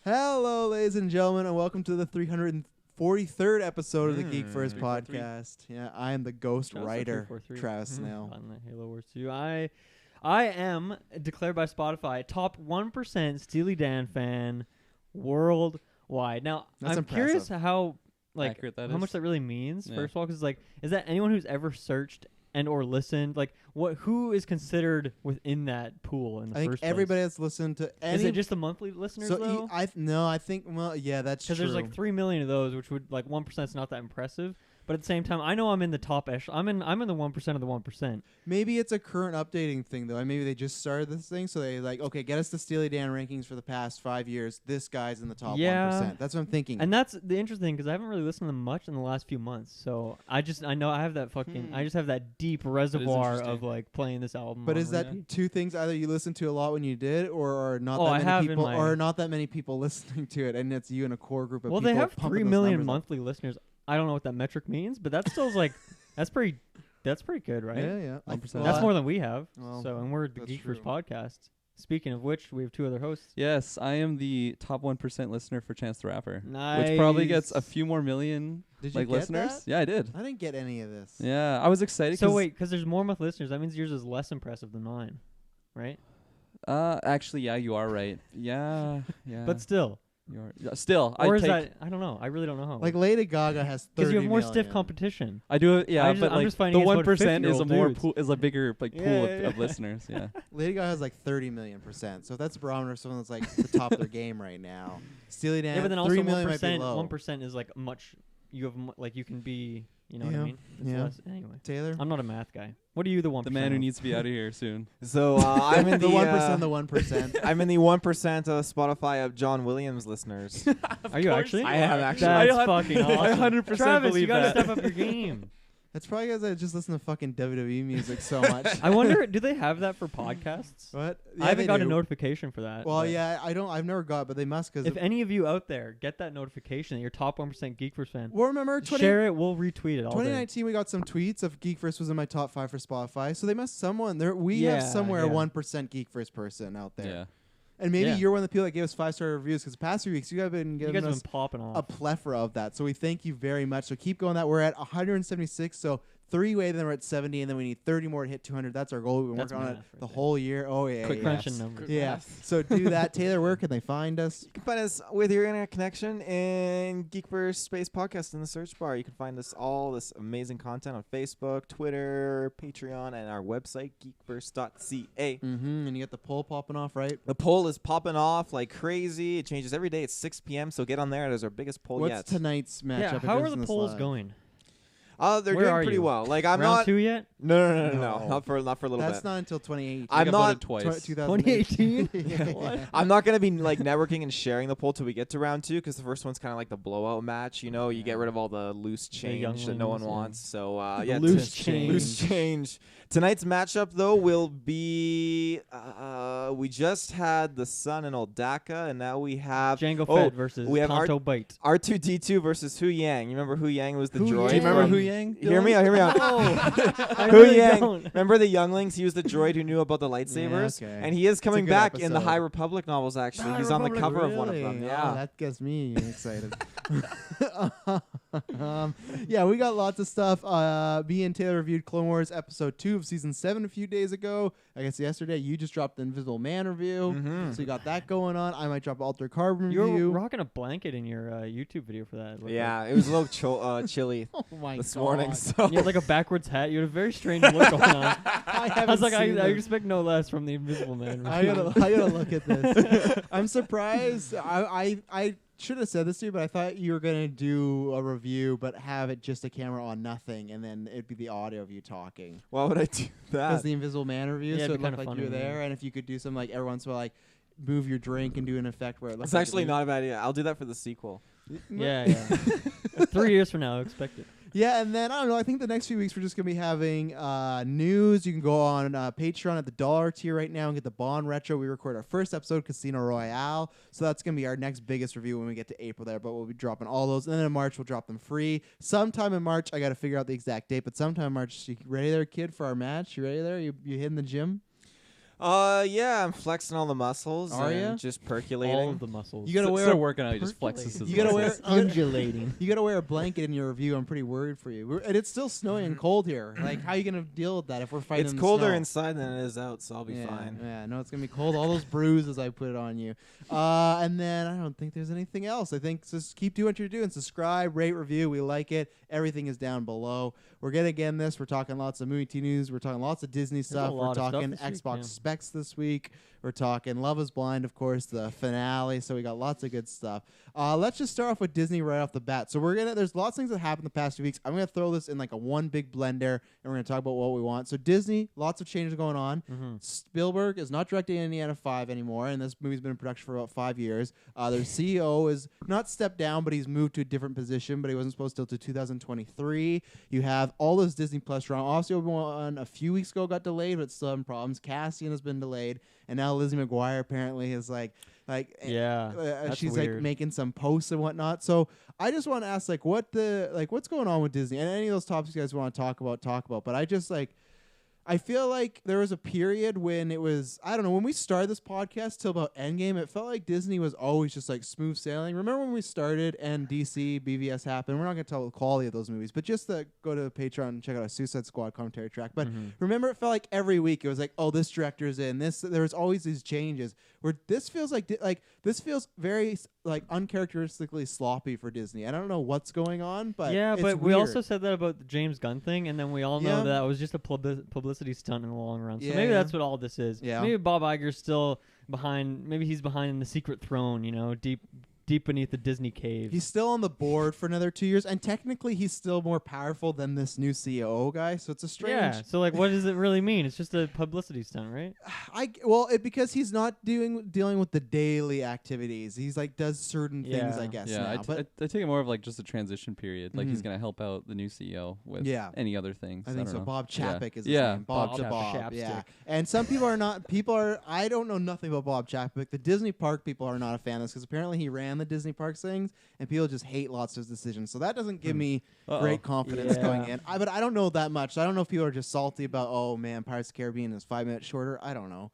Hello, ladies and gentlemen, and welcome to the 343rd episode of the Geek First podcast. Yeah, I am the ghost writer, Travis Snell. On the Halo Wars 2. I am declared by Spotify top 1% Steely Dan fan worldwide. Now, That's I'm curious how accurate that how is. much that really means. Yeah. First of all, because is that anyone who's ever searched and or listened? Who is considered within that pool in the I think first everybody place? that's listened to any... Is it just the monthly listeners though? I think yeah, that's true. Because there's 3 million of those, which would 1% is not that impressive. But at the same time, I know I'm in the top echelon. I'm in the 1% of the 1%. Maybe it's a current updating thing, though. And maybe they just started this thing, so they okay, get us the Steely Dan rankings for the past 5 years. This guy's in the top 1%. That's what I'm thinking. And that's the interesting because I haven't really listened to them much in the last few months. So I know I have that I just have that deep reservoir of playing this album. But is that two things? Either you listened to a lot when you did, or are not that many people listening to it, and it's you and a core group of people. Well, they have 3 million monthly. monthly listeners. I don't know what that metric means, but that still is that's pretty good, right? Yeah. 1%. That's more than we have. Well, and we're the Geek First podcast. Speaking of which, we have 2 other hosts. Yes, I am the top 1% listener for Chance the Rapper. Nice. Which probably gets a few more million Did you get listeners. that? Yeah, I did. I didn't get any of this. Yeah, I was excited. So wait, because there's more monthly listeners, that means yours is less impressive than mine, right? Actually, yeah, you are right. Yeah. But still. Still, or is that? I don't know. I really don't know how. Lady Gaga has 30 because you have more million. still competition. I do. Yeah, I'm but just the finding it's 1% is a more dudes. is a bigger pool of listeners. Yeah. Lady Gaga has 30 million %. So if that's a barometer of someone that's the top of their game right now. Steely Dan, Yeah, but then 3 also million might be 1%. low. 1% is much. You have you can be. You know what Yeah. I mean? It's Yeah. less, anyway, Taylor? I'm not a math guy. What are you, the 1%? The man who needs to be out of here soon. So I'm in the the 1%, the 1%. I'm in the 1% of Spotify of John Williams listeners. Are you actually? I am actually. That's I fucking awesome. I 100% Travis, believe you gotta that. step up your game. That's probably because I just listen to fucking WWE music so much. I wonder, do they have that for podcasts? What? I haven't got a notification for that. Well, but yeah, I've never got, but they must because. if any of you out there get that notification that you're top 1% Geek First fan, well, remember share it. We'll retweet it all day. 2019, we got some tweets of Geek First was in my top 5 for Spotify. So they must we have somewhere a 1% Geek First person out there. Yeah. And maybe you're one of the people that gave us 5-star reviews because the past 3 weeks you guys have been You giving guys have us been popping off. a plethora of that. So we thank you very much. So keep going that. We're at 176. So 3 away, then we're at 70, and then we need 30 more to hit 200. That's our goal. We've been working on it the whole year. Oh, yeah. Quick crunching numbers. Yeah. So do that. Taylor, where can they find us? You can find us with your internet connection in Geekverse Space Podcast in the search bar. You can find all this amazing content on Facebook, Twitter, Patreon, and our website, geekverse.ca. Mm-hmm. And you got the poll popping off, right? The poll is popping off like crazy. It changes every day at 6 p.m., so get on there. There's our biggest poll What's yet. tonight's matchup? Yeah, if how it are is the in this polls live? going? They're Where doing are pretty you? well. Like I'm Round not 2 yet? No. No. Not for a little That's bit. not until 2018. I'm I got not voted twice. 2018. What? I'm not gonna be networking and sharing the poll till we get to round 2 because the first one's kind of like the blowout match. You know, you get rid of all the loose change that no one wants. So Loose change. Loose change. Tonight's matchup though will be we just had the Sun and Oldaka, and now we have Django Fett versus we have Kanto Bite. R2D2 versus Hu Yang. You remember Hu Yang was the droid? Do you remember from- Hu Yang? Hear me out. I Hu really Yang. don't. Remember the younglings? He was the droid who knew about the lightsabers, okay. and he is coming good back in the episode. High Republic novels. Actually, he's on the cover of one of them. Really? Yeah. Oh, that gets me excited. Yeah, we got lots of stuff. Me and Taylor reviewed Clone Wars episode 2 of season 7 a few days ago. I guess yesterday you just dropped the Invisible Man review, so you got that going on. I might drop Altered Carbon You were review. rocking a blanket in your YouTube video for that. Yeah, it was a little chilly Oh my this God. morning. So You had like a backwards hat. You had a very strange look going on. I I was like, I haven't seen expect no less from the Invisible Man. I gotta look at this. I'm surprised. I should have said this to you, but I thought you were gonna do a review, but have it just a camera on nothing, and then it'd be the audio of you talking. why would I do As that? the Invisible Man review, Yeah, so it'd it be looked kinda like you were funny, yeah. there, and if you could do some every once in a while, move your drink and do an effect where it looks It's like actually you- not a bad idea. I'll do that for the sequel. Yeah. 3 years from now, expect it. Yeah, and then I don't know. I think the next few weeks we're just gonna be having news. You can go on Patreon at the $1 tier right now and get the Bond Retro. We record our first episode, Casino Royale, so that's gonna be our next biggest review when we get to April there. But we'll be dropping all those, and then in March we'll drop them free. Sometime in March, I got to figure out the exact date, but sometime in March. You ready there, kid, for our match? You ready there? You hitting the gym? Yeah, I'm flexing all the muscles. Are and ya? Just percolating. All of the muscles. You gotta wear. Start working out. He just percolating. flexes his You gotta muscles. wear- undulating. You gotta wear a blanket in your review. I'm pretty worried for you. And it's still snowing and cold here. Like, how are you gonna deal with that if we're fighting? It's in the colder snow? inside than it is out, so I'll be yeah, fine. Yeah, no, it's gonna be cold. All those bruises I put on you. And then I don't think there's anything else. I think just keep doing what you're doing. Subscribe, rate, review. We like it. Everything is down below. We're gonna get in this. We're talking lots of movie T news. We're talking lots of Disney stuff. a We're lot of stuff talking this week, Xbox yeah. specs this week. We're talking Love is Blind, of course, the finale. So we got lots of good stuff. Let's just start off with Disney right off the bat. So there's lots of things that happened the past few weeks. I'm gonna throw this in like a one big blender, and we're gonna talk about what we want. So Disney, lots of changes going on. Spielberg is not directing Indiana 5 anymore, and this movie's been in production for about 5 years. Their CEO is not stepped down, but he's moved to a different position, but he wasn't supposed to till 2023. You have all those Disney Plus drama. Obviously, Obi-Wan a few weeks ago got delayed, but still having problems. Cassian has been delayed, and now Lizzie McGuire apparently is Yeah, that's she's weird. like making some posts and whatnot. So I just want to ask what's going on with Disney, and any of those topics you guys want to talk about. But I feel like there was a period when it was, I don't know, when we started this podcast till about Endgame, it felt like Disney was always just like smooth sailing. Remember when we started and DC, BVS happened? We're not going to tell the quality of those movies, but just go to Patreon and check out our Suicide Squad commentary track. But remember, it felt like every week it was like, oh, this director's in. There was always these changes. Where this feels this feels very like uncharacteristically sloppy for Disney. I don't know what's going on, but yeah, it's but we weird. also said that about the James Gunn thing, and then we all know Yeah. that was just a publicity stunt in the long run. So Yeah, maybe yeah. that's what all this is. Yeah. Maybe Bob Iger's still behind. Maybe he's behind the secret throne. Deep beneath the Disney cave. He's still on the board for another 2 years, and technically he's still more powerful than this new CEO guy. So it's a strange. Yeah. So like, what does it really mean? It's just a publicity stunt, right? Because he's not dealing with the daily activities. He's like does certain things, Yeah. I guess. Yeah, now. But I take it more of like just a transition period. Like he's Mhm. gonna help out the new CEO with Yeah. any other things. I think don't so. know. Bob Yeah. Chapek is his Yeah, name. Bob Bob the Chapek. Bob. Yeah. Chapstick. And some people are not. I don't know nothing about Bob Chapek. The Disney Park people are not a fan of this because apparently he ran the Disney Parks things, and people just hate lots of his decisions. So that doesn't give me great confidence Yeah. going in. But I don't know that much. I don't know if people are just salty about, oh man, Pirates of the Caribbean is 5 minutes shorter. I don't know.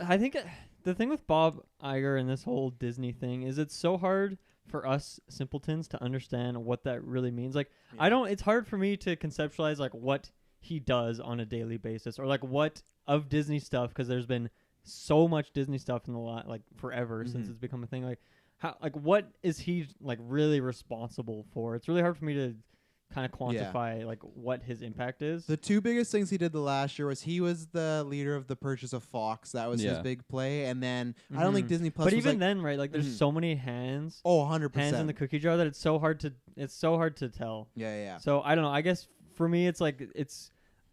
I think the thing with Bob Iger and this whole Disney thing is it's so hard for us simpletons to understand what that really means. Like, it's hard for me to conceptualize like what he does on a daily basis or like what of Disney stuff, because there's been so much Disney stuff in the forever since it's become a thing. Like, what is he like really responsible for? It's really hard for me to kind of quantify like what his impact is. The two biggest things he did the last year was he was the leader of the purchase of Fox. That was his Yeah. big play. And then I don't think Disney Plus But was even like, then, right? Like, there's so many hands 100%. in the cookie jar that it's so hard to tell. Yeah. So I don't know. I guess for me, it's like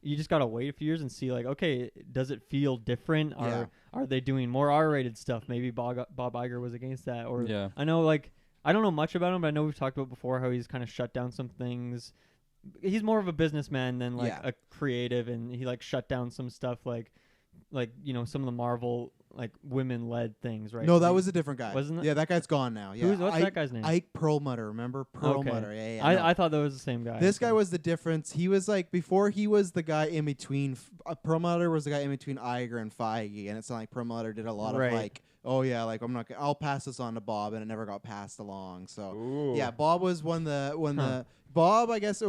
you just gotta wait a few years and see like, okay, does it feel different? Yeah. Are they doing more R-rated stuff? Maybe Bob Iger was against that, or Yeah. I know like I don't know much about him, but I know we've talked about before how he's kind of shut down some things. He's more of a businessman than like a creative, and he like shut down some stuff like some of the Marvel like women-led things, right? No, that was a different guy. Wasn't it? Yeah, that guy's gone now. Yeah. What's that guy's name? Ike Perlmutter. Remember Perlmutter? Okay. Yeah. No. I thought that was the same guy. This guy was the difference. He was like before he was the guy in between. Perlmutter was the guy in between Iger and Feige, and it's not like Perlmutter did a lot Right. of like, oh yeah, like I'll pass this on to Bob, and it never got passed along. So Ooh. yeah, Bob was the Bob, I guess,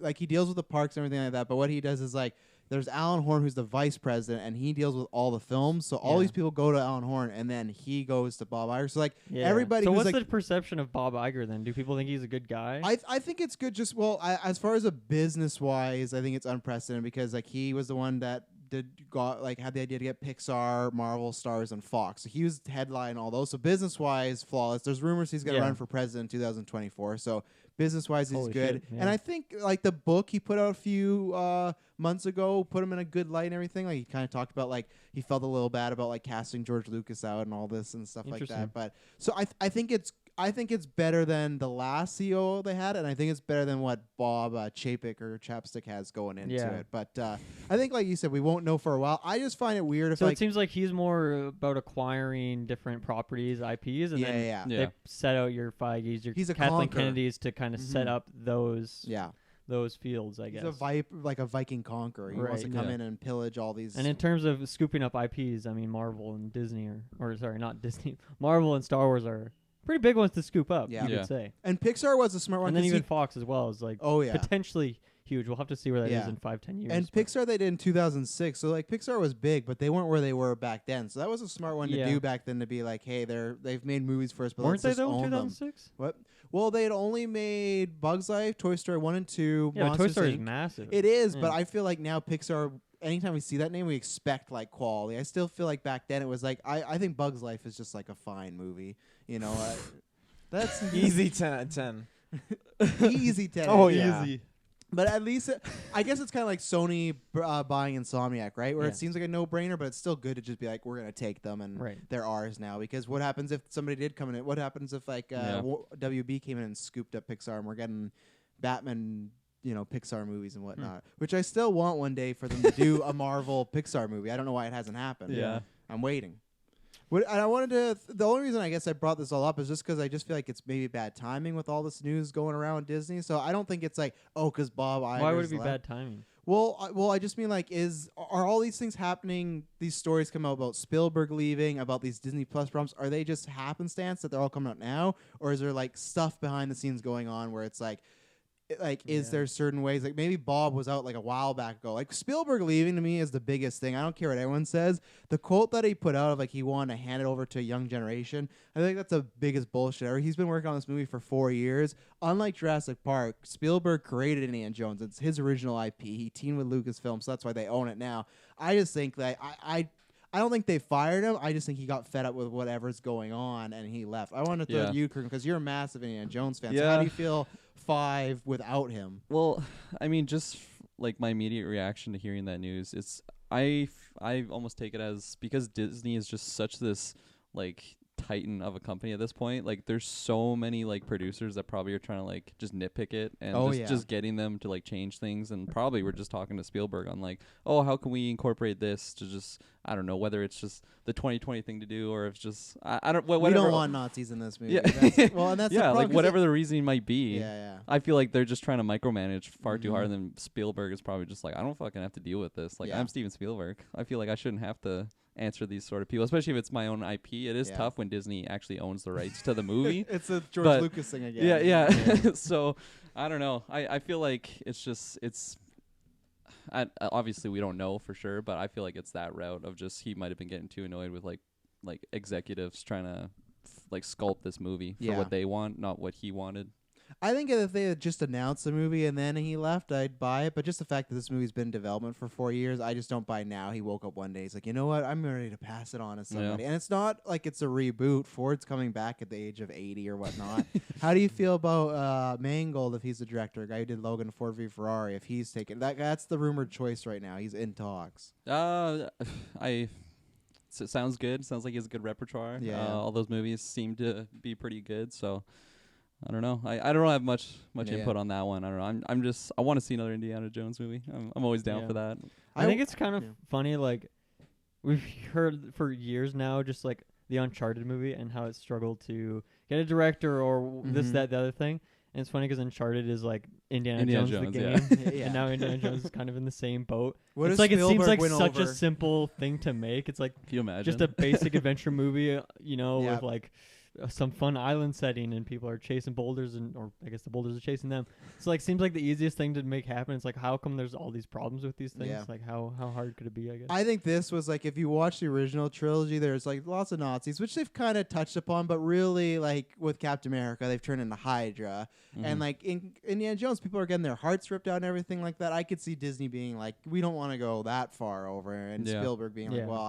like he deals with the parks and everything like that. But what he does is like, there's Alan Horn, who's the vice president, and he deals with all the films. So all these people go to Alan Horn, and then he goes to Bob Iger. So like everybody. So who's what's like, the perception of Bob Iger then? Do people think he's a good guy? I think it's good. Just as far as a business wise, I think it's unprecedented because like he was the one that had the idea to get Pixar, Marvel, Stars, and Fox. So he was headline all those. So business wise, flawless. There's rumors he's gonna run for president in 2024. So business wise, he's Holy good. shit, yeah. And I think like the book he put out a few months ago put him in a good light and everything. Like he kind of talked about like he felt a little bad about like casting George Lucas out and all this and stuff like that. But so I think it's better than the last CEO they had, and I think it's better than what Bob Chapek or Chapstick has going into it. But I think, like you said, we won't know for a while. I just find it weird if so like it seems like he's more about acquiring different properties, IPs, and then Yeah. they set out your Feige's, your He's a Kathleen conqueror. Kennedy's to kind of set up those those fields, I He's guess. like a Viking conqueror. He wants to Right. come Yeah. in and pillage all these. And in terms of scooping up IPs, I mean, Marvel and Disney or sorry, not Disney. Marvel and Star Wars are pretty big ones to scoop up, Yeah. you Yeah. could say. And Pixar was a smart one. And then 'cause even Fox as well is like oh yeah. potentially huge. We'll have to see where that is Yeah. in 5-10 years. And but- Pixar they did in 2006, so like Pixar was big, but they weren't where they were back then. So that was a smart one Yeah. to do back then to be like, hey, they've made movies for us, but weren't let's they just though in own them. 2006? What? Well, they had only made Bugs Life, Toy Story 1 and 2, Yeah, but Toy Monsters Story is Inc. massive. It is, Yeah. but I feel like now Pixar. Anytime we see that name, we expect like quality. I still feel like back then it was like I think Bugs Life is just like a fine movie. You know, that's Easy 10 out of 10. easy 10. Oh, yeah. Easy. But at least I guess it's kind of like Sony buying Insomniac, right? Where Yeah. it seems like a no-brainer, but it's still good to just be like, we're gonna take them and Right. they're ours now. Because what happens if somebody did come in? What happens if like Yeah. WB came in and scooped up Pixar and we're getting Batman, Pixar movies and whatnot? Which I still want one day for them to do a Marvel Pixar movie. I don't know why it hasn't happened. Yeah. I'm waiting. And I wanted to. The only reason I guess I brought this all up is just because I just feel like it's maybe bad timing with all this news going around Disney. So I don't think it's like, oh, because Bob Iger's Why would it be left. bad timing? Well, I just mean like, are all these things happening? These stories come out about Spielberg leaving, about these Disney Plus problems. Are they just happenstance that they're all coming out now, or is there like stuff behind the scenes going on where it's like, is there certain ways like maybe Bob was out like a while back ago? Like Spielberg leaving to me is the biggest thing. I don't care what anyone says. The quote that he put out of like he wanted to hand it over to a young generation, I think that's the biggest bullshit ever. He's been working on this movie for 4 years. Unlike Jurassic Park, Spielberg created Indiana Jones. It's his original IP. He teamed with Lucasfilm, so that's why they own it now. I just think that I don't think they fired him. I just think he got fed up with whatever's going on and he left. I want to throw Yeah. you, Kirklin, because you're a massive Indiana Jones fan. So Yeah. how do you feel 5 without him? Well, I mean, just like my immediate reaction to hearing that news, I almost take it as because Disney is just such this like titan of a company at this point. Like, there's so many like producers that probably are trying to like just nitpick it and just getting them to like change things. And probably we're just talking to Spielberg on like, oh, how can we incorporate this to just I don't know whether it's just the 2020 thing to do or if it's just I don't whatever. We don't want Nazis in this movie. Yeah. Well, and that's the yeah, problem, like 'cause whatever the reasoning might be. Yeah. I feel like they're just trying to micromanage far too Mhm. hard, and then Spielberg is probably just like, I don't fucking have to deal with this. Like, Yeah. I'm Steven Spielberg. I feel like I shouldn't have to answer these sort of people, especially if it's my own IP. It is Yeah. tough when Disney actually owns the rights to the movie. It's a George But- Lucas thing again. Yeah. So, I don't know. I feel like obviously we don't know for sure, but I feel like it's that route of just he might have been getting too annoyed with like executives trying to like sculpt this movie for Yeah. what they want, not what he wanted. I think if they had just announced the movie and then he left, I'd buy it. But just the fact that this movie's been in development for 4 years, I just don't buy now. He woke up one day, he's like, you know what? I'm ready to pass it on to somebody. And it's not like it's a reboot. Ford's coming back at the age of 80 or whatnot. How do you feel about Mangold if he's the director, a guy who did Logan, Ford v Ferrari, if he's taken that's the rumored choice right now. He's in talks. It sounds good. Sounds like he has a good repertoire. Yeah. All those movies seem to be pretty good. So I don't know. I don't have much input on that one. I don't know. I'm just I want to see another Indiana Jones movie. I'm always down Yeah. for that. I think it's kind of yeah. funny. Like we've heard for years now, just like the Uncharted movie and how it struggled to get a director or this, Mhm. that, the other thing. And it's funny because Uncharted is like Indiana Indiana Jones the Jones, game, Yeah. and now Indiana Jones is kind of in the same boat. What It's if like it seems Spielberg like went such a over- simple thing to make. It's like Can you imagine? just a basic adventure movie, Yeah. with like some fun island setting and people are chasing boulders or I guess the boulders are chasing them. So like seems like the easiest thing to make happen. It's like how come there's all these problems with these things? Yeah. Like how hard could it be? I guess. I think this was like if you watch the original trilogy, there's like lots of Nazis, which they've kind of touched upon, but really like with Captain America, they've turned into Hydra, and like in Indiana Jones, people are getting their hearts ripped out and everything like that. I could see Disney being like, we don't want to go that far over, and Yeah. Spielberg being Yeah. like, well,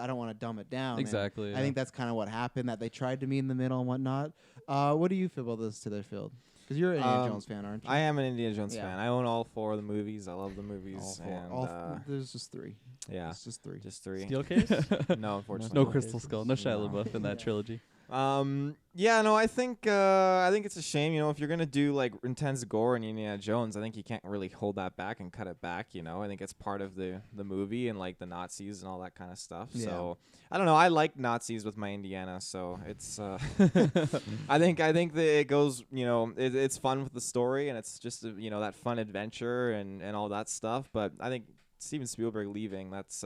I don't want to dumb it down. And Exactly. I think that's kind of what happened. That they tried to meet in the middle and whatnot. What do you feel about this to their field? Because you're an Indiana Jones fan, aren't you? I am an Indiana Jones Yeah. fan. I own all 4 of the movies. I love the movies. And there's just 3. yeah, It's just 3. just 3. Steel case? No, unfortunately. no Okay, Crystal so Skull, no Shia no. LaBeouf in that trilogy. Yeah, no, I think it's a shame. If you're gonna do like intense gore in Indiana Jones, I think you can't really hold that back and cut it back. I think it's part of the movie and like the Nazis and all that kind of stuff. Yeah. So I don't know. I like Nazis with my Indiana, so it's. I think that it goes. It's fun with the story and it's just that fun adventure and all that stuff. But I think Steven Spielberg leaving, that's.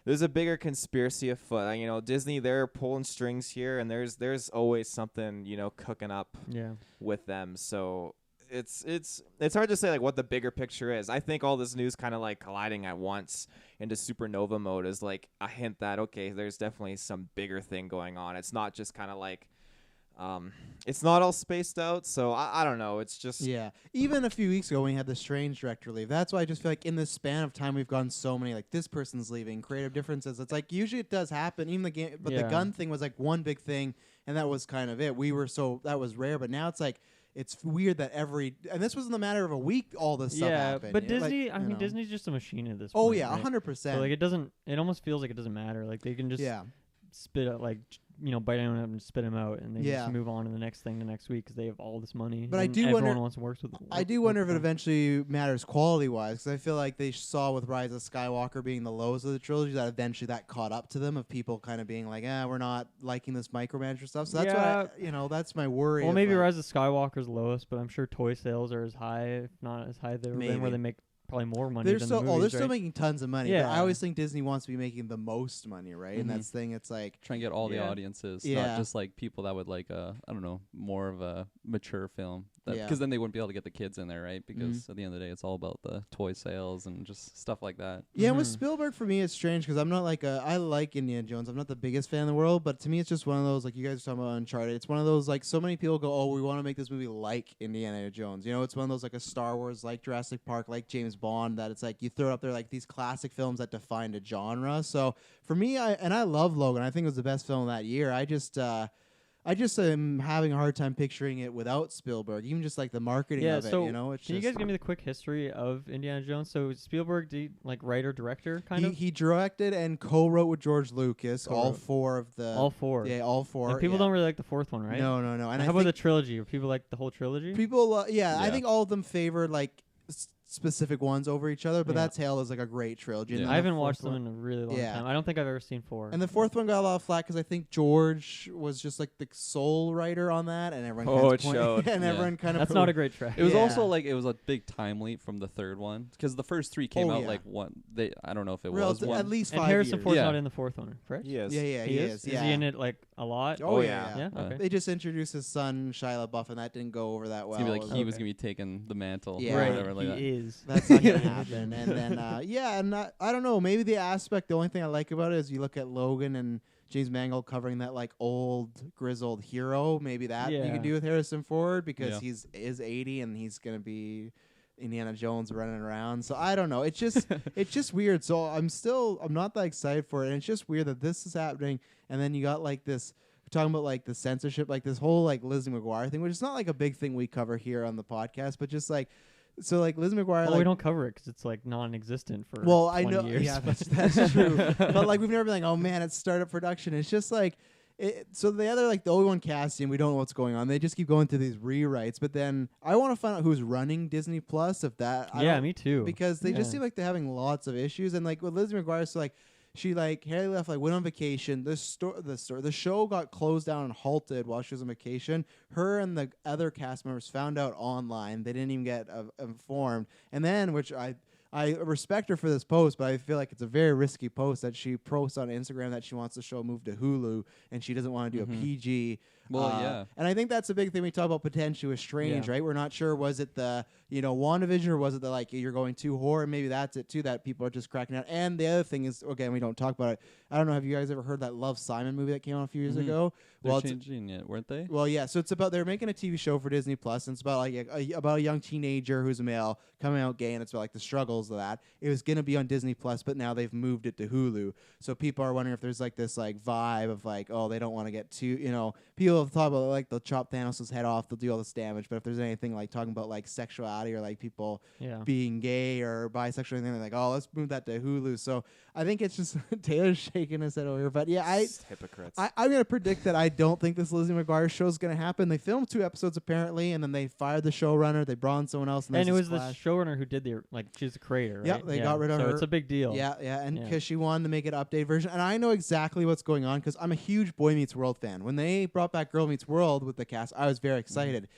There's a bigger conspiracy afoot. Disney, they're pulling strings here, and there's always something cooking up with them. So it's hard to say like what the bigger picture is. I think all this news kind of like colliding at once into supernova mode is like a hint that okay, there's definitely some bigger thing going on. It's not just kind of like. It's not all spaced out, so I don't know. It's just Even a few weeks ago, when we had the Strange director leave, that's why I just feel like in this span of time, we've gotten so many like this person's leaving, creative differences. It's like usually it does happen. Even the game, but the gun thing was like one big thing, and that was kind of it. That was rare, but now it's like. It's weird that and this was in the matter of a week, all this stuff happened. But Disney, Disney's just a machine at this point. Oh yeah, right? 100%. So like it almost feels like it doesn't matter. Like they can just spit out like bite them up and spit them out, and they just move on to the next thing the next week because they have all this money. But I do everyone wonder. Wants to work with. I do wonder if it eventually matters quality wise, because I feel like they saw with Rise of Skywalker being the lowest of the trilogy that eventually that caught up to them of people kind of being like, we're not liking this micromanager stuff. So that's what that's my worry. Well, maybe Rise of Skywalker's lowest, but I'm sure toy sales are as high, if not as high as they've ever been, where they make. Probably more money than the movies, they're still making tons of money. Yeah. But I always think Disney wants to be making the most money, right? And that's the thing. It's like trying to get all the audiences, not just like people that would like I don't know, more of a mature film. Because then they wouldn't be able to get the kids in there, right? Because at the end of the day, it's all about the toy sales and just stuff like that. Yeah, with Spielberg, for me, it's strange because I'm not like I like Indiana Jones. I'm not the biggest fan in the world, but to me, it's just one of those, like you guys are talking about Uncharted. It's one of those, like so many people go, oh, we want to make this movie like Indiana Jones. It's one of those like a Star Wars, like Jurassic Park, like James Bond, that it's like you throw up there like these classic films that defined a genre. So for me, I love Logan. I think it was the best film that year. I just am having a hard time picturing it without Spielberg, even just like the marketing of it. It's can you guys give me the quick history of Indiana Jones? So Spielberg, like writer director, kind of. He directed and co-wrote with George Lucas all four. Yeah, all four. And people don't really like the fourth one, right? No. And how about the trilogy? People like the whole trilogy? People, I think all of them favor like specific ones over each other, but that's hailed as like a great trilogy. I haven't watched them in a really long time. I don't think I've ever seen 4. And the fourth one got a lot of flack because I think George was just like the sole writer on that, and everyone showed. And everyone kind of that's not a great track. It was also like it was a big time leap from the third one because the first 3 came out like one. I don't know if it was one. At least 5 and Harrison years. Ford's not in the fourth one, correct? He is. Yeah, he is. Is he in it like a lot? Oh yeah. Yeah. Okay. They just introduced his son Shia LaBeouf, and that didn't go over that well. It's gonna be like he was gonna be taking the mantle. Yeah. Or Right. whatever, like He that. is. That's not gonna happen. And then I don't know. Maybe the only thing I like about it is you look at Logan and James Mangold covering that like old grizzled hero. Maybe that you could do with Harrison Ford because he's 80 and he's gonna be Indiana Jones running around. So I don't know. It's just weird. So I'm not that excited for it. And it's just weird that this is happening. And then you got like this. We're talking about like the censorship, like this whole like Lizzie McGuire thing, which is not like a big thing we cover here on the podcast, but just like. So like Liz McGuire, we don't cover it because it's like non-existent for 20 I know, years. yeah, that's true. But like we've never been like, oh man, it's startup production. It's just like, so the other like the Obi-Wan casting, we don't know what's going on. They just keep going through these rewrites. But then I want to find out who's running Disney Plus. If that, Me too. Because they just seem like they're having lots of issues. And like with Liz McGuire, so like. She like Harry left like went on vacation. The show got closed down and halted while she was on vacation. Her and the other cast members found out online. They didn't even get informed. And then, which I respect her for this post, but I feel like it's a very risky post that she posts on Instagram that she wants the show moved to Hulu and she doesn't want to do a PG. Well, and I think that's a big thing we talk about potentially with Strange, right? We're not sure, was it the, WandaVision, or was it the, like, you're going too horror? Maybe that's it, too, that people are just cracking out. And the other thing is, again, we don't talk about it. I don't know, have you guys ever heard that Love, Simon movie that came out a few years ago? They're changing it, weren't they? Well, yeah. So it's about, they're making a TV show for Disney Plus, and it's about like about a young teenager who's a male coming out gay, and it's about like the struggles of that. It was gonna be on Disney Plus, but now they've moved it to Hulu. So people are wondering if there's like this like vibe of like, oh, they don't want to get too, people they'll talk about like they'll chop Thanos' head off, they'll do all this damage. But if there's anything like talking about like sexuality or like people Yeah. being gay or bisexual or anything, they're like, oh, let's move that to Hulu. So I think it's just Taylor's shaking his head over here. But yeah, Hypocrites. I'm gonna predict that I don't think this Lizzie McGuire show is gonna happen. They filmed 2 episodes apparently, and then they fired the showrunner. They brought in someone else, And it was the showrunner who did the she's the creator, right? Yep, they got rid of so her. it's a big deal. Yeah, and Yeah. because she wanted to make it an updated version. And I know exactly what's going on because I'm a huge Boy Meets World fan. When they brought back Girl Meets World with the cast, I was very excited.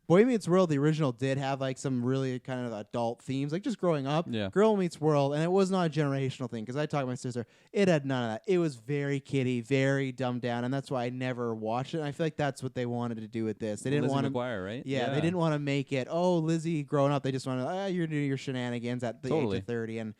Boy Meets World, the original, did have like some really kind of adult themes, like just growing up. Yeah. Girl Meets World, and it was not a generational thing because I talked to my sister. It had none of that. It was very kiddie, very dumbed down, and that's why I never watched it. And I feel like that's what they wanted to do with this. They didn't Lizzie want to. McGuire, right? Yeah, they didn't want to make it. Oh, Lizzie growing up. They just wanted you're doing your shenanigans at the age of 30, and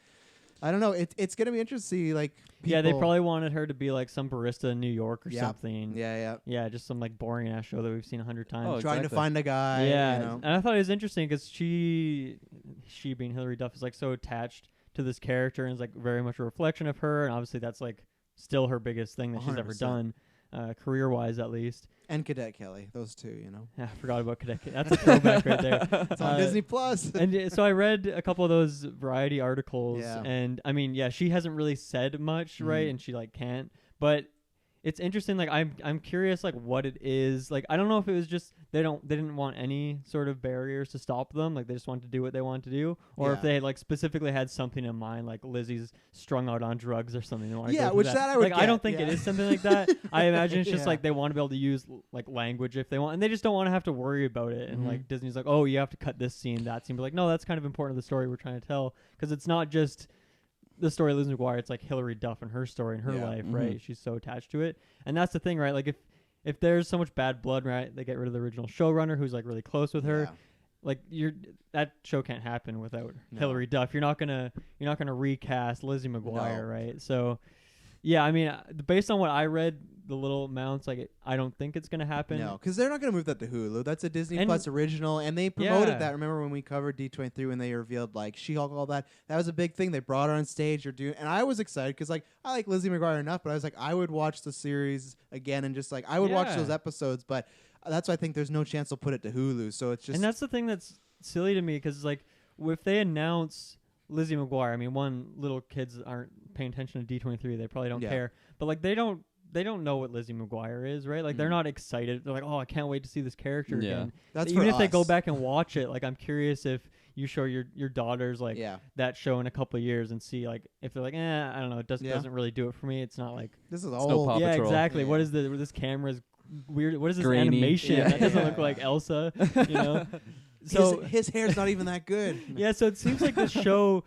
I don't know. It's gonna be interesting. Like, Yeah, they people- probably wanted her to be like some barista in New York or Yeah. something. Yeah. Yeah, just some like boring ass show that we've seen 100 times. Oh, Trying to exactly. find a guy. Yeah, You know? and I thought it was interesting because she being Hilary Duff is like so attached to this character and is like very much a reflection of her, and obviously that's like still her biggest thing that she's ever 100%. done, career wise at least. And Cadet Kelly, those two. You know, Yeah, I forgot about Cadet. That's a throwback right there. it's on Disney Plus. And so I read a couple of those Variety articles, Yeah. and I mean, yeah, she hasn't really said much, right? Mhm. And she like can't, but it's interesting. Like I'm curious, like what it is. Like I don't know if it was just they didn't want any sort of barriers to stop them. Like they just wanted to do what they wanted to do, or if Yeah. they had like specifically had something in mind, like Lizzie's strung out on drugs or something. They wanna Yeah, go for which that. that I would like I don't get, think it yeah. is something like that. I imagine it's just Yeah. like they want to be able to use like language if they want, and they just don't want to have to worry about it. And Mhm. like Disney's like, oh, you have to cut this scene, that scene. But like, no, that's kind of important to the story we're trying to tell because it's not just the story of Liz McGuire. It's like Hilary Duff and her story and her Yeah. life, Mhm. right? She's so attached to it, and that's the thing, right? Like if there's so much bad blood, right? They get rid of the original showrunner who's like really close with her. Yeah. Like that show can't happen without No. Hilary Duff. You're not gonna recast Lizzie McGuire, No. right? So, yeah, I mean, based on what I read, the little amounts, like I don't think it's gonna happen. No, because they're not going to move that to Hulu. That's a Disney And- Plus original, and they promoted Yeah. that. Remember when we covered D23 when they revealed like She-Hulk, all that? That was a big thing. They brought her on stage. And I was excited because like I like Lizzie McGuire enough, but I was like I would watch the series again and just like I would watch Yeah. those episodes, but that's why I think there's no chance they'll put it to Hulu. So it's just And that's the thing that's silly to me because like if they announce Lizzie McGuire, I mean, little kids aren't paying attention to D23. They probably don't Yeah. care. But like they don't know what Lizzie McGuire is, right? Like they're Mhm. not excited. They're like, oh, I can't wait to see this character Yeah. again. that's Even for if they go us. back and watch it, like I'm curious if you show your daughters like yeah, that show in a couple of years and see like if they're like, I don't know, it Yeah. doesn't really do it for me. It's not like this is no all Paw yeah, Patrol. exactly. What Yeah. is this camera's weird? What is this Grainy. animation? Yeah. That doesn't Yeah. look like Elsa, you know. So his hair's not even that good. yeah, so it seems like this show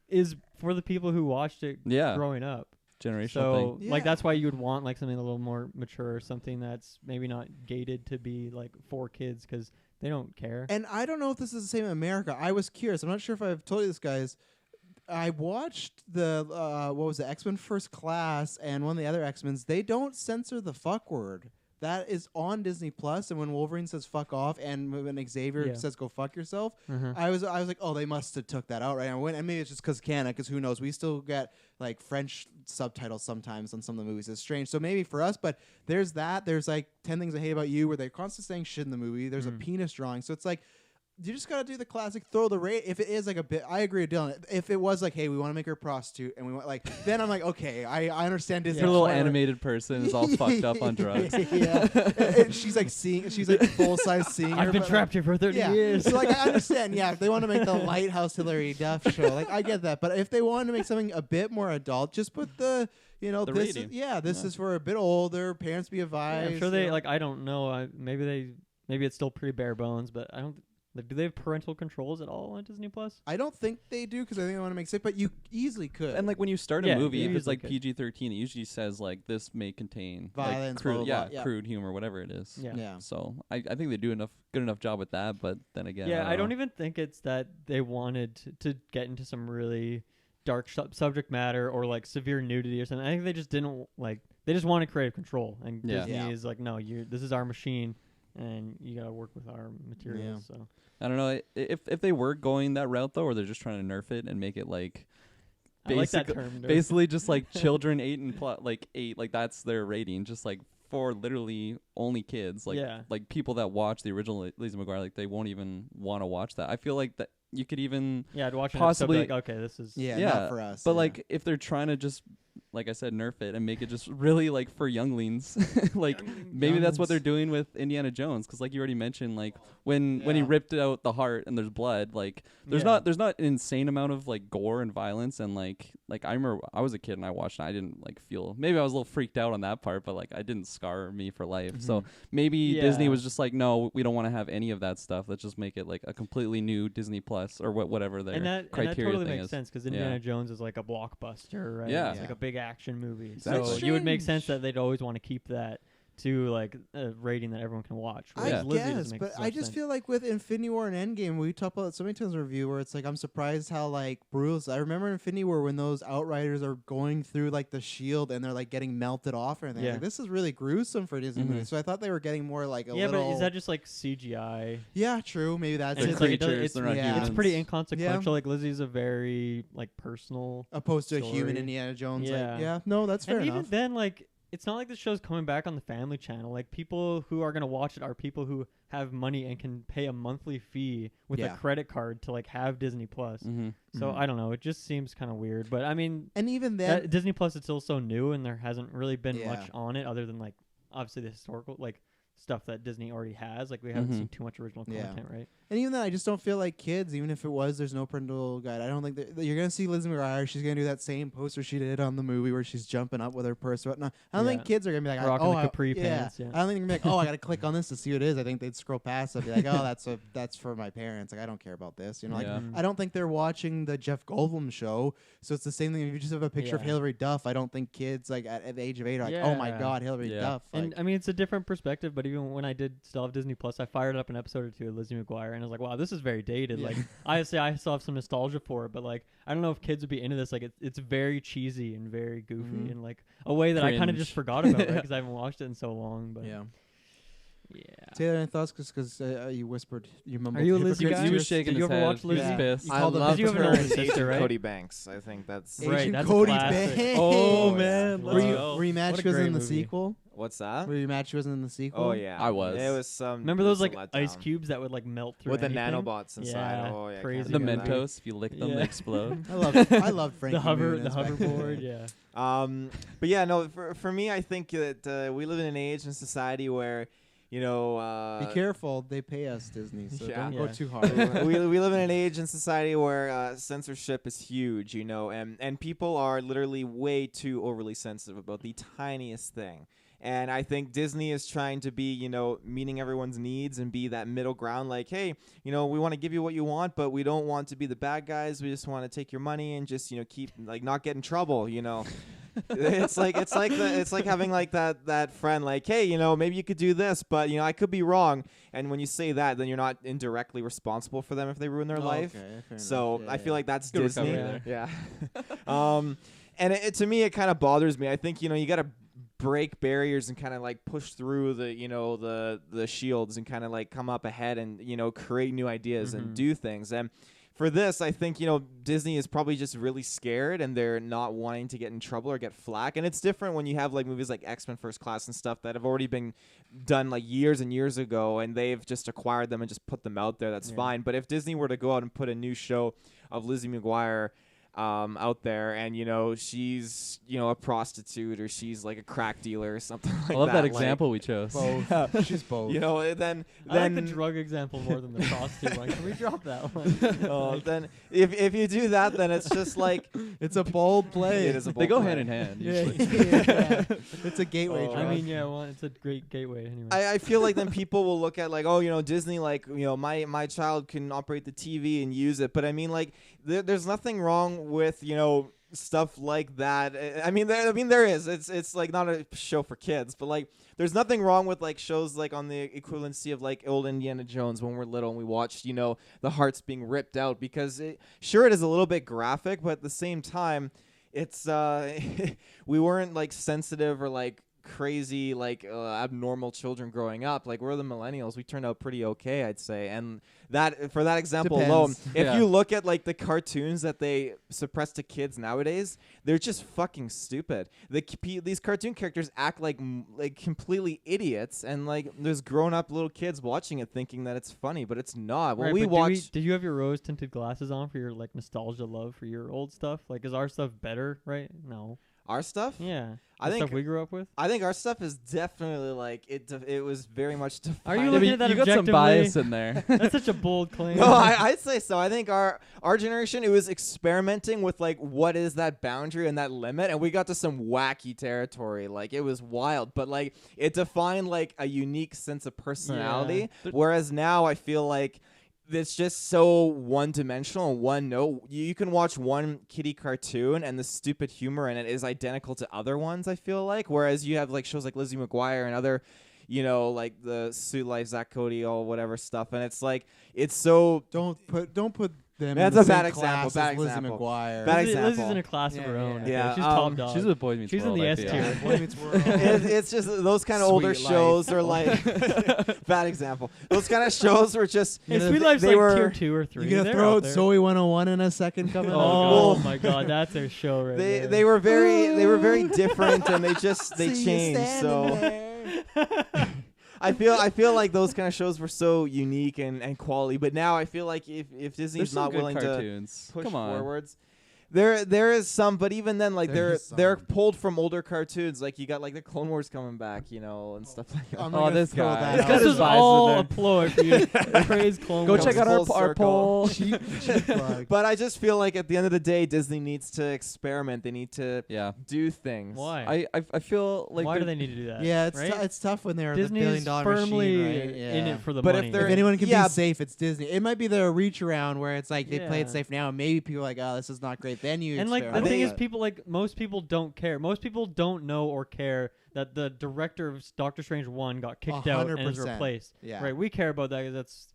is for the people who watched it Yeah. growing up. Generational So thing. like Yeah. that's why you would want like something a little more mature or something that's maybe not gated to be like for kids because they don't care. And I don't know if this is the same in America. I was curious. I'm not sure if I've told you this, guys. I watched the what was it, X-Men First Class, and one of the other X-Men's. They don't censor the fuck word. That is on Disney Plus, and when Wolverine says "fuck off" and when Xavier Yeah. says "go fuck yourself," Uh-huh. I was like, oh, they must have took that out, right? And maybe it's just because Canada, because who knows? We still get like French subtitles sometimes on some of the movies. It's strange. So maybe for us, but there's that. There's like 10 Things I Hate About You, where they're constantly saying shit in the movie. There's a penis drawing, so it's like. You just gotta do the classic throw the rate. If it is like a bit, I agree with Dylan. If it was like, hey, we want to make her a prostitute, and we want like, then I'm like, okay, I understand Disney. Her little Whatever. animated person is all fucked up on drugs. Yeah, and she's like full size seeing. her, I've been but, trapped here for 30 yeah. years. So like I understand, yeah, if they want to make the Lighthouse Hilary Duff show, like I get that. But if they wanted to make something a bit more adult, just put the The this rating. this Yeah. is for a bit older, parents be Yeah, advised. I'm sure they like. I don't know. Maybe it's still pretty bare bones, but I don't. Like, do they have parental controls at all on Disney Plus? I don't think they do because I think they want to make safe, but you easily could. And like when you start Yeah, a movie, you if it's usually like could. PG-13, it usually says like this may contain Violence, like, crude, blah, blah, blah, yeah. crude humor, whatever it is. Yeah. yeah. So I think they do good enough job with that, but then again, Yeah, I don't know. even think it's that they wanted to get into some really dark subject matter or like severe nudity or something. I think they just didn't like. They just wanted creative control, and Yeah. Disney Yeah. is like, no, this is our machine, and you gotta work with our materials. So I don't know if they were going that route though, or they're just trying to nerf it and make it like I like that basic- term. Nerd. basically just like children 8 and like that's their rating, just like for literally only kids, like Yeah. like people that watch the original Lizzie McGuire, like they won't even want to watch that. I feel like that you could even Yeah, I'd watch an possibly episode, be like, okay, this is Yeah, Yeah, not for us. but yeah. like if they're trying to just, like I said, nerf it and make it just really like for younglings, like maybe that's what they're doing with Indiana Jones, because like you already mentioned, like when he Yeah. ripped out the heart and there's blood, like there's Yeah. not an insane amount of like gore and violence, and like I remember I was a kid and I watched it, and I didn't like feel, maybe I was a little freaked out on that part, but like I didn't scar me for life. So maybe Disney Yeah. was just like, no, we don't want to have any of that stuff. Let's just make it like a completely new Disney Plus or whatever their and that criteria totally thing makes is. sense because Yeah. Indiana Jones is like a blockbuster, right? Yeah. It's like Yeah. a big action movie. That's So you would make sense strange. that they'd always want to keep that to like a rating that everyone can watch. I whereas Lizzie doesn't guess, make but so I much just sense. feel like with Infinity War and Endgame, we talk about it so many times in review where it's like I'm surprised how like brutal. I remember Infinity War when those Outriders are going through like the shield and they're like getting melted off and everything. Yeah. Like, this is really gruesome for a Disney Mhm. movie. So I thought they were getting more like a yeah, little. but is that just like CGI? Yeah, true. Maybe that's And They're it. it's like it does- creatures, it's, they're not yeah. it's pretty humans. inconsequential. Like Lizzie's a very like personal. Opposed to a human story. Indiana Jones. Yeah. Like, yeah, no, that's fair And enough. even then, like, it's not like the show's coming back on the Family Channel. Like, people who are gonna watch it are people who have money and can pay a monthly fee with Yeah. a credit card to like have Disney Plus. Mm-hmm. So Mhm. I don't know. It just seems kind of weird. But I mean, And even then, Disney Plus is still so new, and there hasn't really been Yeah. much on it other than like obviously the historical like stuff that Disney already has. Like we haven't Mhm. seen too much original Yeah. content, right? and even then, I just don't feel like kids. Even if it was, there's no parental guide. I don't think that you're gonna see Lizzie McGuire. She's gonna do that same poster she did on the movie where she's jumping up with her purse. Or whatnot. I don't think Yeah. kids are gonna be like, Rocking oh, the capri pants, yeah. I don't think they're gonna be like, oh, I gotta click on this to see what it is. I think they'd scroll past it, and be like, oh, that's for my parents. Like I don't care about this. You know, like Yeah. Mhm. I don't think they're watching the Jeff Goldblum show. So it's the same thing. If you just have a picture of Yeah. Hilary Duff, I don't think kids like at the age of 8 are like, oh my Yeah. god, Hilary Yeah. Duff. And Like, I mean, it's a different perspective, but even when I did still have Disney Plus, I fired up an episode or two of Lizzie McGuire, and I was like, wow, this is very dated. Yeah. Like, I still have some nostalgia for it, but like, I don't know if kids would be into this. Like, it's very cheesy and very goofy Mhm. in like a way that I kind of Cringe. just forgot about, right? Because I haven't watched it in so long. But yeah. yeah. Taylor, any thoughts? Because you whispered, you mumbled. Are you a Lizzie hypocrites guy? to He your was shaking Did you his ever head. watch He was Lizzie? pissed. You I called him love Did you have her an older as sister, Agent right? Cody Banks. I think that's Right, Agent that's a Cody classic. Banks. Oh, man, Were let's you, go. were you mad What a she wasn't great in the movie. sequel? What's that? Were you mad she wasn't in the sequel? Oh yeah, I was. It was some. Remember it those was like a ice letdown. cubes that would like melt through with the anything? nanobots inside? Yeah, Oh yeah, crazy. The Yeah. Mentos, if you lick them, Yeah. they explode. I love Frankie The Muniz back in the hoverboard, day. yeah. But yeah, no. For me, I think that we live in an age and society where, you know, Be careful, they pay us, Disney, so Yeah. don't go Yeah. too hard. we live in an age and society where censorship is huge, you know, and people are literally way too overly sensitive about the tiniest thing. And I think Disney is trying to be, you know, meeting everyone's needs and be that middle ground. Like, hey, you know, we want to give you what you want, but we don't want to be the bad guys. We just want to take your money and just, you know, keep like not get in trouble. You know, it's like having like that friend. Like, hey, you know, maybe you could do this, but you know, I could be wrong. And when you say that, then you're not indirectly responsible for them if they ruin their life. Okay, fair So enough. I feel like that's Good Disney. recovery there. Yeah. And to me, it kind of bothers me. I think, you know, you got to break barriers and kind of like push through the, you know, the shields and kind of like come up ahead and, you know, create new ideas and Mhm. do things. And for this, I think, you know, Disney is probably just really scared and they're not wanting to get in trouble or get flack. And it's different when you have like movies like X-Men First Class and stuff that have already been done like years and years ago and they've just acquired them and just put them out there. That's Yeah. fine. But if Disney were to go out and put a new show of Lizzie McGuire out there and, you know, she's, you know, a prostitute or she's like a crack dealer or something like that. I love that like, example we chose. both. She's both. You know, then I like the drug example more than the prostitute one. Can we drop that one? then if you do that, then it's just like It's a bold play. it is a They go bold hand play. in hand. Yeah, Usually. yeah. It's a gateway Oh. drug. I mean, yeah, well, it's a great gateway anyway. I feel like then people will look at like, oh, you know, Disney, like, you know, my child can operate the TV and use it. But I mean, like, there's nothing wrong with, you know, stuff like that. I mean, there is. It's like not a show for kids, but like, there's nothing wrong with like shows like on the equivalency of like old Indiana Jones when we're little and we watched, you know, the hearts being ripped out because it is a little bit graphic, but at the same time, it's we weren't like sensitive or like crazy like abnormal children growing up. Like we're the millennials, we turned out pretty okay, I'd say. And that for that example alone, Depends. if Yeah. you look at like the cartoons that they suppress to kids nowadays, they're just fucking stupid. These cartoon characters act like completely idiots, and like there's grown up little kids watching it thinking that it's funny, but it's not. When Right, we but watch, did you have your rose tinted glasses on for your like nostalgia love for your old stuff? Like, is our stuff better? Right? No. our stuff, Yeah. I The think stuff we grew up with. I think our stuff is definitely like it was very much defined. Are you Yeah, looking but at that you got some objectively? bias in there. That's such a bold claim. No, I'd say so. I think our generation, it was experimenting with like what is that boundary and that limit, and we got to some wacky territory. Like it was wild, but like it defined like a unique sense of personality. Yeah. Whereas now I feel like it's just so one-dimensional and one note. You can watch one kiddie cartoon and the stupid humor in it is identical to other ones, I feel like. Whereas you have like shows like Lizzie McGuire and other, you know, like the Suit Life, Zach Cody, all whatever stuff, and it's like it's so. Don't put them. That's in the a bad same example, class bad as Lizzie example. McGuire. Bad Lizzie's example. in a class of her Yeah, own. yeah, I think. yeah. She's top Um, dog. She's with Boy Meets She's in World, the I S feel. tier. Boy Meets World. It's just those kind of older Sweet shows Life. are like bad example. Those kind of shows were just Hey, You know, Sweet Life's they like were- tier 2 or 3. You gonna They're throw out out there. Zoe 101 in a second coming Oh up? my god, that's their show right there. they were very different, and they changed. So I feel like those kind of shows were so unique and quality. But now I feel like if There's Disney's some not good willing cartoons. to push Come on. forwards. There is some, but even then, like There is they're some. pulled from older cartoons. Like you got like the Clone Wars coming back, you know, and stuff like that. I'm Oh, gonna this throw guy. that This out. got This his is bias in all there. a ploy for you to praise Clone Go Wars. check out Full our circle. poll. cheap plug. But I just feel like at the end of the day, Disney needs to experiment. They need to Yeah. do things. Why? I feel like Why do they're- they need to do that? Yeah, it's right? it's tough when they're Disney the is billion-dollar firmly machine, right? in Yeah. it for the But if money. they're- If anyone can Yeah. be safe, it's Disney. It might be the reach around where it's like they play it Yeah. safe now, and maybe people are like, oh, this is not great. Then you And like the experiment. thing is, But- people like most people don't care. Most people don't know or care that the director of Doctor Strange 1 got kicked out and is 100%. replaced. Yeah. Right, we care about that 'cause that's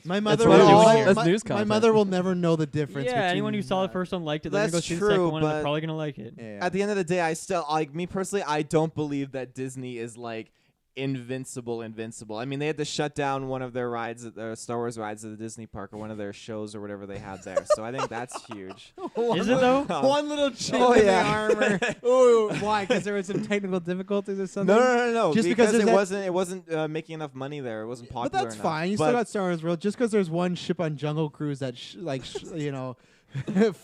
My mother what will it is. all- That's my- news my content. mother will never know the difference. yeah. Anyone who between, saw the first one liked it. They're gonna go That's see the second true, one, and they're but- probably gonna like it. Yeah. At the end of the day, I still like me personally. I don't believe that Disney is like invincible. I mean, they had to shut down one of their rides, at the Star Wars rides at the Disney park, or one of their shows or whatever they had there. So I think that's huge. Is it though? One little chink Oh, in yeah. the armor. Oh, why? Because there was some technical difficulties or something. No. Just because because there's it that- wasn't making enough money there. It wasn't popular But that's enough. fine. You But still got Star Wars World. Just because there's one ship on Jungle Cruise that, you know,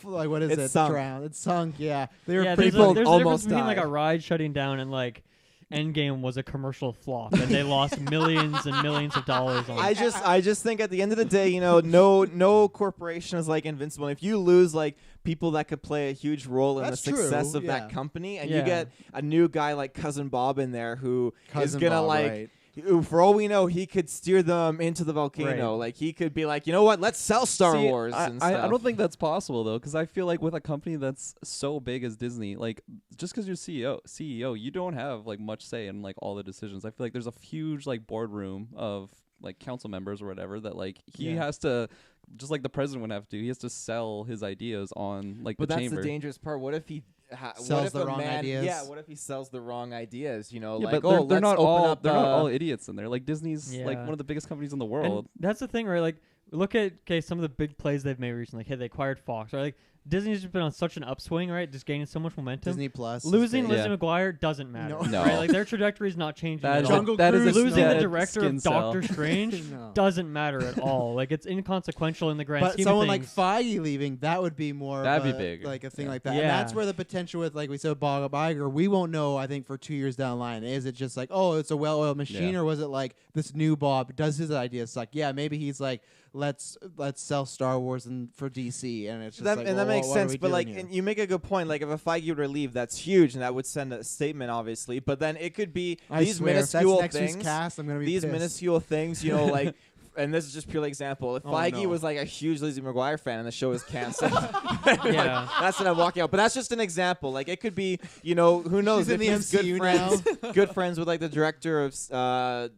like what is It's it? sunk. Drowned. It's sunk. Yeah, they were Yeah, pretty there's a difference almost between like a died. ride shutting down and like Endgame was a commercial flop and they lost millions and millions of dollars on it. I just think at the end of the day, you know, no corporation is like invincible. If you lose like people that could play a huge role in That's the success true, of yeah. that company, and Yeah. you get a new guy like Cousin Bob in there who is Cousin gonna Bob, like. right. Who, for all we know, he could steer them into the volcano. Right. Like he could be like, you know what? Let's sell Star See, Wars and stuff. I don't think that's possible though, because I feel like with a company that's so big as Disney, like just because you're CEO, you don't have like much say in like all the decisions. I feel like there's a huge like boardroom of like council members or whatever that like he Yeah. has to, just like the president would have to. He has to sell his ideas on like But the that's chamber. the dangerous part. What if he what Sells if the a wrong man, ideas? Yeah. What if he sells the wrong ideas? You know, Yeah, like but they're let's not open all up. they're not all idiots in there. Like Disney's like Yeah. one of the biggest companies in the And world. that's the thing, right? Like, look at some of the big plays they've made recently. Like, hey, they acquired Fox, right? Like, Disney's just been on such an upswing, right? Just gaining so much momentum. Disney Plus. is Losing big. Lizzie Yeah. McGuire doesn't matter, No. right? Like, their trajectory is not changing That at is all. Jungle that is Cruise, a Losing the dead director skin of cell. Doctor Strange No. doesn't matter at all. Like, it's inconsequential in the grand But scheme someone of like things. Feige leaving, that would be more. That'd of be a, big. like a thing Yeah. like that. Yeah. And that's where the potential with, like we said, Bob Iger. We won't know. I think for 2 years down the line, is it just like, oh, it's a well-oiled machine, Yeah. or was it like this new Bob? Does his ideas suck? Yeah, maybe he's like, let's sell Star Wars and for DC, and it's just That, like, and well, that makes what are sense, we but doing like, here? and you make a good point. Like, if a Feige were to leave, that's huge, and that would send a statement, obviously. But then it could be I these swear, if that's minuscule next week's things. cast, I'm gonna be These pissed. minuscule things, you know, like and this is just purely example. If Oh, Feige no. was like a huge Lizzie McGuire fan and the show is canceled, Yeah. that's what I'm walking out. But that's just an example. Like it could be, who knows? She's in if the he's MCU good friends with like the director of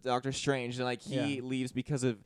Doctor Strange, and like he Yeah. leaves because of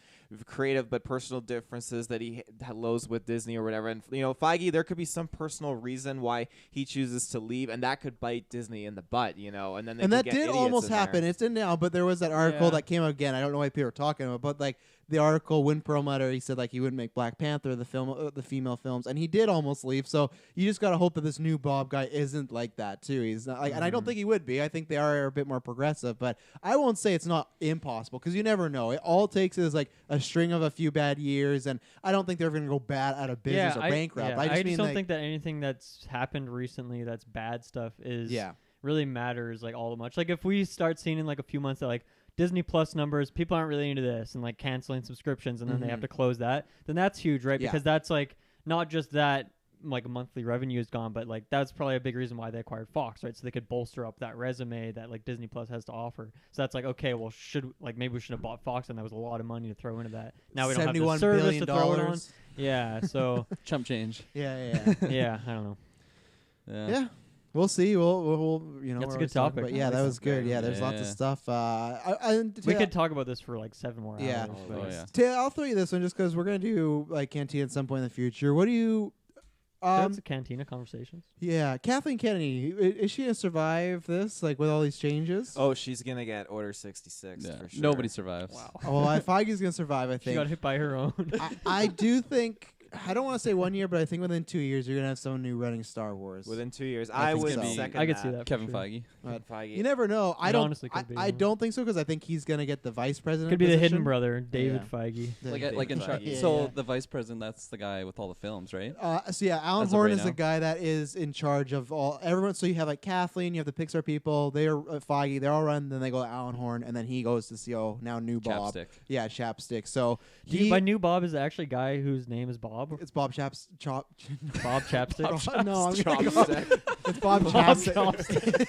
creative but personal differences that he lows with Disney or whatever. And Feige, there could be some personal reason why he chooses to leave, and that could bite Disney in the butt. And then they And could that get did idiots almost in there. happen. It's in now, but there was that article Yeah. that came out again. I don't know why people are talking about, but like the article, Win Perlmutter, he said like he wouldn't make Black Panther, the female films, and he did almost leave. So you just gotta hope that this new Bob guy isn't like that too. He's not like, and I don't think he would be. I think they are a bit more progressive, but I won't say it's not impossible because you never know. It all takes is like a string of a few bad years, and I don't think they're gonna go bad out of business or bankrupt. Yeah, I just mean don't like, think that anything that's happened recently that's bad stuff is yeah. really matters like all that much. Like if we start seeing in like a few months that like Disney Plus numbers, people aren't really into this and like canceling subscriptions and then they have to close that, then that's huge, right? Yeah. Because that's like not just that like monthly revenue is gone, but like that's probably a big reason why they acquired Fox, right? So they could bolster up that resume that like Disney Plus has to offer. So that's like, okay, well, maybe we should have bought Fox, and that was a lot of money to throw into that. Now we don't have the $71 service billion. to throw it on. Yeah, so Chump change. Yeah. yeah, I don't know. Yeah. We'll see. We'll That's a we're good talking, topic. But yeah, that was good. Yeah, there's lots of Yeah. stuff. We could talk about this for like 7 more Yeah. hours. but- Oh, yeah. I'll throw you this one just because we're gonna do like Canteen at some point in the future. What do you? That's a Cantina Conversations. Yeah, Kathleen Kennedy. Is she gonna survive this? Like with all these changes? Oh, she's gonna get Order 66 Yeah. for sure. Nobody survives. Wow. Oh, well, Feige's gonna survive. I She got think. hit by her own. I do think. I don't want to say 1 year, but I think within 2 years you're gonna have someone new running Star Wars. Within 2 years, I I think would so. second I could see that. for Kevin sure. Feige. Feige. You never know. I It don't. honestly could be, I yeah. don't think so because I think he's gonna get the vice president. Could be the hidden position. brother, David Yeah. Feige. Like in Feige. charge. So the vice president, that's the guy with all the films, right? So yeah, Alan As of Horn right is the now. guy that is in charge of everyone. So you have like Kathleen, you have the Pixar people. They are Feige. They're all run. Then they go to Alan Horn, and then he goes to CEO now new Bob. Chapstick. Yeah, Chapstick. So By new Bob is actually a guy whose name is Bob. it's Bob Chaps Chop. Bob Chapstick. No, I'm gonna go. It's Bob Chapstick.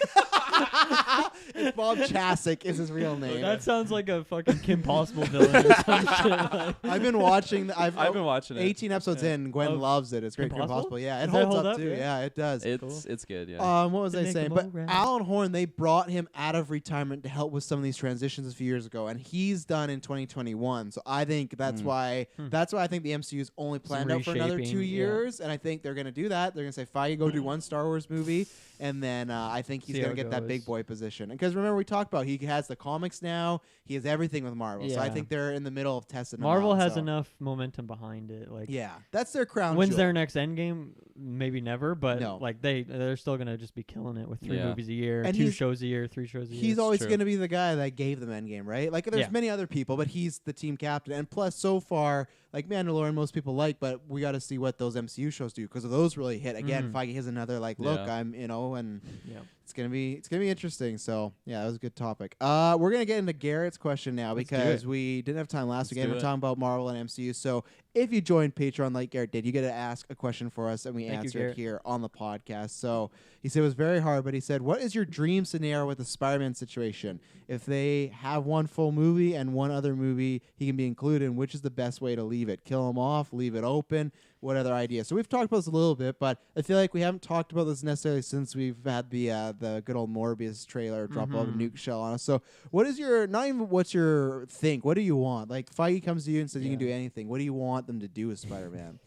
It's Bob Chapstick is his real name. That sounds like a fucking Kim Possible villain or some shit. Like. I've been watching. I've been watching it. 18 episodes in. Gwen Of loves it. It's great. Kim Kim Possible? Possible. Yeah, it Does that holds hold up up? too. Yeah. Yeah, it does. It's good. Yeah. What was To I make saying? them But all right. Alan Horn, they brought him out of retirement to help with some of these transitions a few years ago, and he's done in 2021. So I think that's why I think the MCU is only planned out for another 2 reshaping, yeah. years, and I think they're gonna do that. They're gonna say Feige go do one Star Wars movie, and then I think he's See gonna how it get that big goes. boy position. Because remember we talked about he has the comics now, he has everything with Marvel. So I Yeah. think they're in the middle of testing. Marvel them out, has so. enough momentum behind it. Like, Yeah, that's their crown. when's jewel. their next Endgame? Maybe never, but No. like they're still gonna just be killing it with 3 Yeah. movies a year, And 2 he's- shows a year, 3 shows a year. He's always true. going to be the guy that gave them Endgame, right? Like, there's Yeah. many other people, but he's the team captain. And plus, so far, like Mandalorian, most people like, but we got to see what those MCU shows do because those really hit. Again, Feige has another like, look, Yeah. I'm, and Yeah. it's gonna be interesting. So yeah, that was a good topic. We're gonna get into Garrett's question now Let's do because it. we didn't have time last week. do We're it. talking about Marvel and MCU. So if you joined Patreon like Garrett did, you get to ask a question for us, and we Thank you, answer it Garrett. here on the podcast. So he said it was very hard, but he said, "What is your dream scenario with the Spider-Man situation? If they have one full movie and one other movie he can be included in, which is the best way to leave it? Kill him off, leave it open? What other ideas?" So we've talked about this a little bit, but I feel like we haven't talked about this necessarily since we've had the good old Morbius trailer drop a nuke shell on us. So what is what's your think? What do you want? Like Feige comes to you and says you can do anything. What do you want them to do with Spider-Man?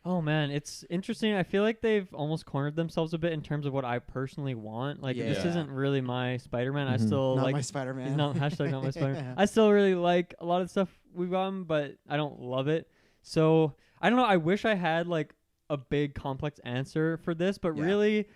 Oh man, it's interesting. I feel like they've almost cornered themselves a bit in terms of what I personally want. Like this Yeah. isn't really my Spider-Man. I still Not like my Spider-Man. He's not hashtag not my Spider-Man. I still really like a lot of stuff we've gotten, but I don't love it. So I don't know. I wish I had like a big complex answer for this, but Yeah. really,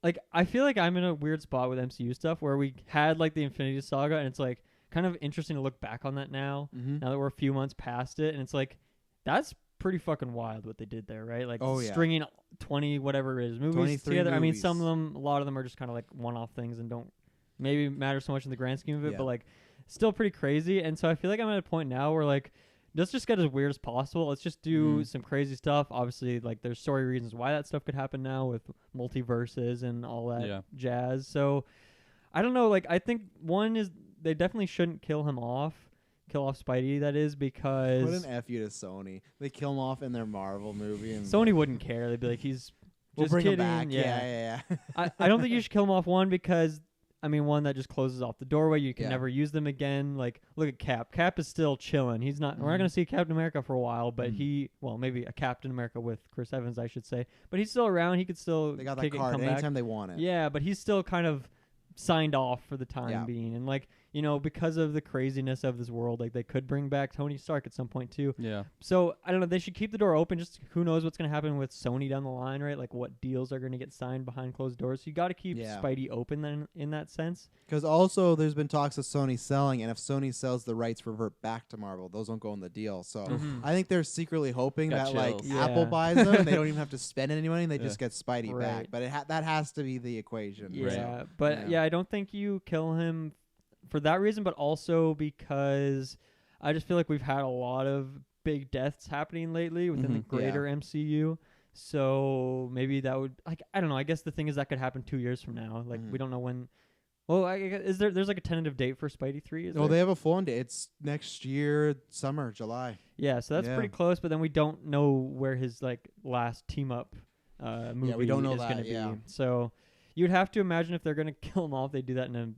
like I feel like I'm in a weird spot with MCU stuff where we had like the Infinity Saga, and it's like kind of interesting to look back on that now. Mhm. Now that we're a few months past it, and it's like that's pretty fucking wild what they did there, right? Like Oh, yeah. stringing 20 whatever it is movies 23 together. I mean, movies. some of them, a lot of them are just kind of like one-off things and don't maybe matter so much in the grand scheme of it, Yeah. but like still pretty crazy. And so I feel like I'm at a point now where like let's just get as weird as possible. Let's just do some crazy stuff. Obviously, like there's story reasons why that stuff could happen now with multiverses and all that jazz. So I don't know. Like I think one is they definitely shouldn't kill him off kill off Spidey, that is, because What an F you to Sony. They kill him off in their Marvel movie. And Sony wouldn't care. They'd be like, he's we'll just bring kidding. him back. Yeah. I don't think you should kill him off, one, because I mean, one, that just closes off the doorway. You can Yeah. never use them again. Like, look at Cap. Cap is still chilling. He's not. We're not going to see Captain America for a while, but maybe a Captain America with Chris Evans, I should say. But he's still around. He could still They got kick that it and card come anytime back. they want it. Yeah, but he's still kind of signed off for the time Yeah. being. And like, you know, because of the craziness of this world, like they could bring back Tony Stark at some point too. Yeah. So I don't know. They should keep the door open. Just who knows what's going to happen with Sony down the line, right? Like what deals are going to get signed behind closed doors. So you got to keep Yeah. Spidey open then in that sense. Because also there's been talks of Sony selling, and if Sony sells the rights revert back to Marvel, those won't go in the deal. So I think they're secretly hoping Got that like chills. Apple Yeah. buys them and they don't even have to spend any money, and they Yeah. just get Spidey Right. back. But that has to be the equation. Yeah, So, but I don't think you kill him for that reason, but also because I just feel like we've had a lot of big deaths happening lately within the greater MCU. So maybe that would, like, I don't know. I guess the thing is that could happen 2 years from now. Like we don't know when. Well, there's like a tentative date for Spidey 3? Well, they have a full date. It's next year, summer, July. Yeah, so that's pretty close. But then we don't know where his like last team up movie we don't know is that, going to yeah. be. So you'd have to imagine if they're going to kill him off, they do that in a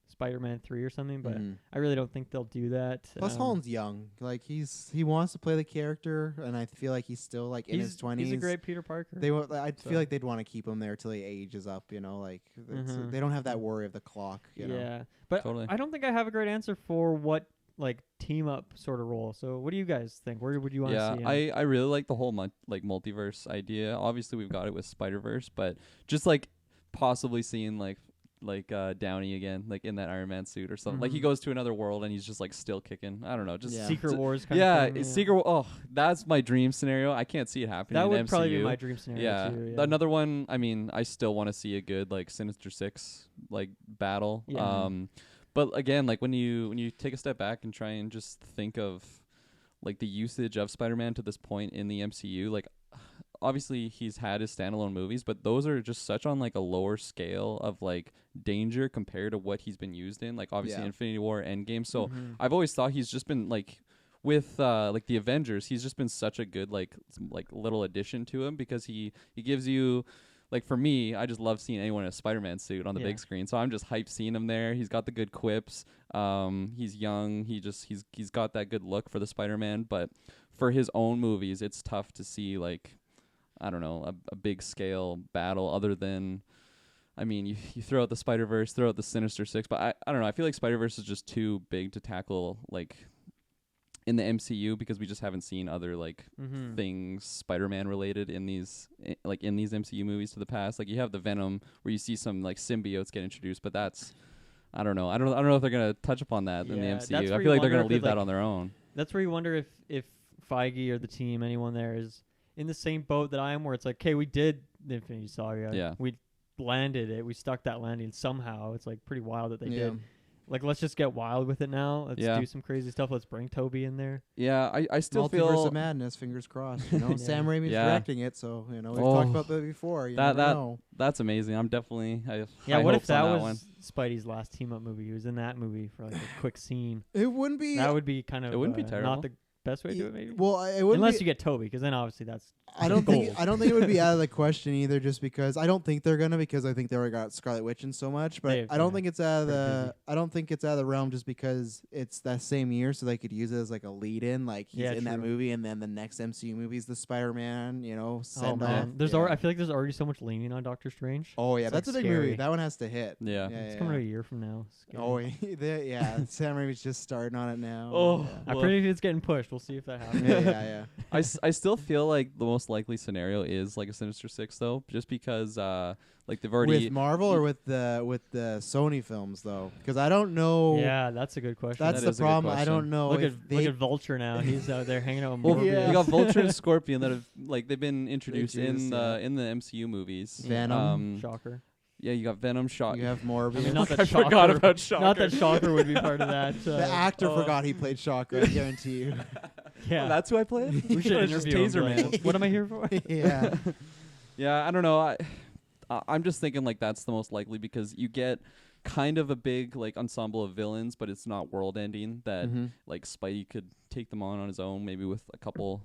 Spider-Man 3 or something. But I really don't think they'll do that. Plus, Holland's young. Like he wants to play the character, and I feel like he's still like in his 20s. He's a great Peter Parker. I feel like they'd want to keep him there till he ages up. You know, like they don't have that worry of the clock. You know? But Totally. I don't think I have a great answer for what like team up sort of role. So what do you guys think? Where would you want to see him? I really like the whole multiverse idea. Obviously, we've got it with Spider-Verse, but just like possibly seeing like Downey again, like in that Iron Man suit or something. Like he goes to another world and he's just like still kicking. I don't know, just Secret Wars kind of thing. It's Secret. Oh, that's my dream scenario. I can't see it happening. That in would MCU. probably be my dream scenario too. Yeah. Another one. I mean, I still want to see a good like Sinister Six like battle. Yeah. But again, like when you take a step back and try and just think of like the usage of Spider-Man to this point in the MCU, like obviously he's had his standalone movies, but those are just such on like a lower scale of like danger compared to what he's been used in, like obviously Infinity War, Endgame. So I've always thought he's just been like with like the Avengers, he's just been such a good like little addition to him, because he gives you, like for me, I just love seeing anyone in a Spider-Man suit on the big screen. So I'm just hyped seeing him there. He's got the good quips. He's young. He's got that good look for the Spider-Man. But for his own movies, it's tough to see like, I don't know, a big scale battle other than, I mean, you throw out the Spider-Verse, throw out the Sinister Six, but I don't know. I feel like Spider-Verse is just too big to tackle like in the MCU, because we just haven't seen other like things Spider-Man related in these MCU movies to the past. Like you have the Venom where you see some like symbiotes get introduced, but that's, I don't know. I don't know if they're gonna touch upon that in the MCU. I feel like they're gonna leave that on their own. That's where you wonder if Feige or the team, anyone there, is in the same boat that I am, where it's like, okay, we did the Infinity Saga. Yeah. We landed it. We stuck that landing somehow. It's like pretty wild that they did. Like, let's just get wild with it now. Let's do some crazy stuff. Let's bring Toby in there. Yeah, I still Multiverse feel of Madness, fingers crossed. You know, Sam Raimi's directing it, so you know we've Oh. talked about that before. You never know. That's amazing. I'm definitely what if that was was Spidey's last team up movie? He was in that movie for like a quick scene. It wouldn't be. That would be kind of. It wouldn't be terrible. Not the best way to do it, maybe. Well, it wouldn't unless be, you get Toby, because then obviously that's. I don't gold. think it would be out of the question either, just because I don't think they're gonna, because I think they already got Scarlet Witch in so much, but I don't think it's out of the realm, just because it's that same year, so they could use it as like a lead in, like he's in that movie, and then the next MCU movie is the Spider-Man, you know, send off. There's I feel like there's already so much leaning on Doctor Strange. Oh yeah, It's that's like a big scary. movie. That one has to hit. Yeah. It's coming out a year from now. Scary. Oh yeah, Sam Raimi's just starting on it now. Oh. I predict it's getting pushed. We'll see if that happens. yeah. I still feel like the most likely scenario is like a Sinister Six, though, just because like they've already With Marvel or with the Sony films though, because I don't know. Yeah, that's a good question. That's That the is a good problem. I question. don't know. Look if at Vulture now. He's out there hanging out with Well, Morbius. you got Vulture and Scorpion that have like they've been introduced in Introduced, in the MCU movies. Venom. Shocker. Yeah, you got Venom, Shocker. You have Morbius. I mean, not that I Shocker. forgot about Shocker. Not that Shocker would be part of that. the actor forgot he played Shocker. I guarantee you. Yeah, Oh, that's who I played. we should Just interview him. Taser Like, Man. what am I here for? Yeah. Yeah, I don't know. I'm just thinking like that's the most likely, because you get kind of a big like ensemble of villains, but it's not world ending. That Mhm. like Spidey could take them on his own, maybe with a couple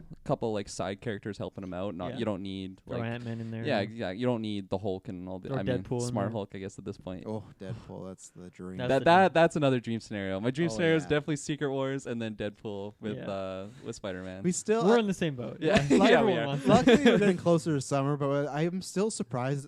like side characters helping him out. Not Yeah. you don't need Throw like Ant-Man in there. yeah, you don't need the Hulk and all the Or I mean Deadpool in Smart there. Hulk, I guess at this point. Oh, Deadpool. That's the dream. That's That's another dream scenario. My dream Oh, scenario is yeah. definitely Secret Wars and then Deadpool with Yeah. Spider-Man. we still. We're in the same boat. Yeah. Like, Yeah, we everyone are. wants that. Luckily, we're getting closer to summer, but I am still surprised.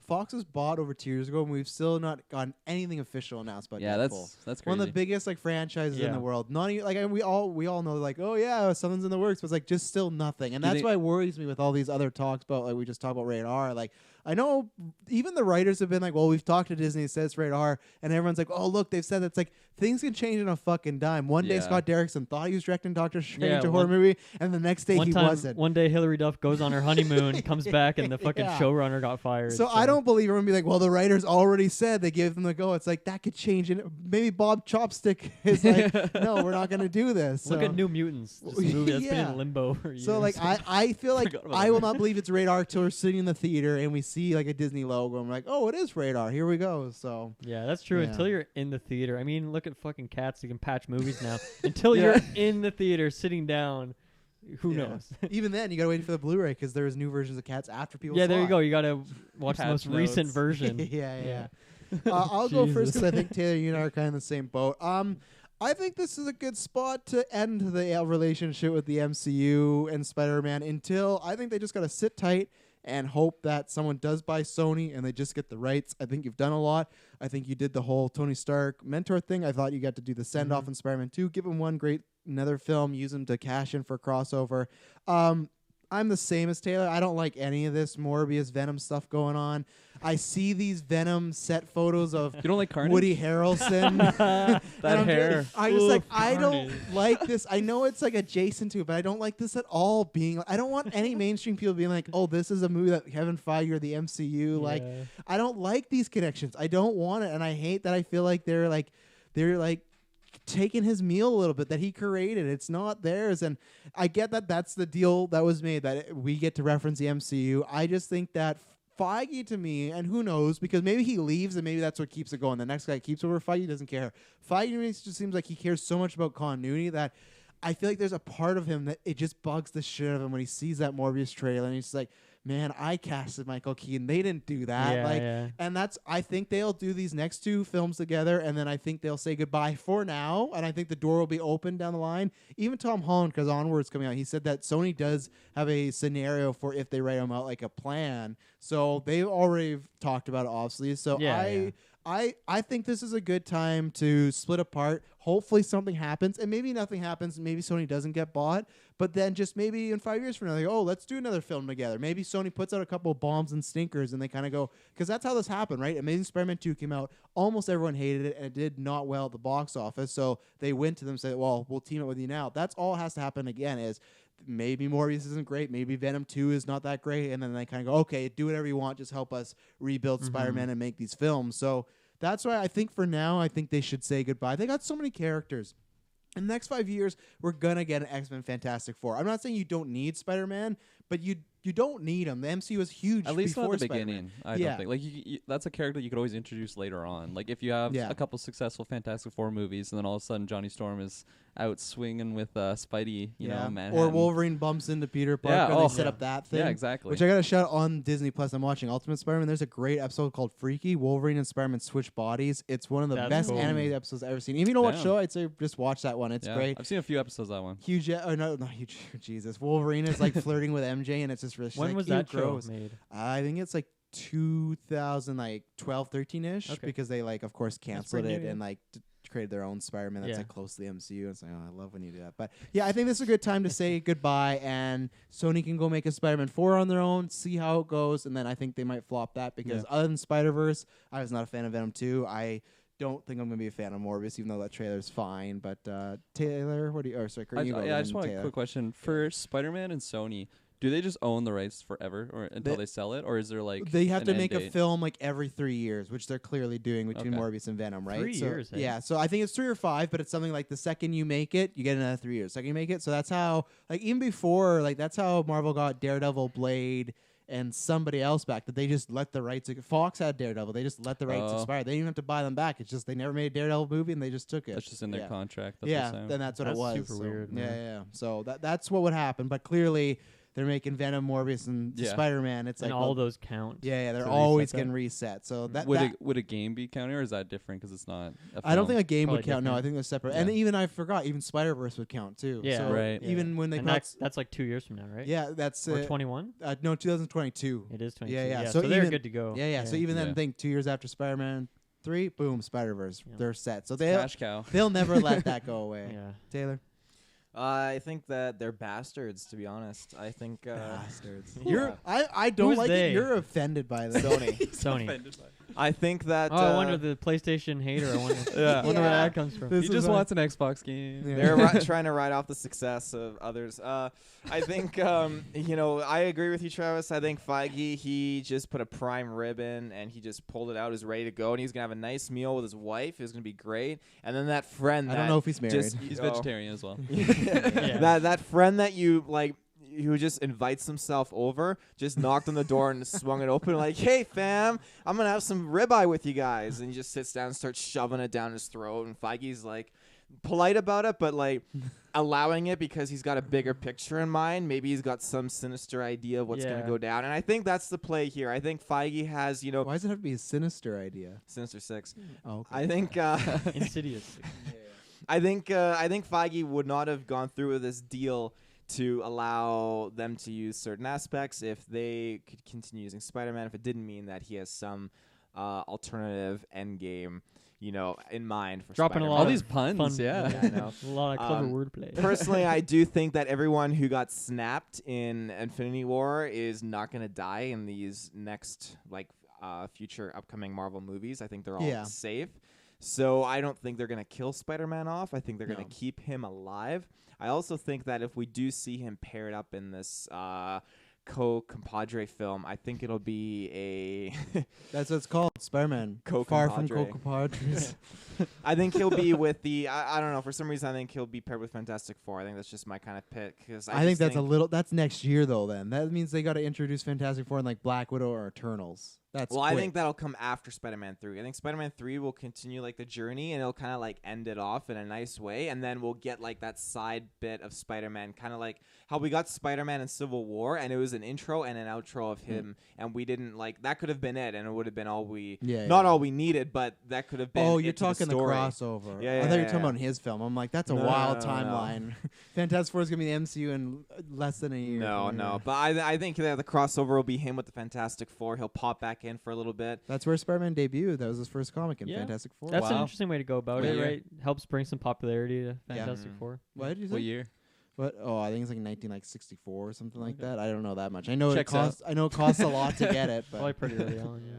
Fox was bought over 2 years ago, and we've still not gotten anything official announced about yeah, Deadpool. that's crazy. One of the biggest like franchises in Yeah. the world. Not even like we all know like, oh yeah, something's in the works, but it's like just still nothing. And Do you that's think- why it worries me with all these other talks about like we just talked about rated R. Like I know even the writers have been like, well, we've talked to Disney, it says rated R, and everyone's like, oh look, they've said it's like things can change in a fucking dime. One day Yeah. Scott Derrickson thought he was directing Doctor Strange, Yeah, a horror one- movie, and the next day One he time, wasn't. one day Hillary Duff goes on her honeymoon, comes back, and the fucking Yeah. showrunner got fired. So I don't believe everyone be like, well, the writers already said they gave them the go. It's like that could change. And maybe Bob Chopstick is like, no, we're not going to do this. Look So- at New Mutants, this movie that's been Yeah. in limbo for years. So like I feel like Forgot about I that. will not believe it's radar till we're sitting in the theater and we see like a Disney logo and we're like, oh, it is radar. Here we go. So yeah, that's true. Yeah. Until you're in the theater. I mean, look at fucking Cats. You can patch movies now. Until Yeah. you're in the theater, sitting down, who Yeah. knows? even then you gotta wait for the Blu-ray because there's new versions of Cats after people. Yeah, there saw you it. go. You gotta watch the Patch most recent notes. version. yeah. I'll go first Jesus. because I think Taylor, you and I are kind of in the same boat. I think this is a good spot to end the relationship with the MCU and Spider-Man until I think they just got to sit tight and hope that someone does buy Sony and they just get the rights. I think you've done a lot. I think you did the whole Tony Stark mentor thing. I thought you got to do the send-off Mhm. in Spider-Man 2. Give him one great another film, use him to cash in for a crossover. I'm the same as Taylor. I don't like any of this Morbius Venom stuff going on. I see these Venom set photos of You don't like Carnage? Woody Harrelson. that And I'm hair. I just like Oof, I don't Carnage. like this. I know it's like adjacent to it, but I don't like this at all. Being I don't want any mainstream people being like, oh, this is a movie that Kevin Feige or the MCU. Like Yeah. I don't like these connections. I don't want it, and I hate that. I feel like they're like taking his meal a little bit that he created. It's not theirs, and I get that that's the deal that was made that we get to reference the MCU. I just think that Feige to me, and who knows, because maybe he leaves and maybe that's what keeps it going. The next guy keeps over Feige, doesn't care. Feige to me just seems like he cares so much about continuity that I feel like there's a part of him that it just bugs the shit out of him when he sees that Morbius trailer and he's just like, man, I casted Michael Keaton. They didn't do that. Yeah, like, yeah. and that's I think they'll do these next two films together, and then I think they'll say goodbye for now, and I think the door will be open down the line. Even Tom Holland, because Onward's coming out, he said that Sony does have a scenario for if they write him out like a plan. So they've already talked about it, obviously. So Yeah, I think this is a good time to split apart. Hopefully something happens, and maybe nothing happens. Maybe Sony doesn't get bought, but then just maybe in 5 years from now, they go, oh, let's do another film together. Maybe Sony puts out a couple of bombs and stinkers, and they kind of go, because that's how this happened, right? Amazing Spider-Man 2 came out. Almost everyone hated it, and it did not well at the box office. So they went to them and said, well, we'll team up with you now. That's all has to happen again is maybe Morbius isn't great. Maybe Venom 2 is not that great. And then they kind of go, okay, do whatever you want. Just help us rebuild Spider-Man and make these films. So that's why I think for now, I think they should say goodbye. They got so many characters. In the next 5 years, we're going to get an X-Men Fantastic Four. I'm not saying you don't need Spider-Man, but you don't need him. The MCU was huge At least not before at the Spider-Man. beginning. I Yeah. don't think. Like that's a character you could always introduce later on. Like if you have Yeah. a couple successful Fantastic Four movies, and then all of a sudden Johnny Storm is out swinging with Spidey, you know, Manhattan. Or Wolverine bumps into Peter Parker Yeah, and oh, they set yeah. up that thing. Yeah, exactly. Which I got to shout on Disney Plus. I'm watching Ultimate Spider-Man. There's a great episode called Freaky. Wolverine and Spider-Man switch bodies. It's one of the That's best cool. animated episodes I've ever seen. If you don't watch Damn. the show, I'd say just watch that one. It's Yeah, great. I've seen a few episodes of that one. Huge, not huge. Jesus, Wolverine is like flirting with MJ, and it's just really. she's When like, was "Ew, that gross." show made? I think it's like 2012, 13ish, Okay. because they like, of course, canceled pretty it new, yeah. and like created their own Spider-Man that's Yeah. like close to the MCU. It's like, oh, I love when you do that. But yeah, I think this is a good time to say goodbye, and Sony can go make a Spider-Man 4 on their own, see how it goes, and then I think they might flop that because other than Spider-Verse, I was not a fan of Venom 2. I don't think I'm gonna be a fan of Morbius, even though that trailer's fine. But Taylor, what do you? Oh, sorry, Kurt, you go. I then just want Taylor. a quick question for Spider-Man and Sony. Do they just own the rights forever, or until they sell it, or is there like They have an to end make a date? film like every 3 years, which they're clearly doing between Okay. Morbius and Venom, right? 3 So, years, hey? yeah. So I think it's 3 or 5, but it's something like the second you make it, you get another 3 years. Second you make it, so that's how like even before like that's how Marvel got Daredevil, Blade, and somebody else back that they just let the rights. Fox had Daredevil. They just let the rights Oh. expire. They didn't even have to buy them back. It's just they never made a Daredevil movie and they just took it. That's just in their Yeah. contract. That's Yeah, what I'm then that's what That's it was. super So, weird, Yeah, man. yeah. So that's what would happen. But clearly, they're making Venom, Morbius, and Yeah. Spider-Man. It's And like all well, those count. yeah, they're to always reset that. getting reset. So that, would that would a game be counting, or is that different because it's not? I don't think a game Probably would count. No, I different. think they're separate. And Yeah. even I forgot, even Spider-Verse would count too. Yeah. So Right. Even when they And come out, that's like 2 years from now, right? yeah, that's Or 21. no 2022. It is 22. Yeah, yeah. So, So they're even- good to go. Yeah, yeah. So even then, Yeah. think 2 years after Spider-Man 3, boom, Spider-Verse, Yeah. they're set. So cash cow. they'll never let that go away. Yeah. Taylor, I think that they're bastards, to be honest. I think bastards. Yeah. You're I don't Who's like they? it. You're offended by this. Sony. I think that Oh, I wonder the PlayStation hater. I wonder, Yeah. wonder where Yeah. that comes from. This He is just why- wants an Xbox game. Yeah. they're trying to ride off the success of others. I think, I agree with you, Travis. I think Feige, he just put a prime rib in and he just pulled it out. He's ready to go. And he's going to have a nice meal with his wife. It's going to be great. And then that friend I that don't know if he's married. just- He's Oh. vegetarian as well. Yeah. that friend that you like, who just invites himself over, just knocked on the door and swung it open like, hey, fam, I'm going to have some ribeye with you guys. And he just sits down and starts shoving it down his throat. And Feige's like polite about it, but like allowing it because he's got a bigger picture in mind. Maybe he's got some sinister idea of what's going Yeah. to go down. And I think that's the play here. I think Feige has, Why does it have to be a sinister idea? Sinister Six. Oh, okay. I think Insidious. I think Feige would not have gone through with this deal to allow them to use certain aspects if they could continue using Spider-Man, if it didn't mean that he has some alternative end game, in mind for Dropping a Spider-Man. lot All of these puns, fun. yeah. I know. A lot of clever Um, wordplay. Personally, I do think that everyone who got snapped in Infinity War is not going to die in these next future upcoming Marvel movies. I think they're all Yeah. safe. So I don't think they're going to kill Spider-Man off. I think they're going No. to keep him alive. I also think that if we do see him paired up in this co-compadre film, I think it'll be a That's what it's called. Spider-Man. Co-compadre. Far from co-compadres. I think he'll be with the I don't know, for some reason I think he'll be paired with Fantastic Four. I think that's just my kind of pick cuz I think that's that's next year though. Then that means they got to introduce Fantastic Four in like Black Widow or Eternals. That's Well, I quick. think that'll come after Spider-Man 3. I think Spider-Man 3 will continue like the journey and it'll kind of like end it off in a nice way, and then we'll get like that side bit of Spider-Man, kind of like how we got Spider-Man in Civil War, and it was an intro and an outro of him, and we didn't like that could have been it, and it would have been all we not all we needed, but that could have been. Oh, you're it to talking the story. crossover. Yeah, I yeah, thought you were yeah, talking yeah. about his film. I'm like, that's a No, wild no, no, no. timeline. Fantastic Four is gonna be the MCU in less than a year. No, but I think that the crossover will be him with the Fantastic Four. He'll pop back in for a little bit. That's where Spider-Man debuted. That was his first comic in Yeah. Fantastic Four. That's an Wow. interesting way to go about What it, year? right? Helps bring some popularity to Fantastic Mhm. Four. What did you say? What year? What? Oh, I think it's like 1964 or something like that. I don't know that much. I know Checks it costs. I know it costs a lot to get it, but Probably pretty early on, yeah.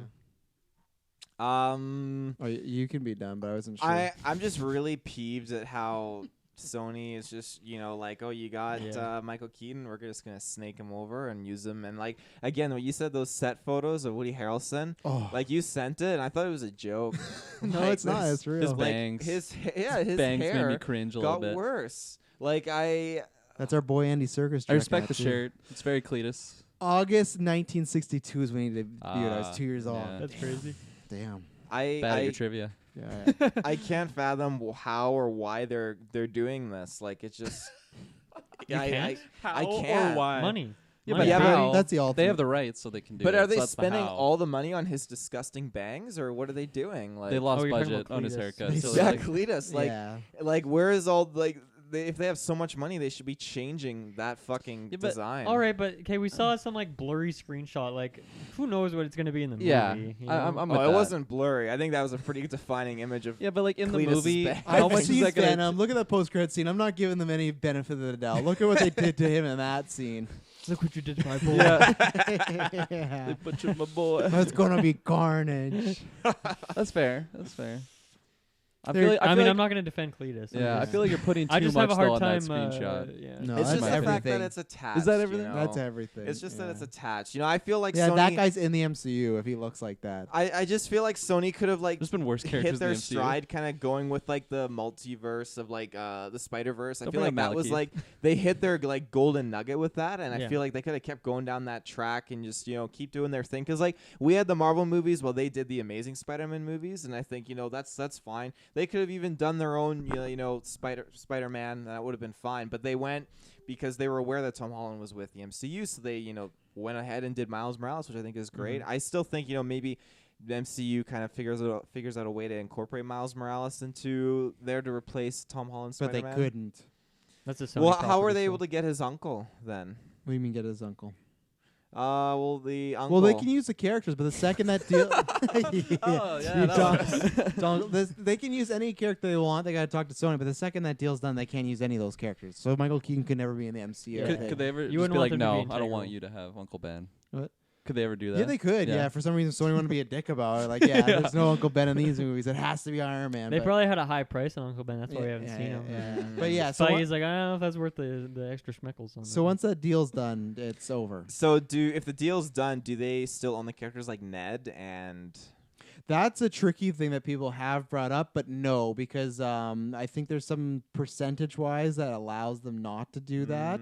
Oh, you can be done, but I wasn't sure. I'm just really peeved at how Sony is just, like, oh, you got Yeah. Michael Keaton, we're just gonna snake him over and use him. And like again, when you said those set photos of Woody Harrelson, Oh, like you sent it, and I thought it was a joke. no, Like, it's not. this- It's real. His Like bangs. his bangs hair made me cringe a little got bit. worse. Like That's our boy Andy Serkis. I respect the directing that, too. shirt. It's very Cletus. August 1962 is when he debuted. I was Ah, 2 years old. yeah. That's crazy. Damn. Bad at your trivia. Yeah. I can't fathom how or why they're doing this. Like it's just You can't? I can't. Money. Yeah, Money. but Yeah, but how? that's the They ultimate. have the rights, so they can do But it. are so they that's the spending how. all the money on his disgusting bangs, or what are they doing? Like They lost Oh, you're talking budget about on his Cletus. haircut. So Yeah, they're yeah, like, Cletus. Like, yeah. like where is all like if they have so much money, they should be changing that fucking Yeah, but- design. All right, but okay, we saw some like blurry screenshot. Like, who knows what it's gonna be in the movie? yeah, you I'm know? with Oh, it that. wasn't blurry. I think that was a pretty defining image of. Yeah, but like in the Cletus's movie, bangs. how I've much is seen that gonna? Venom. Look at that post-credit scene. I'm not giving them any benefit of the doubt. Look at what they did to him in that scene. Look what you did to my boy. Yeah, Yeah. they butchered my boy. That's gonna be carnage. That's fair. That's fair. I feel like, I mean, like, I'm not gonna defend Cletus. I feel like you're putting too I just much have a hard though on that time. screenshot. Yeah. No, It's that's just the fact everything. that it's attached. Is that everything? You know? That's everything. It's just that Yeah. it's attached. You know, I feel like Yeah, Sony. that guy's in the MCU if he looks like that. I just feel like Sony could have like There's been worse characters hit their in the MCU. stride, kind of going with like the multiverse of like the Spider-Verse. I Don't feel like bring up that was Malekith. like they hit their like golden nugget with that, and I Yeah. feel like they could have kept going down that track and just keep doing their thing. Because like we had the Marvel movies, well they did the Amazing Spider-Man movies, and I think that's fine. They could have even done their own Spider-Man. That would have been fine, but they went because they were aware that Tom Holland was with the MCU, so they went ahead and did Miles Morales, which I think is great. I still think maybe the MCU kind of figures out a way to incorporate Miles Morales into there to replace Tom Holland's But they Spider-Man. couldn't. That's a Sony Well, how were property, they so- able to get his uncle then? What do you mean get his uncle? Well, the uncle. Well, they can use the characters, but the second that deal, Oh, yeah, You that don't- they can use any character they want. They got to talk to Sony, but the second that deal's done, they can't use any of those characters. So Michael Keaton could never be in the MCU. Yeah. I Could, think. could they ever You just wouldn't be want like, them to be no, I don't want integral. you to have Uncle Ben? What? Could they ever do that? Yeah, they could. Yeah. For some reason, Sony wanted to be a dick about it. Like, there's no Uncle Ben in these movies. It has to be Iron Man. They but probably had a high price on Uncle Ben. That's why we haven't yeah, seen yeah, him. yeah. Mm. But yeah, so Feige's like, I don't know if that's worth the extra schmeckles on. so that. once that deal's done, it's over. So if the deal's done, do they still own the characters like Ned and? That's a tricky thing that people have brought up, but no, because I think there's some percentage-wise that allows them not to do that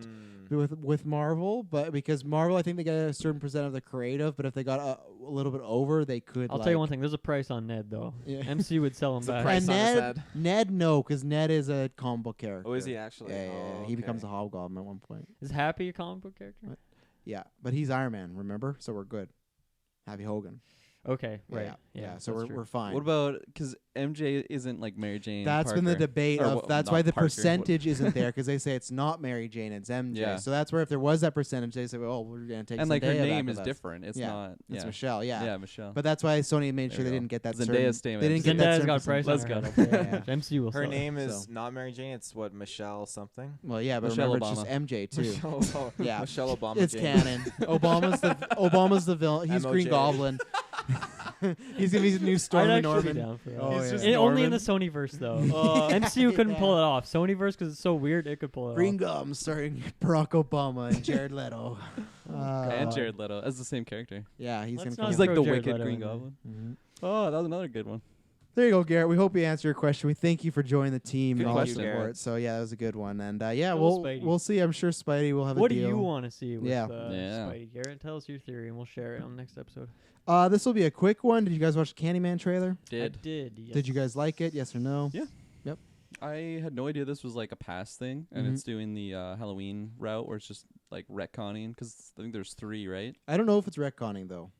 with Marvel. But because Marvel, I think they get a certain percent of the creative, but if they got a little bit over, they could. I'll tell you one thing. There's a price on Ned though. Yeah. MC would sell him It's a back. price And on his Ned, head. Ned, no, because Ned is a comic book character. Oh, is he actually? Yeah, Oh, he becomes a okay. hobgoblin at one point. Is Happy a comic book character? What? Yeah, but he's Iron Man, remember? So we're good. Happy Hogan. Okay, right. Yeah, so that's we're true. fine. What about because MJ isn't like Mary Jane? That's been the Parker. debate Or of. what- That's not why the Parker, what- percentage isn't there because they say it's not Mary Jane, it's MJ. Yeah. So that's where if there was that percentage, they say, "Oh, we're gonna take." And like her Zendaya back name with is us. different. It's Yeah, not. It's yeah. Michelle. Yeah. Yeah, Michelle. But that's why Sony made There sure they you go. didn't get that. Zendaya's certain, staying They with didn't get that Zendaya's certain got a price on Let's her go. head, I'll tell you. Yeah. MC will Her sell it. name is So. not Mary Jane. It's what Michelle something. Well, yeah, but Michelle remember it's just Obama. MJ too. Michelle Obama. Yeah. Michelle Obama. It's Jane. canon. Obama's the villain. He's Green MOJ. Goblin. He's gonna be the new I'd Stormy actually Norman. be down for that. Oh, He's yeah. just Only in the Norman. Sonyverse though. MCU couldn't Yeah. pull it off. Sonyverse because it's so weird, it could pull it Green off. Goblin starring Barack Obama and Jared Leto. And Jared Leto as the same character. Yeah, he's Let's gonna. not He's come like throw the Jared wicked Leto Green in there. Goblin. Mhm. Oh, that was another good one. There you go, Garrett. We hope we answered your question. We thank you for joining the team Good and all the question, support. Garrett. So yeah, that was a good one. And Go we'll Spidey. see. I'm sure Spidey will have What a do deal. you want to see with Yeah. Yeah. Spidey? Garrett, tell us your theory and we'll share it on the next episode. This will be a quick one. Did you guys watch the Candyman trailer? I did. Yes. Did you guys like it? Yes or no? Yeah. I had no idea this was like a past thing, and Mhm. it's doing the Halloween route where it's just like retconning because I think there's 3, right? I don't know if it's retconning though.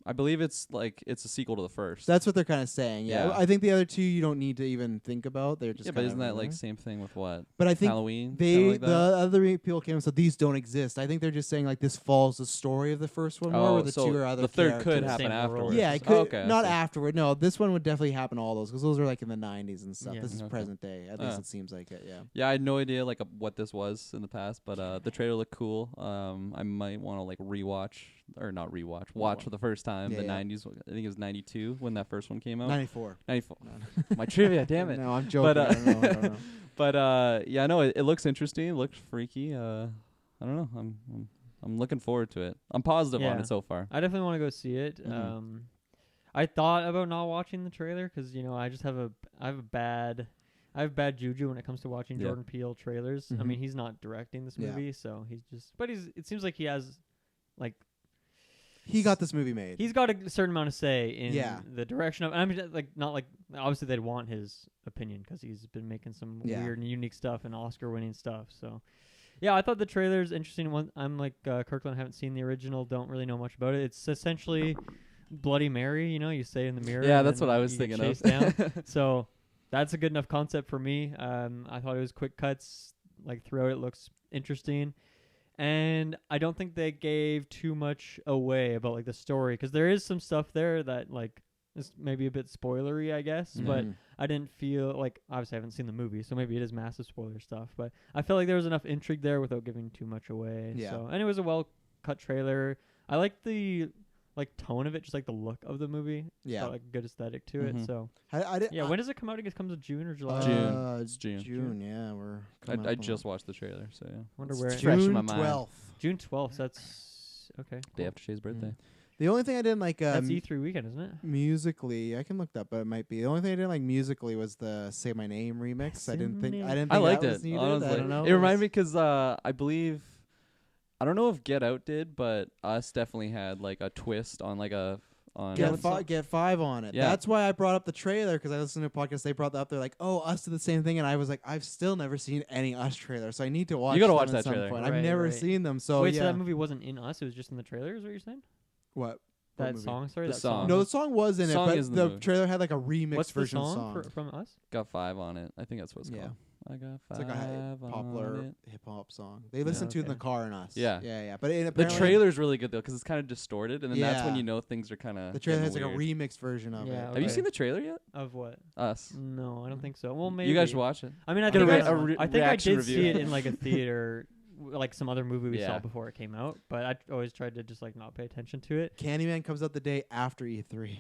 I believe it's a sequel to the first. That's what they're kind of saying. Yeah. Yeah. I think the other two you don't need to even think about. They're just. yeah, but kind isn't of, that like same thing with what? But I think Halloween? they Kinda like the that? other people came and said these don't exist. I think they're just saying like this follows the story of the first one more, Oh, where the so two are other the third could characters. happen Same world. afterwards. Yeah, it Oh, could okay, I not see. afterward. No, this one would definitely happen all those because those are like in the 90s and stuff. Yeah. This is Okay. present day. At least Ah. it seems like it. Yeah. Yeah, I had no idea like what this was in the past, but the trailer looked cool. I might want to like rewatch or not rewatch, watch for the first time Yeah, the yeah. 90s. I think it was 92 when that first one came out. 94. 94. No. My trivia, damn it. No, I'm joking. But, I don't know. I don't know. But yeah, no, it looks interesting. It looks freaky. I don't know. I'm looking forward to it. I'm positive on Yeah. it so far. I definitely want to go see it. Mhm. I thought about not watching the trailer because I just have I have bad juju when it comes to watching Yeah. Jordan Peele trailers. I Mhm. mean, he's not directing this Yeah. movie, so but it seems like he has like He got this movie made. he's got a certain amount of say in Yeah. the direction of. I mean, like not like obviously they'd want his opinion because he's been making some Yeah. weird and unique stuff and Oscar-winning stuff. So, yeah, I thought the trailer's interesting. One, I'm like Kirklin, haven't seen the original, don't really know much about it. It's essentially Bloody Mary. You say in the mirror. Yeah, and that's then what I was you get thinking of. chased down. So that's a good enough concept for me. I thought it was quick cuts. Like throughout, it looks interesting. And I don't think they gave too much away about like the story because there is some stuff there that like is maybe a bit spoilery, I guess. But Mhm. I didn't feel like obviously I haven't seen the movie, so maybe it is massive spoiler stuff. But I felt like there was enough intrigue there without giving too much away. Yeah. So and it was a well cut trailer. I like the like tone of it, just like the look of the movie. Yeah. Got like a good aesthetic to it. Mhm. So I when does it come out? I guess it comes in June or July. June. It's June. June, yeah. We're coming I up on just that. watched the trailer, so yeah. Wonder It's where. fresh in June my mind. 12th. June 12th. That's okay. Day after Shay's birthday. The only thing I didn't like That's E3 weekend, isn't it? musically, I can look that, but it might be. The only thing I didn't like musically was the "Say My Name" remix. Say I didn't My think Name. that I liked was it. needed. Honestly, I don't know. it reminded me because I believe I don't know if Get Out did, but Us definitely had like a twist on like a on. Get 5 on it. Yeah. That's why I brought up the trailer because I listened to a podcast. They brought that up. They're like, "Oh, Us did the same thing," and I was like, "I've still never seen any Us trailer, so I need to watch." You gotta them watch at that some trailer. point. Right, I've never right. seen them, so Wait, yeah. so that movie wasn't in Us? It was just in the trailer? Is what you're saying? What? That movie? song? Sorry, The that song. No, the song was in Song it, is but in the the movie. trailer had like a remix What's the version of the song song. from Us? Got 5 on it. I think that's what it's Yeah. called. I got 5 It's like a on popular it. hip hop song. They listen to it in the okay. car in Us. Yeah. yeah. But it The apparently trailer's really good though because it's kind of distorted, and then that's when Yeah. you know things are kind of. the trailer has like a remixed version of Yeah, it. Have you okay. seen the trailer yet? Of what? Us. No, I don't think so. Well, maybe You guys should watch it. I mean, I Get a think, re- a re- I think I reaction did review. see it in like a theater, like some other movie we saw Yeah. before it came out. But I always tried to just like not pay attention to it. Candyman comes out the day after E3.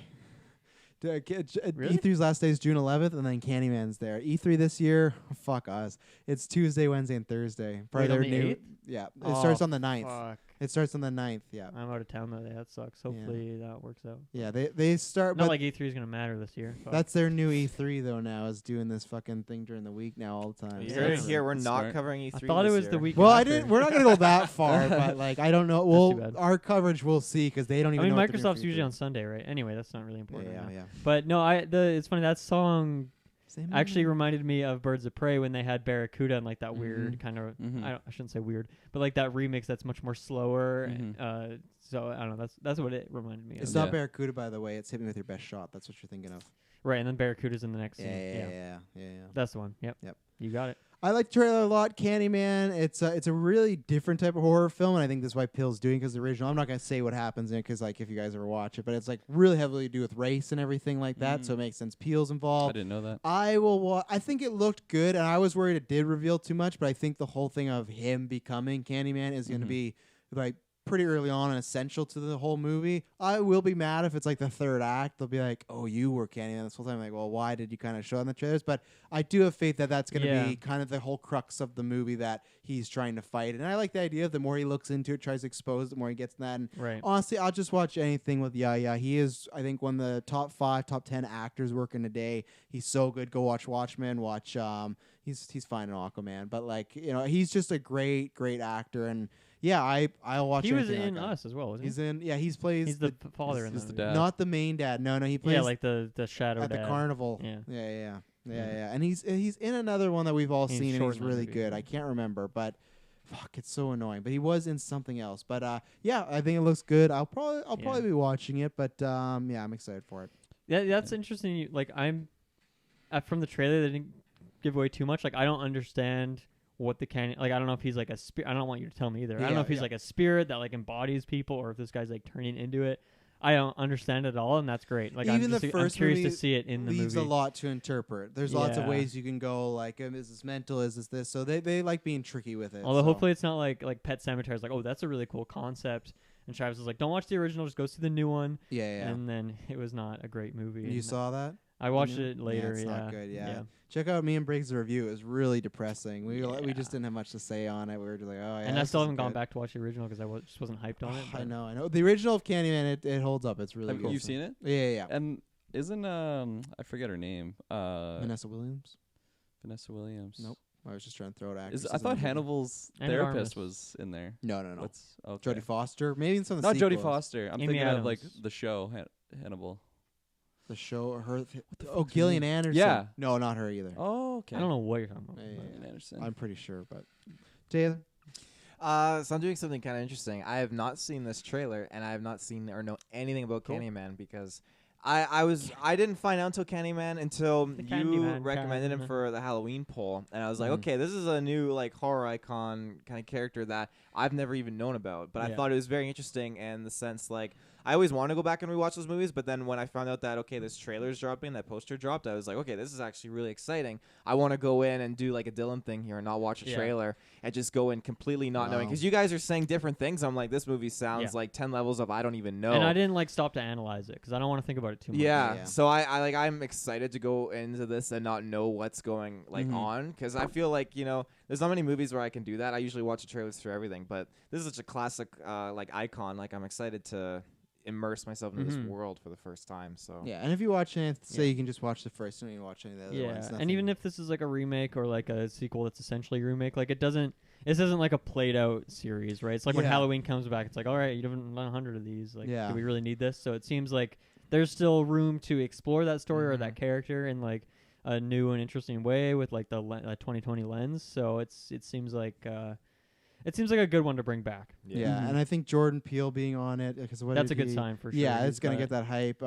Really? E3's last day is June 11th, and then Candyman's there. E3 this year, fuck us. It's Tuesday, Wednesday, and Thursday. Probably Wait, on their the new. 8th? Yeah, it Oh, starts on the 9th. Fuck. It starts on the 9th. Yeah, I'm out of town that day. That sucks. Hopefully that works out. yeah. They start, Not but like E3 is gonna matter this year. Fuck. that's their new E3 though. Now is doing this fucking thing during the week now all the time. You Yeah. heard it here. We're That's not smart. covering E3. I thought it this was year. the week. Well, I after. didn't. We're not gonna go that far, but like I don't know. too Well, bad. our coverage we'll see because they don't I even. mean, know what they're doing Microsoft's for usually E3. on Sunday, right? Anyway, that's not really important. Yeah, right now. yeah. But no, it's funny that song Same actually movie. reminded me of Birds of Prey when they had Barracuda and like that Mhm. weird kind of Mhm. I shouldn't say weird, but like that remix that's much more slower. Mhm. So I don't know. That's what it reminded me It's of. not Yeah. Barracuda, by the way. It's Hit Me With Your Best Shot. That's what you're thinking of. Right, and then Barracuda's in the next scene. Yeah. That's the one. Yep. Yep. You got it. I like the trailer a lot. Candyman. It's a really different type of horror film, and I think that's why Pill's doing because the original. I'm not gonna say what happens in it because like if you guys ever watch it, but it's like really heavily to do with race and everything like that. So it makes sense. Peel's I involved. didn't know that. I will. I think it looked good, and I was worried it did reveal too much. But I think the whole thing of him becoming Candyman is going to Mhm. be like pretty early on and essential to the whole movie. I will be mad if it's like the third act. They'll be like, "Oh, you were Candyman this whole time." Like, well, why did you kind of show it in the trailers? But I do have faith that that's going to Yeah. be kind of the whole crux of the movie that he's trying to fight. And I like the idea of the more he looks into it, tries to expose, the more he gets in that. And Right. honestly, I'll just watch anything with Yahya. He is, I think, one of the top 5, top 10 actors working today. He's so good. Go watch Watchmen. Watch. He's fine in Aquaman, but like he's just a great actor. And yeah, I'll watch. He was anything in like that. Us as well, wasn't He's in. Yeah, he's plays. he? He's the father in he's that the movie. dad. not the main dad. No, he plays Yeah, like the shadow at dad. the carnival. Yeah. Yeah. And he's in another one that we've all He's seen, and short he's in that really movie. good. I can't remember, but fuck, it's so annoying. But he was in something else. But yeah, I think it looks good. I'll probably be watching it. But yeah, I'm excited for it. Yeah, that's interesting. Like I'm from the trailer, they didn't give away too much. Like I don't understand what the like I don't know if he's like a spirit. I don't want you to tell me either. I don't know if he's like a spirit that like embodies people, or if this guy's like turning into it. I don't understand it at all, and that's great. Like Even I'm, the just, first I'm curious movie to see it in the leaves movie. a lot to interpret. There's lots of Yeah. ways you can go. Like, is this mental? Is this? So they like being tricky with it. Although so. hopefully it's not like Pet Sematary is like, oh, that's a really cool concept. And Travis was like, don't watch the original, just go see the new one. Yeah. And then it was not a great movie. You and saw that? I watched Yeah, it later. it's Yeah, not good. Yeah. Check out me and Briggs' review. It was really depressing. We just didn't have much to say on it. We were just like, oh yeah. And I this still isn't haven't gone good. back to watch the original because just wasn't hyped on it. I but- know. The original of Candyman, it holds up. It's really Have good. you seen it? Yeah. And isn't I forget her name. Vanessa Williams. Vanessa Williams. Nope. I was just trying to throw it at. I thought Hannibal's Anna therapist Armas. was in there. No. What's okay. Jodie Foster. Maybe in some of the Not Jodie sequels. Foster. I'm Amy thinking of like Adams. the show Hannibal. The show. Her. the Oh, fuck's her Gillian name? Anderson. Yeah. No, not her either. Oh, okay. I don't know what you're talking about. Yeah, but- Gillian Anderson. I'm pretty sure, but Taylor. So I'm doing something kind of interesting. I have not seen this trailer, and I have not seen or know anything about Cool. Candyman because I didn't find out until Candyman until The you Candyman, recommended him Candyman. for the Halloween poll, and I was like, Mhm. okay, this is a new like horror icon kind of character that I've never even known about. But I Yeah. thought it was very interesting in the sense like I always want to go back and rewatch those movies, but then when I found out that okay, this trailer's dropping, that poster dropped, I was like, okay, this is actually really exciting. I want to go in and do like a Dylan thing here and not watch a Yeah. trailer and just go in completely not knowing Wow. because you guys are saying different things. I'm like, this movie sounds Yeah. like 10 levels of I don't even know. And I didn't like stop to analyze it because I don't want to think about it too much. Yeah. Yeah. So I'm excited to go into this and not know what's going Mhm. on because I feel like there's not many movies where I can do that. I usually watch the trailers for everything, but this is such a classic like icon. Like I'm excited to immerse myself into Mhm. this world for the first time. So Yeah, and if you watch it, say Yeah. you can just watch the first one. You watch any of the other Yeah, ones. and even if this is like a remake or like a sequel that's essentially a remake, like this isn't like a played out series, right? It's like when Yeah. Halloween comes back, it's like, all right, you haven't done 100 of these. Like, Yeah. do we really need this? So it seems like there's still room to explore that story or Mhm. that character in like a new and interesting way with like the 2020 lens. So it seems like a good one to bring back. Yeah, Mhm. and I think Jordan Peele being on it because That's a good sign for sure. Yeah, He's it's gonna got- get that hype.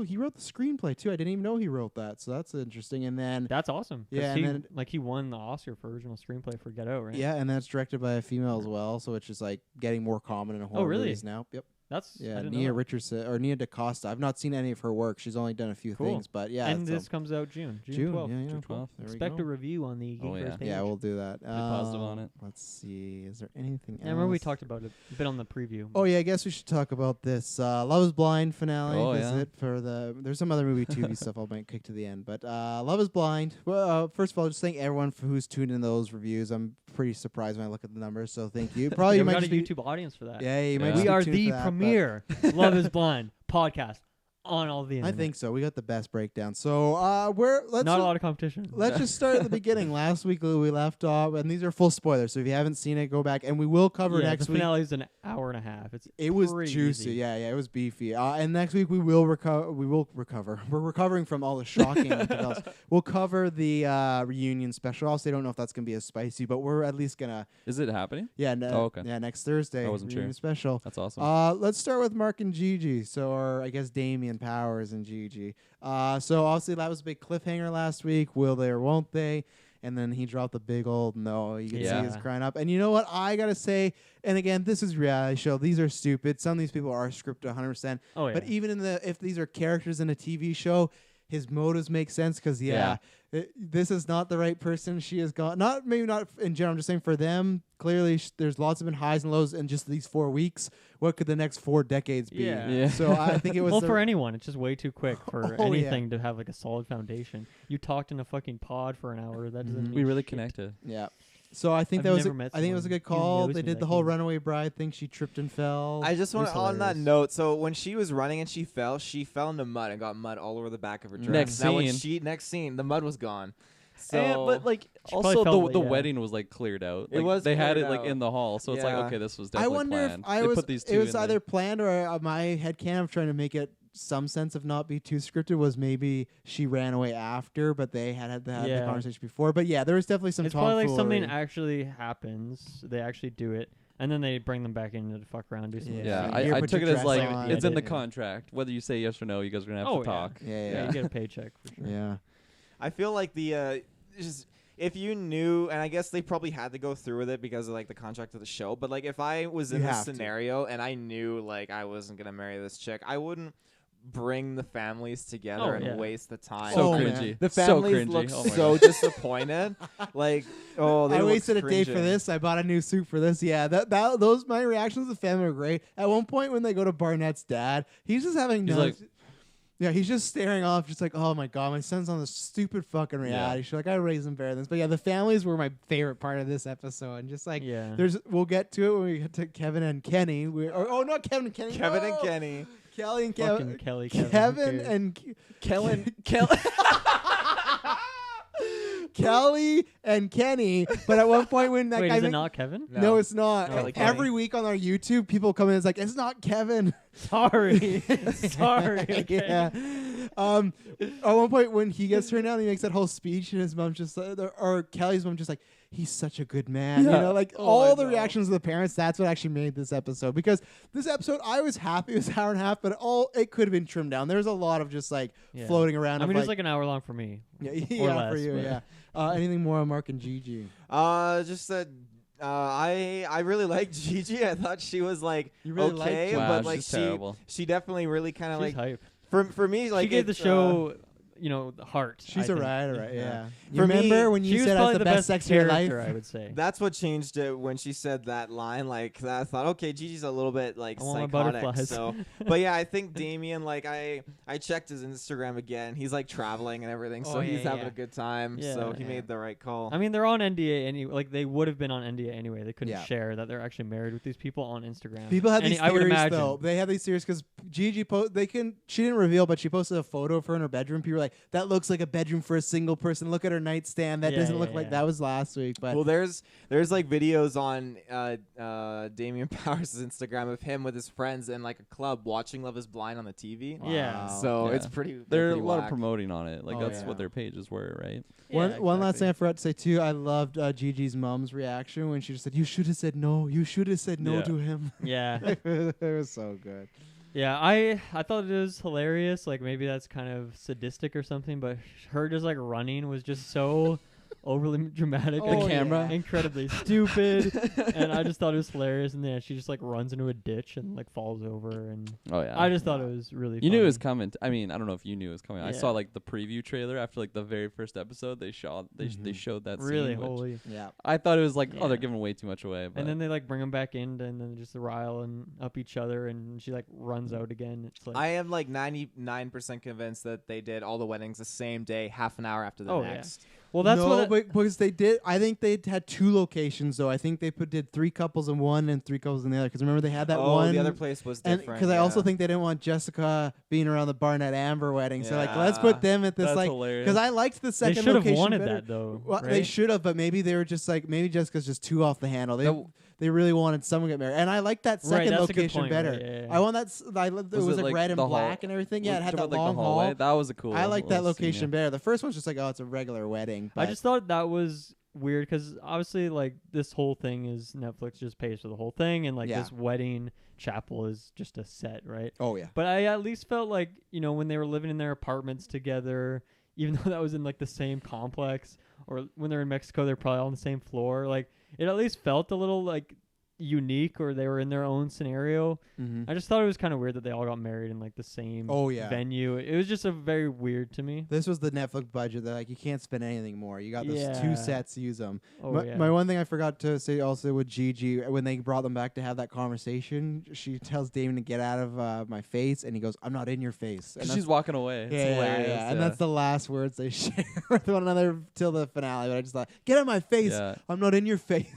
He wrote the screenplay too. I didn't even know he wrote that, so that's interesting. And then That's awesome. 'Cause Yeah, and he, then- like he won the Oscar for original screenplay for Get Out, right? yeah, and then it's directed by a female as well, so it's just like getting more common in horror really? movies now. Yep. That's I Yeah, didn't know Nia that. Richardson or Nia DaCosta. I've not seen any of her work. She's only done a few Cool. things, but yeah, and so this comes out June June 12th. Yeah, yeah. June 12th. There we Expect go. a review on the Oh, Geek yeah. First page. Yeah, we'll do that. positive on it. Let's see. Is there anything Yeah, I else? remember we talked about it a bit on the preview. Oh yeah, I guess we should talk about this Love Is Blind finale. Oh, Is yeah. it for the? There's some other movie TV stuff I'll make kick to the end, but Love Is Blind. Well, first of all, just thank everyone for who's tuned in those reviews. I'm pretty surprised when I look at the numbers, so thank you. Probably Yeah, you we might got a just be, YouTube audience for that. yeah, you might Yeah. just We be are tuned the for that, but premier Love Is Blind podcast on all the I internet. think so. We got the best breakdown. So let's Not a lot of competition. Let's just start at the beginning. Last week we left off, and these are full spoilers. So if you haven't seen it, go back, and we will cover yeah, next the week. finale is an hour and a half. It was pretty juicy. easy. Yeah, it was beefy. And next week we will recover. We're recovering from all the shocking details. We'll cover the reunion special. Also, I don't know if that's gonna be as spicy, but we're at least gonna. Is it happening? Yeah. okay. Yeah, next Thursday. I wasn't sure. reunion special. That's awesome. Let's start with Mark and Gigi. So, or I guess Damien Powers and Gigi. So obviously that was a big cliffhanger last week. Will they or won't they? And then he dropped the big old no. You can see Yeah. he's crying up. And you know what? I gotta say, and again, this is reality show. These are stupid. Some of these people are scripted 100%. Oh yeah. But even if these are characters in a TV show, his motives make sense because this is not the right person. She has gone. Maybe not in general. I'm just saying for them. Clearly, there's lots of been highs and lows in just these 4 weeks. What could the next 4 decades be? Yeah. Yeah. So I think it was well, the- for anyone, it's just way too quick for Oh, yeah. anything to have like a solid foundation. You talked in a fucking pod for an hour. That doesn't. Mhm. mean we really shit. connected. Yeah. So I think I've that was. never met I think it was a someone good who call. knows They me did that the whole easy. runaway bride thing. She tripped and fell. I just It was want on that hilarious. note. So when she was running and she fell in the mud and got mud all over the back of her dress. Next Now when scene. next scene, the mud was gone. So But like She probably also felt the it, yeah. wedding was like cleared out. It Like, was they had cleared it like out. in the hall, so it's like Yeah. okay, this was I definitely wonder planned. if I they was. put these two It was in either there. planned or my headcanon of trying to make it some sense of not be too scripted was maybe she ran away after, but they had the Yeah. conversation before. But yeah, there was definitely some. It's probably like something tomfoolery. actually happens. They actually do it, and then they bring them back in to fuck around, do some. Yeah. Yeah, Here, I put took your it as dress like on. it's in the Yeah. contract. Whether you say yes or no, you guys are gonna have Oh to talk. Yeah, Yeah, you get a paycheck for sure. Yeah. I feel like just if you knew, and I guess they probably had to go through with it because of like the contract of the show. But like if I was in You this have to. scenario and I knew like I wasn't gonna marry this chick, I wouldn't bring the families together Oh, and yeah. waste the time. So Oh, man. cringy. The so families cringy. look Oh my so God. disappointed. Like, oh, they I look wasted a day for cringing. this. I bought a new suit for this. Yeah, those my reactions to the family were great. At one point when they go to Barnett's dad, he's just having He's no. like- Yeah, he's just staring off, just like, oh my god, my son's on this stupid fucking reality show. Like I raised him better than this. But yeah, the families were my favorite part of this episode, and just like Yeah. we'll get to it when we get to Kevin and Kenny. Not Kevin and Kenny. Kevin and no! Kenny. Kelly and Fucking Kevin. Kelly. Kevin who and Kellen. Kelly and Kenny. But at one point when that Wait, guy is it make- not Kevin? No, it's not. Oh, okay. Every week on our YouTube, people come in and it's like, it's not Kevin. Sorry. Sorry. Okay. Yeah. At one point when he gets turned down, he makes that whole speech and his mom's just or Kelly's mom just like, he's such a good man. Yeah. You know, like Oh, all I the know. reactions of the parents. That's what actually made this episode, because this episode I was happy it was an hour and a half, but it could have been trimmed down. There's a lot of just like Yeah. floating around. I of mean, it's like, like an hour long for me. yeah, or for less, you, but- yeah. Anything more on Mark and Gigi? Just that. I really liked Gigi. I thought she was like You really liked okay, her? Wow, but like she's terrible. she definitely really kind of She's like hype. for me like She gave the it's, show, the heart. She's I a think. right, yeah. You For me, remember when She you was said probably that's the best sex of your life? character, I would say. That's what changed it when she said that line. Like I thought, okay, Gigi's a little bit like I want my psychotic. butterflies. So, but yeah, I think Damien. Like I checked his Instagram again. He's like traveling and everything, so Oh, he's yeah, having yeah. a good time. Yeah. So he Yeah. made the right call. I mean, they're on NDA like they would have been on NDA anyway. They couldn't Yeah. share that they're actually married with these people on Instagram. People have these I would theories, imagine. though. They have these theories because Gigi she didn't reveal, but she posted a photo of her in her bedroom. People were like, that looks like a bedroom for a single person. Look at her nightstand. That Yeah, doesn't look yeah, like yeah. that was last week. But Well, there's like videos on Damien Powers' Instagram of him with his friends in like a club watching Love Is Blind on the TV. Yeah. So Yeah. it's pretty. There are a pretty lot of whack. promoting on it. Like Oh, that's yeah. what their pages were, right? Yeah, one last thing exactly. I forgot to say too, I loved Gigi's mom's reaction when she just said, "You should have said no. You should have said no Yeah. to him." Yeah. It was so good. Yeah, I thought it was hilarious. Like maybe that's kind of sadistic or something, but her just like running was just so overly dramatic. Oh, and camera. incredibly stupid, and I just thought it was hilarious. And then she just like runs into a ditch and like falls over, and Oh yeah. I just thought it was really. You knew it was funny. coming. I mean, I don't know if you knew it was coming. I Yeah. saw like the preview trailer after like the very first episode. They showed they Mhm. showed that Really scene. Which holy. Yeah. I thought it was like, oh, they're Yeah. giving way too much away. But And then they like bring them back in, and then just rile and up each other, and she like runs out again. It's like I am like 99% convinced that they did all the weddings the same day, half an hour after the Oh, yeah. next. well, that's no, what. but because they did. I think they had 2 locations though. I think they did 3 couples in one and 3 couples in the other. Because remember they had that oh, one. the other place was And different. because I also yeah. think they didn't want Jessica being around the Barnett Amber wedding, so like let's Yeah. put them at this that's like hilarious. because I liked the they second should have location wanted better. that though. Well, right? they should have, but maybe they were just like maybe Jessica's just too off the handle. They really wanted someone to get married, and I like that Right, second that's a good location point, better. right, yeah, yeah. I want that. I loved it was like red and the hall- black and everything. Yeah, it had that long hall. hallway. That was a cool. I like that little scene, location better. The first one's just like, oh, it's a regular wedding. I but- just thought that was weird because obviously, like, this whole thing is Netflix just pays for the whole thing, and like Yeah. this wedding chapel is just a set, right? oh yeah. But I at least felt like when they were living in their apartments together, even though that was in like the same complex, or when they're in Mexico, they're probably on the same floor. Like, it at least felt a little like unique, or they were in their own scenario. Mm-hmm. I just thought it was kind of weird that they all got married in like the same Oh yeah. venue. It was just a very weird to me. This was the Netflix budget. They're like, you can't spend anything more. You got those Yeah. 2 sets. Use them. Oh my, yeah. my one thing I forgot to say also with Gigi, when they brought them back to have that conversation, she tells Damon to get out of my face, and he goes, "I'm not in your face." And Because that's- she's walking away. It's yeah, hilarious. yeah, and that's the last words they share with one another till the finale. But I just thought, "Get out of my face! Yeah. I'm not in your face."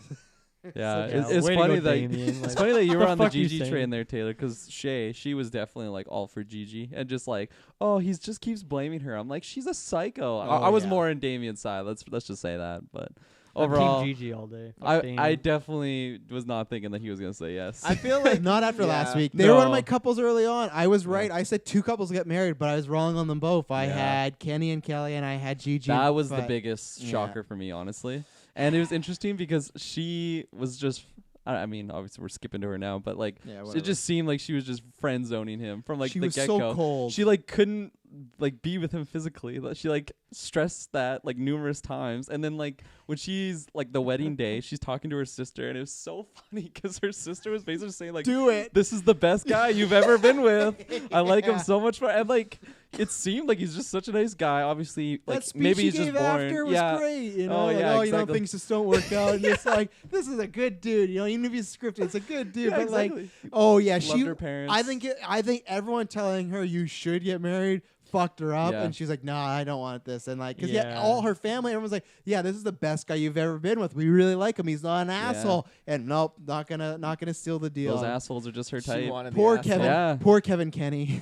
Yeah, like, it's, yeah, it's way to funny go, that Damien, it's like, funny that you what were the on the fuck you Gigi saying? train there, Taylor. Because she was definitely like all for Gigi, and just like, oh, he just keeps blaming her. I'm like, she's a psycho. I was yeah. more in Damien's side. Let's just say that. But I'm overall, Team Gigi all day. Fuck I Damien. definitely was not thinking that he was gonna say yes. I feel like Not after yeah. last week. They were one of No. my couples early on. I was right. I said 2 couples get married, but I was wrong on them both. I Yeah. had Kenny and Kelly, and I had Gigi. That was the but- biggest yeah. shocker for me, honestly. And it was interesting because she was just. I mean, obviously we're skipping to her now, but like Yeah, it whatever. just seemed like she was just friend zoning him from like she the was get go. so cold. She like couldn't like be with him physically. She like stressed that like numerous times, and then like when she's like the wedding day, she's talking to her sister, and it was so funny because her sister was basically saying like, Do it. "This is the best guy you've ever been with. I like him Yeah. so much more." And like it seemed like he's just such a nice guy. Obviously, like That speech maybe he he's just gave born. after was Yeah. great. You know, Oh, like, yeah, you know, exactly. things just don't work out. And it's like, this is a good dude. You know, even if he's scripted, it's a good dude. Yeah, but like, exactly. oh yeah, Loved her parents. I think everyone telling her you should get married fucked her up, Yeah. and she's like, "Nah, I don't want this." And like, because Yeah. all her family, everyone's like, "Yeah, this is the best guy you've ever been with. We really like him. He's not an asshole." And nope, not gonna steal the deal. Those assholes are just her She type. wanted the Poor asshole. Kevin. Yeah. Poor Kevin Kenny.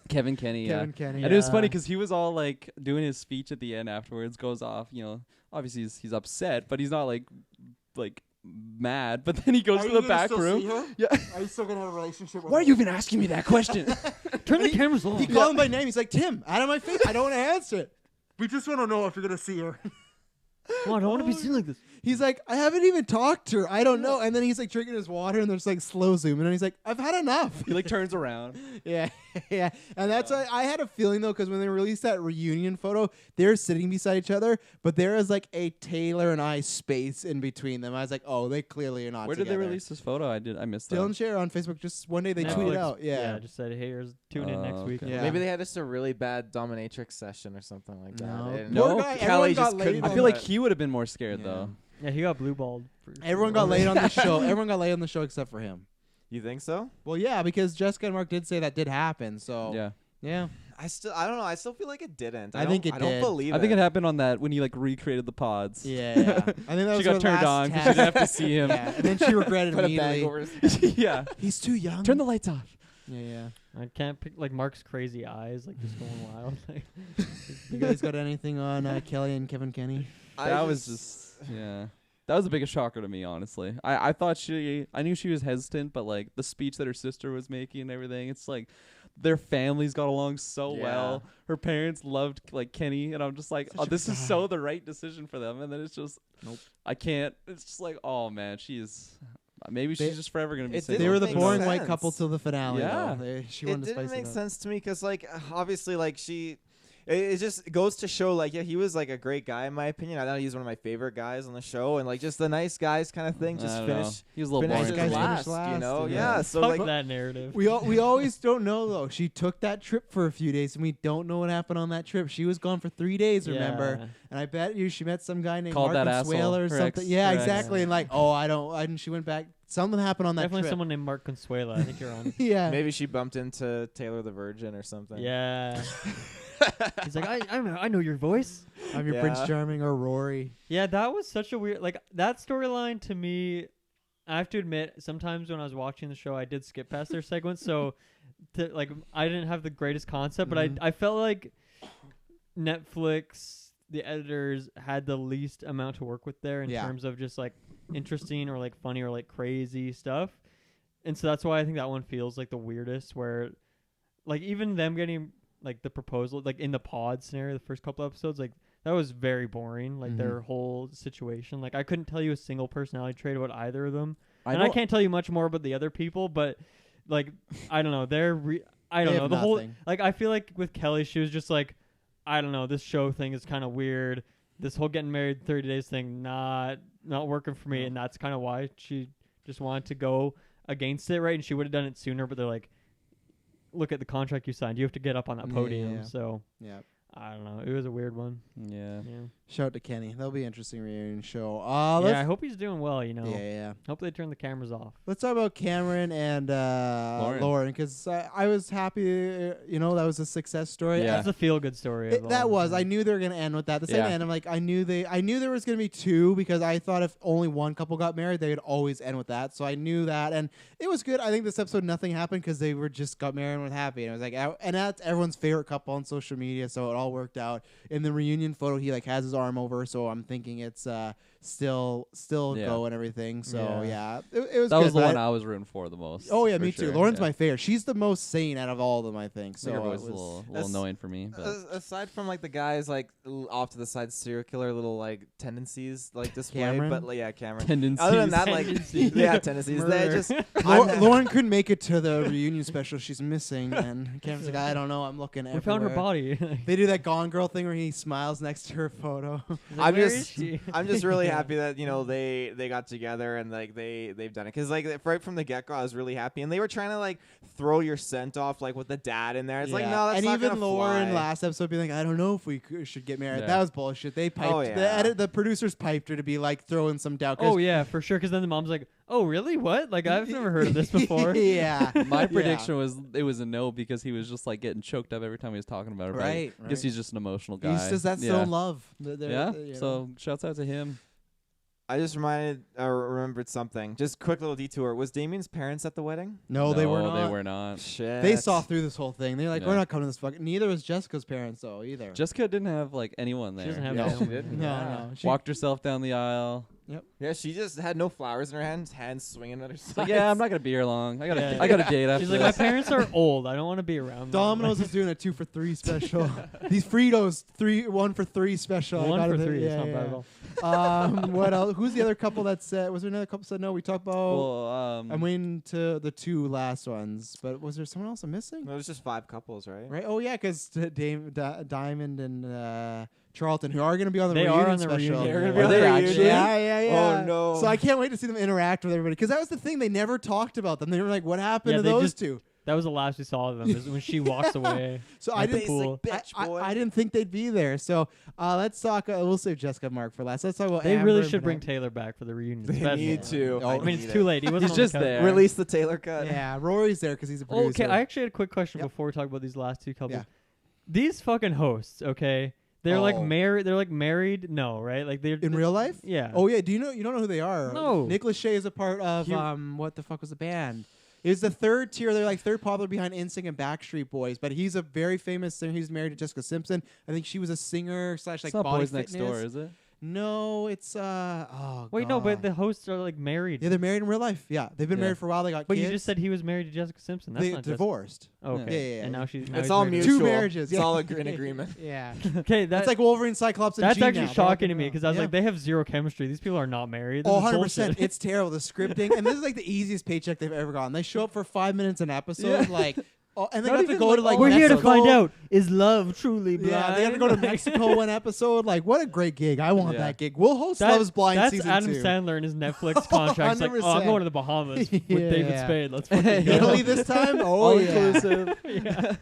Kevin Kenny, Kevin Kenny. And it was Yeah. funny because he was all like doing his speech at the end afterwards, goes off, obviously he's upset, but he's not like mad. But then he goes to the back room. Yeah. Are you still gonna have a relationship with Why are you even asking me that question? Turn the cameras on. He called him by name. He's like, "Tim, out of my face. I don't want to answer it. We just want to know if you're gonna see her." Come on, I don't want to be seen like this. he's like, I haven't even talked to her. I don't know. And then he's like drinking his water, and there's like slow zoom, and he's like, I've had enough. He like turns around. Yeah, yeah. And that's why I had a feeling though, because when they released that reunion photo, they're sitting beside each other, but there is like a Taylor and I space in between them. I was like, oh, they clearly are not. Where together. did they release this photo? I missed that. Dylan share on Facebook. Just one day they tweeted out. Yeah. just said, hey, tune in next week. okay. Yeah. Maybe they had just a really bad dominatrix session or something like that. No. And No, Poor guy, Kelly everyone got just laid couldn't. on I feel like that. he would have been more scared Yeah. though. Yeah, he got blue balled. Everyone got laid on the show. Everyone got laid on the show except for him. You think so? Well, yeah, because Jessica and Mark did say that did happen. So Yeah. I don't know. I still feel like it didn't. I think it I don't did. believe I think it happened on that when he like recreated the pods. Yeah. I think that was She got her turned last on because test. she didn't have to see him. Yeah. And then she regretted Put a bag immediately. over his Yeah. He's too young. Turn the lights off. Yeah. I can't pick like Mark's crazy eyes, like just going wild. Like, You guys got anything on Kelly and Kevin Kenny? That was just that was the biggest shocker to me, honestly. I thought I knew she was hesitant, but like the speech that her sister was making and everything, it's like their families got along so well. Her parents loved like Kenny, and I'm just like, Such a this is guy. so the right decision for them. And then it's just, Nope. I can't. It's just like, oh man, maybe They- she's just forever gonna be it single. They were the make boring white sense. couple till the finale. Yeah. Though. She It wanted to didn't spice make it up. sense to me because, like, obviously, like it just goes to show, like, yeah, he was like a great guy in my opinion. I thought he was one of my favorite guys on the show, and like just the nice guys kind of thing. I Just don't know. finish. He was a little Finish boring. guys for me. finish last, you know? yeah. Yeah. So fuck like, that narrative. We always don't know though. She took that trip for a few days, and we don't know what happened on that trip. She was gone for 3 days, remember? Yeah. And I bet you she met some guy named Called Mark that asshole Consuelo or her something. ex- Yeah, her ex. exactly. And like, oh, I don't. And she went back. Something happened on that Definitely trip. someone named Mark Consuelo. I think you're on. Yeah. maybe she bumped into Taylor the Virgin or something. Yeah. He's like, I know your voice. I'm your Yeah. Prince Charming or Rory. Yeah, that was such a weird, like, that storyline to me, I have to admit, sometimes when I was watching the show, I did skip past their segments, so, like, I didn't have the greatest concept, but Mhm. I felt like Netflix, the editors, had the least amount to work with there in Yeah. terms of just, like, interesting or, like, funny or, like, crazy stuff. And so that's why I think that one feels, like, the weirdest, where, like, even them getting, like, the proposal, like, in the pod scenario, the first couple episodes, like, that was very boring, like, Mhm. their whole situation. Like, I couldn't tell you a single personality trait about either of them. I I can't tell you much more about the other people, but, like, I don't know. I don't They know. have The whole, nothing. like, I feel like with Kelly, she was just like, I don't know, this show thing is kind of weird. This whole getting married 30 days thing, not working for me. And that's kind of why she just wanted to go against it, right? And she would have done it sooner, but they're like, look at the contract you signed. You have to get up on that podium. Yeah. So Yeah. I don't know. It was a weird one. Yeah. Yeah. Shout out to Kenny. That'll be an interesting reunion show. Yeah, I hope he's doing well, you know. Yeah. Hope they turn the cameras off. Let's talk about Cameron and Lauren, because I was happy. That was a success story. Yeah. That's a feel good story. of all That of was. them. I knew they were gonna end with that. The same Yeah. end. I'm like, I knew there was gonna be two because I thought if only one couple got married, they would always end with that. So I knew that, and it was good. I think this episode nothing happened because they were just got married and were happy. And I was like, and that's everyone's favorite couple on social media, so it all worked out. In the reunion photo, he like has his arm over, so I'm thinking it's still Yeah. go and everything. So Yeah. it was. That good, was the but one I was rooting for the most. Oh yeah, for me too. sure. Lauren's Yeah. my favorite. She's the most sane out of all of them, I think. So So her it voice is was- a little That's- annoying for me, but Aside from like the guys like off to the side serial killer little like tendencies like display, Cameron? but like, yeah, Cameron. tendencies. Other than that, like Tendencies. yeah, tendencies. They Murder. just Lauren couldn't make it to the reunion special. She's missing, and Cameron's like, I don't know. I'm looking. We found her everywhere." body. They do that Gone Girl thing where he smiles next to her photo. I'm Where just- is she? I'm just really happy that they got together and like they've done it because like right from the get go I was really happy and they were trying to like throw your scent off like with the dad in there. It's like Yeah. no, that's and not even gonna Lauren fly. last episode being like, I don't know if we should get married. Yeah. That was bullshit. They piped. Oh, yeah. The producers piped her to be like throwing some doubt. 'cause- Oh yeah, for sure. Because then the mom's like, "Oh really? What? Like I've never heard of this before." yeah. My Yeah. prediction was it was a no because he was just like getting choked up every time he was talking about it. but Right, I guess right. he's just an emotional guy. He says that's yeah. still love. Yeah. So shouts out to him. I just remembered something. Just quick little detour. Was Damien's parents at the wedding? No, they were not. They were not. Shit. They saw through this whole thing. They're like, Yeah. we're not coming to this fucking. Neither was Jessica's parents though either. Jessica didn't have like anyone there. She doesn't have Yeah, family. she did. no, Yeah. no. She, Walked herself down the aisle. Yeah, she just had no flowers in her hands swinging at her side. Like, yeah, I'm not gonna be here long. I got Yeah. a date after She's like, my this. parents are old. I don't want to be around them. Domino's is doing a 2 for $3 special. These Fritos 1 for $3 special. I 1 got for it. 3. It's Yeah, not yeah. bad at all. What else? Who's the other couple that said? Was there another couple said no? We talked about. Well, I'm waiting to the 2 last ones, but was there someone else I'm missing? No, it was just 5 couples, right? Right? Oh yeah, because Diamond and Charlton, who are going to be on the They reunion are on the special. reunion. They're gonna be Are on they the actually? reunion? Yeah. Oh no! So I can't wait to see them interact with everybody, because that was the thing. They never talked about them. They were like, "What happened Yeah, to they those just- two?" That was the last we saw of them. Is when she walks away. So at I the didn't. pool. Bitch, boy. I didn't think they'd be there. So let's talk. We'll save Jessica and Mark for last. Let's talk about. They Amber really and should bring Vanessa. Taylor back for the reunion. They special. need to. Oh, I mean, need it's too late. He wasn't He's on the just couch. there. Release the Taylor cut. Yeah, Rory's there because he's a producer. Okay, I actually had a quick question Yep. before we talk about these last 2 couples. Yeah. These fucking hosts, okay? They're like Oh. married. They're like married. No, right? Like they're in real life. Yeah. Oh yeah. Do you know? You don't know who they are? No. Nick Lachey is a part of He- what the fuck was the band? It was the third tier. They're like third popular behind NSYNC and Backstreet Boys. But he's a very famous singer. He's married to Jessica Simpson. I think she was a singer / like It's not body Boys Next fitness. Door, is it? No, it's oh. Wait, no, but God. the hosts are like married. Yeah, they're married in real life. Yeah, they've been Yeah. married for a while. They got But kids. you just said he was married to Jessica Simpson. That's they not Jessica. divorced. Okay. Yeah. And now she's. Now It's he's all married. mutual. Two marriages. It's Yeah. all in agreement. Yeah, Okay, that's like Wolverine, Cyclops, and that's Jean actually now. shocking to me because I was Yeah. like, they have zero chemistry. These people are not married. This Oh, is 100%. bullshit. It's terrible. The scripting. And this is like the easiest paycheck they've ever gotten. They show up for 5 minutes an episode. Like, and they Not have to even, go like, to like We're here to Mexico. find out, is love truly blind? Yeah, they have to go to Mexico one episode. Like, what a great gig. I want Yeah. that gig. We'll host That- Love's Blind That's season Adam 2. Sandler in his Netflix contract. He's like, oh, I'm 100%. going to the Bahamas with David Yeah. Spade. Let's fucking go. Italy this time? Oh, All yeah. inclusive. Yeah.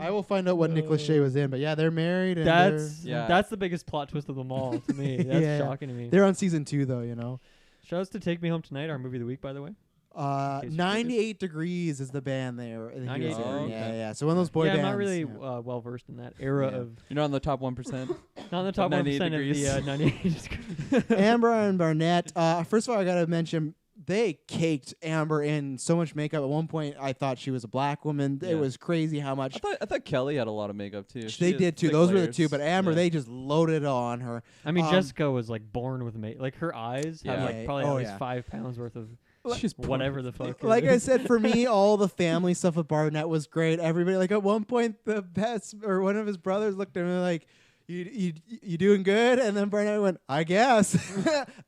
I will find out what Nick Lachey was in. But yeah, they're married. And That's Yeah. that's the biggest plot twist of them all to me. That's Yeah. shocking to me. they're on season 2, though, you know. Shouts to Take Me Home Tonight, our movie of the week, by the way. case you're 98 Degrees is the band there. 98 Yeah, Degrees. yeah. So one of those boy yeah, bands. I'm not really yeah. well versed in that era Yeah. of You're not in the top 1%. not in the top 98 1% of degrees. the 98 degrees. Amber and Barnett. First of all, I gotta mention they caked Amber in so much makeup. At one point, I thought she was a black woman. It Yeah. was crazy how much I thought Kelly had a lot of makeup too. She they had did too. thick Those were the layers. two. But Amber, Yeah. they just loaded it on her. I mean, Um, Jessica was like born with like her eyes have Yeah. like probably Oh, at least yeah. 5 pounds worth of She's born whatever with the fuck. Like it I is. said, for me, all the family stuff with Barnett was great. Everybody, like at one point, the best or one of his brothers looked at me like, "You doing good?" And then Barnett went, "I guess."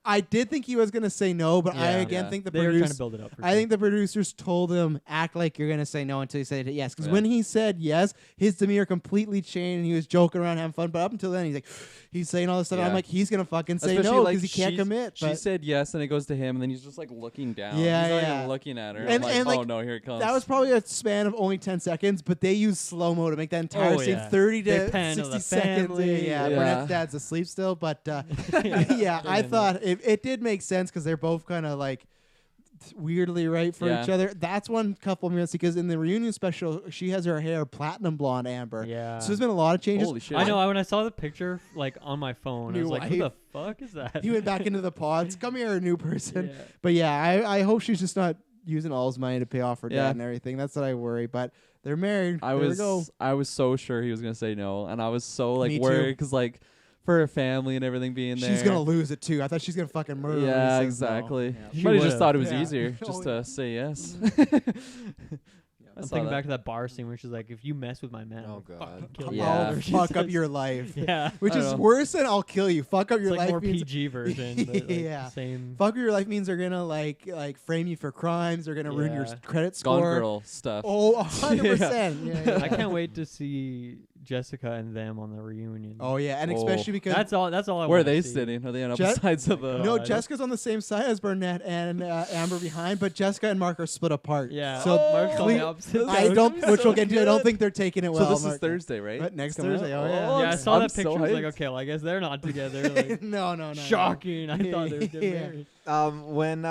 I did think he was gonna say no, but I Yeah. again Yeah. think the they were trying to producers. build it up. For I sure. think the producers told him act like you're gonna say no until he said yes. Because Yeah. when he said yes, his demeanor completely changed, and he was joking around, having fun. But up until then, he's saying all this stuff. Yeah. I'm like, he's gonna fucking say Especially, no like, because he can't she's- commit. She But said yes, and it goes to him, and then he's just like looking down. Yeah, he's not yeah. even looking at her. And- I'm like, and, like, oh no, here it comes. that was probably a span of only 10 seconds, but they used slow mo to make that entire Oh, scene yeah. 30 They to pan to 60 the seconds. family. Yeah, Yeah. Burnett's dad's asleep still, but yeah, I thought it did make sense because they're both kind of like weirdly right for Yeah. each other. That's one couple minutes because in the reunion special, she has her hair platinum blonde Amber. Yeah. So there's been a lot of changes. Holy shit. I know. When I saw the picture like on my phone, I New was like, "Who the wife. fuck is that?" He went back into the pods. Come here, new person. Yeah. But yeah, I hope she's just not using all his money to pay off her Yeah. dad and everything. That's what I worry. But they're married. I There we go. was so sure he was gonna say no, and I was so Me like too. worried because like for her family and everything being there. She's gonna lose it too. I thought she's gonna fucking murder. her. Yeah, He says no. exactly. Yeah. She She might have would've. just thought it was Yeah. easier Oh, just yeah. to say yes. I I'm saw thinking that. back to that bar scene where she's like, "If you mess with my man, Oh, I'll God. fucking kill you." Yeah. I'll She fuck up says- your life. Yeah. Which I is know. worse than I'll kill you. Fuck up It's your like life more means PG version. But like Yeah. Same. fuck up your life means they're gonna like frame you for crimes. They're gonna ruin your Yeah. credit Gone score. Girl stuff. Oh, 100%. Yeah. I can't wait to see Jessica and them on the reunion. Oh yeah, and Oh. especially because That's all. That's all I. Where are wanna they see. sitting? Are they on Je- opposite sides of the? no, God. Jessica's on the same side as Burnett and Amber behind, but Jessica and Mark are split apart. Yeah. So Mark's on the cle- opposite I side. don't, which we'll get to. I don't think they're taking it well. So this is Mark. Thursday, right? But next Coming Thursday. up? Oh yeah. Yeah, I I'm saw that so picture. I was like, hyped. okay, well, I guess they're not together. Like, no. shocking. I thought they were getting Yeah. married. When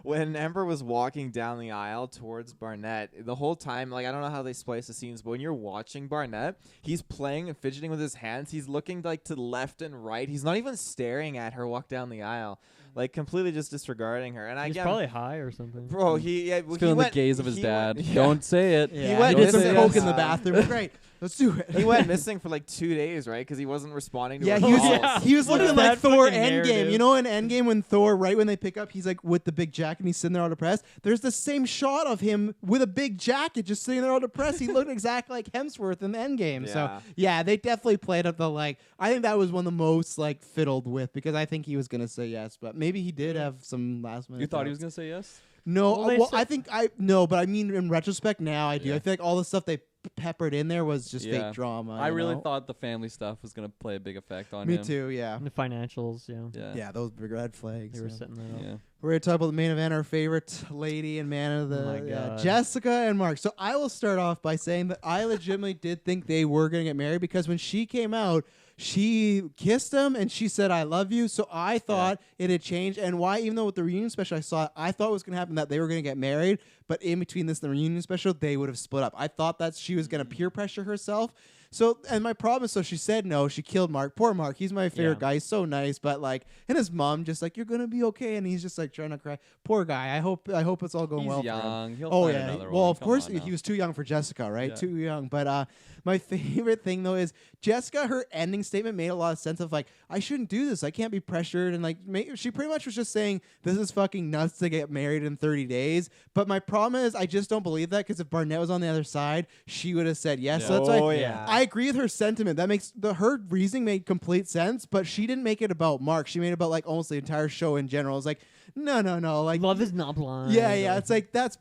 when Ember was walking down the aisle towards Barnett, the whole time, like, I don't know how they splice the scenes, but when you're watching Barnett, he's playing and fidgeting with his hands. He's looking like to the left and right. He's not even staring at her walk down the aisle, like completely just disregarding her. And He's probably high or something. bro, he He's feeling the gaze of his dad. Yeah. Don't say it. Yeah. He went He did some missing. coke in the bathroom. Great. Let's do it. He went missing for like 2 days, right? Because he wasn't responding to Yeah, her he was calls. he was What looking is like that Thor fucking Endgame. narrative? You know, in Endgame when Thor, right when they pick up, he's like with the big jacket and he's sitting there all depressed. There's the same shot of him with a big jacket just sitting there all depressed. He looked exactly like Hemsworth in the Endgame. So Yeah. yeah, they definitely played up the like. I think that was one of the most like fiddled with because I think he was gonna say yes, but maybe he did have some last minute. You thought he doubts. was gonna say yes? No, Well, they well, said- I think but I mean, in retrospect, now I do. Yeah. I feel like all the stuff they peppered in there was just Yeah. fake drama. I you really know? thought the family stuff was gonna play a big effect on Me him. too. Yeah. And the financials, Yeah. Yeah, those big red flags. they were yeah. setting that up. Yeah. We're gonna talk about the main event, our favorite lady and man of Oh my the God. Jessica and Mark. So I will start off by saying that I legitimately did think they were gonna get married because when she came out, she kissed him and she said I love you. So I thought it had changed. And why, even though with the reunion special I saw it, I thought it was gonna happen that they were gonna get married, but in between this and the reunion special, they would have split up. I thought that she was gonna peer pressure herself. So, and my problem is, so she said no. She killed Mark. Poor Mark. He's my favorite Yeah. guy. He's so nice, but like, and his mom just like, you're gonna be okay, and he's just like trying to cry. Poor guy. I hope it's all going He's well for him. young. He'll Oh find yeah. another Well, one. of Come course on now. he was too young for Jessica, right? Yeah. Too young. But my favorite thing though is Jessica. Her ending statement made a lot of sense of like, I shouldn't do this. I can't be pressured, and like, she pretty much was just saying this is fucking nuts to get married in 30 days. But my problem is, I just don't believe that because if Barnett was on the other side, she would have said yes. Yeah. So that's Oh, why yeah. I agree with her sentiment. That makes her reasoning made complete sense, but she didn't make it about Mark. She made it about like almost the entire show in general. It's like, no, like Love is not blind. yeah. or- It's like that's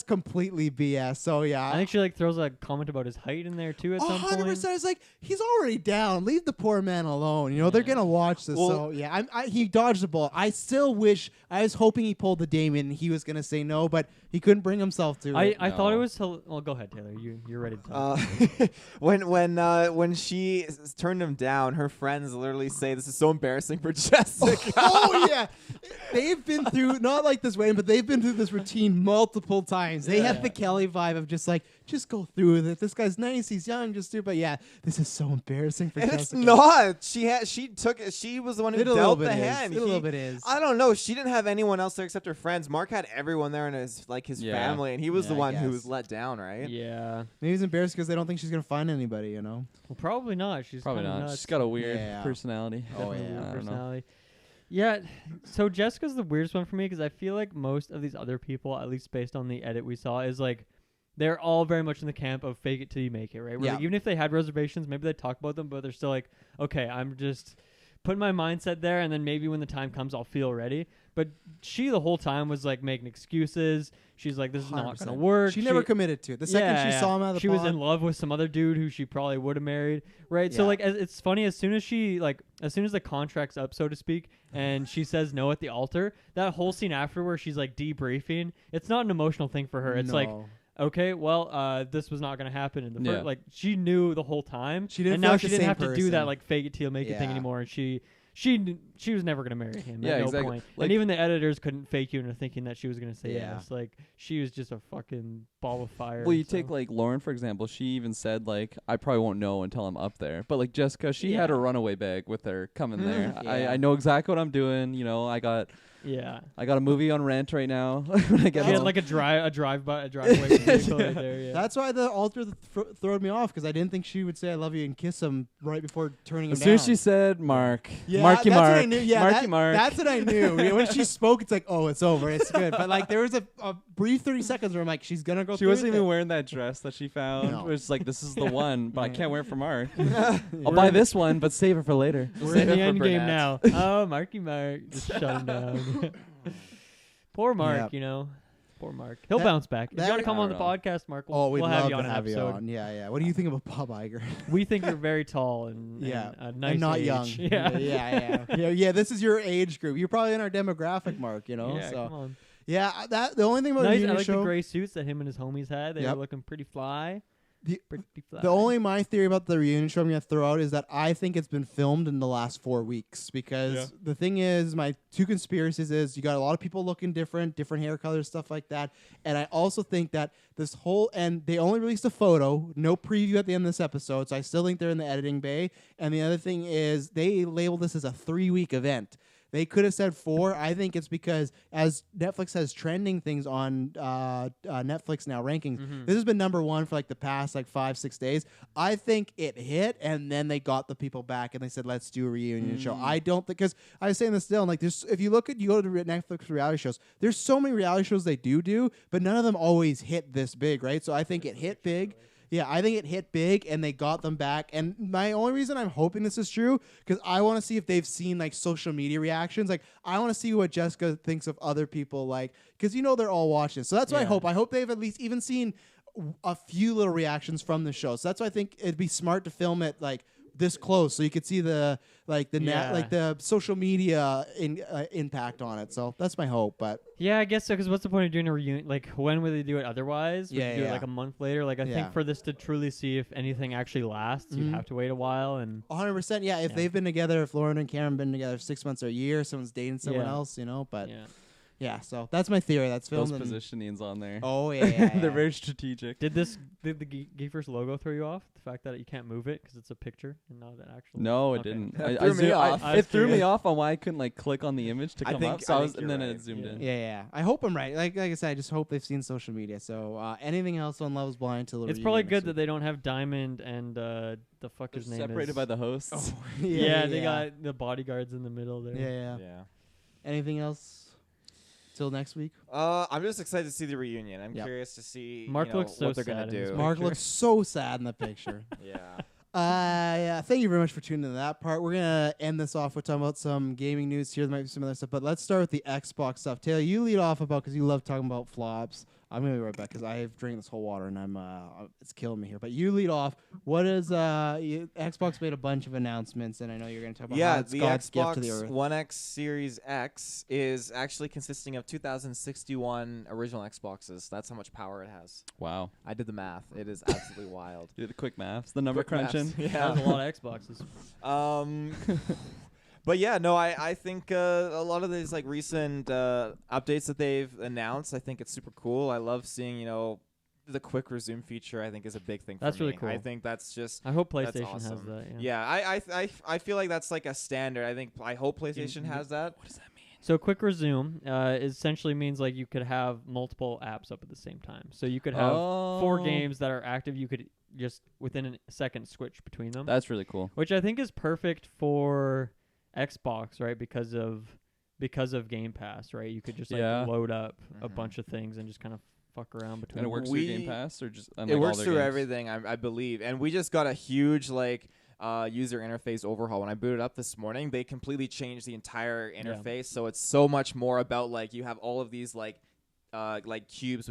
completely BS. So yeah, I think she like throws a comment about his height in there too at some 100%. point. It's like he's already down. Leave the poor man alone. You know they're gonna watch this. Well- so yeah, he dodged the ball. I still wish I was hoping he pulled the Damien. And he was gonna say no, but he couldn't bring himself to it. I thought it No. was. Well, go ahead, Taylor. You're ready to talk. When she turned him down, her friends literally say this is so embarrassing for Jessica. Oh yeah, they've been through not like this way, but they've been through this routine multiple times. They have the Kelly vibe of just like, just go through with it. This guy's nice, he's young, just do. But yeah, this is so embarrassing for And Jessica. it's not. She took it. She was the one who It a little dealt bit the is. hand. It a little He- bit is. I don't know. She didn't have anyone else there except her friends. Mark had everyone there and his Yeah. family, and he was Yeah, the I one who guess. was let down, right? Yeah. Maybe he's embarrassed because they don't think she's gonna find anybody. You know. Well, probably not. She's Probably kinda not. nuts. She's got a weird Yeah. personality. Oh, Definitely yeah. a weird I don't know. personality. Yeah. So Jessica's the weirdest one for me because I feel like most of these other people, at least based on the edit we saw, is like they're all very much in the camp of fake it till you make it, right? Where Yeah. like, even if they had reservations, maybe they talk about them, but they're still like, okay, I'm just putting my mindset there, and then maybe when the time comes, I'll feel ready. But she the whole time was like making excuses. She's like, this is not 100%. gonna work. She never committed to it. The second she saw him out of the she was pond- in love with some other dude who she probably would have married, right? So Yeah. like, it's funny as soon as the contract's up, so to speak, and she says no at the altar, that whole scene after where she's like debriefing, it's not an emotional thing for her. It's like, No. okay, well, this was not going to happen in the Yeah. first. Like she knew the whole time, She didn't and feel now like she the didn't same have to do person. that like fake it till you make it thing Yeah. anymore. And she was never going to marry him. Yeah, at no exactly. point. Like- and even the editors couldn't fake you into thinking that she was going to say Yeah. yes. Like she was just a fucking ball of fire. Well, you so. take like Lauren for example. She even said like, I probably won't know until I'm up there. But like Jessica, she had Yeah. a runaway bag with her coming there. Yeah. I know exactly what I'm doing. You know, I got yeah. a movie on rent right now. When I get She had home. like a driveway vehicle right there. Yeah. That's why the altar throwed me off because I didn't think she would say I love you and kiss him right before turning him as down. soon as she said Mark, Yeah, Marky that's Mark, what I knew. Yeah, Marky Mark. That's what I knew. Yeah, when she spoke, it's like, oh, it's over. It's good. But like, there was a brief 30 seconds where I'm like, she's gonna go. She through wasn't with even it. wearing that dress that she found. No. It was like, this is the one, but I Yeah. can't wear it for Mark. I'll buy this one, but save it for later. We're Save in it the for end game Burnett. now. Oh, Marky Mark. Just shut him down. Poor Mark, Yep. you know. Poor Mark. He'll That- bounce back. If that- you want to come I on the don't know. podcast, Mark, Oh, we'd we'll love have you on to an have you episode. on. Yeah. What do you think about Bob Iger? We think you're very tall and Yeah. and a nice and not age. young. Yeah. yeah. This is your age group. You're probably in our demographic, Mark. You know. Yeah, so come on. yeah, that the only thing about Nice. the I like show. the gray suits that him and his homies had. They Yep. were looking pretty fly. Pretty fly. The only my theory about the reunion show I'm going to throw out is that I think it's been filmed in the last 4 weeks because the thing is, my two conspiracies is you got a lot of people looking different hair colors, stuff like that. And I also think that this whole, and they only released a photo, no preview at the end of this episode. So I still think they're in the editing bay. And the other thing is they labeled this as a 3-week event. They could have said 4. I think it's because as Netflix has trending things on Netflix now rankings, this has been number 1 for like the past like 5-6 days. I think it hit, and then they got the people back and they said, let's do a reunion show. I don't think, because I was saying this still, like there's, if you look at, you go to Netflix reality shows, there's so many reality shows they do, but none of them always hit this big, right? So I think it hit big. Yeah, I think it hit big, and they got them back. And my only reason I'm hoping this is true, because I want to see if they've seen, like, social media reactions. Like, I want to see what Jessica thinks of other people, like, because, you know, they're all watching. So that's what I hope. I hope they've at least even seen a few little reactions from the show. So that's why I think it'd be smart to film it, like, this close, so you could see the the social media impact on it. So that's my hope. But yeah, I guess so. Because what's the point of doing a reunion? Like, when would they do it otherwise? Would you do it like a month later? Like, I think for this to truly see if anything actually lasts, you'd have to wait a while. And 100%. Yeah, if they've been together, if Lauren and Cameron been together 6 months or a year, someone's dating someone else, you know. But yeah, so that's my theory. That's filmed. Those positionings on there. Oh yeah, they're very strategic. Did the Geekverse logo throw you off? The fact that you can't move it because it's a picture and not an actual. No, it didn't. It threw me off. It threw me off on why I couldn't like click on the image to come up. So and then it zoomed in. Yeah. I hope I'm right. Like I said, I just hope they've seen social media. So anything else on Love Is Blind till it's probably good that they don't have Diamond and the fuck his name separated is. by the hosts. Oh, they got the bodyguards in the middle there. Yeah. Anything else? Till next week. I'm just excited to see the reunion. I'm curious to see Mark looks so what they're sad gonna do. Mark looks so sad in the picture. Yeah. Thank you very much for tuning into that part. We're gonna end this off with talking about some gaming news here. There might be some other stuff, but let's start with the Xbox stuff. Taylor, you lead off about because you love talking about flops. I'm gonna be right back because I've drank this whole water and I'm it's killing me here. But you lead off. What is Xbox made a bunch of announcements, and I know you're gonna talk about how it's the God's gift to the Xbox earth. One X Series X is actually consisting of 2061 original Xboxes. That's how much power it has. Wow. I did the math. It is absolutely wild. You did the quick maths, the number Quick maths. crunching. That Yeah. was a lot of Xboxes. But yeah, no, I think a lot of these like recent updates that they've announced, I think it's super cool. I love seeing, the quick resume feature. I think is a big thing. That's for me. really cool. I think that's just. I hope That's PlayStation has awesome. that. Yeah, I feel like that's like a standard. I hope PlayStation has that. What does that mean? So quick resume essentially means like you could have multiple apps up at the same time. So you could have 4 games that are active. You could just within a second switch between them. That's really cool. Which I think is perfect for Xbox, right? Because of Game Pass, right? You could just like load up a bunch of things and just kind of fuck around between. And it works through Game Pass or just it works through everything, I believe. And we just got a huge user interface overhaul. When I booted up this morning, they completely changed the entire interface. So it's so much more about like you have all of these like cubes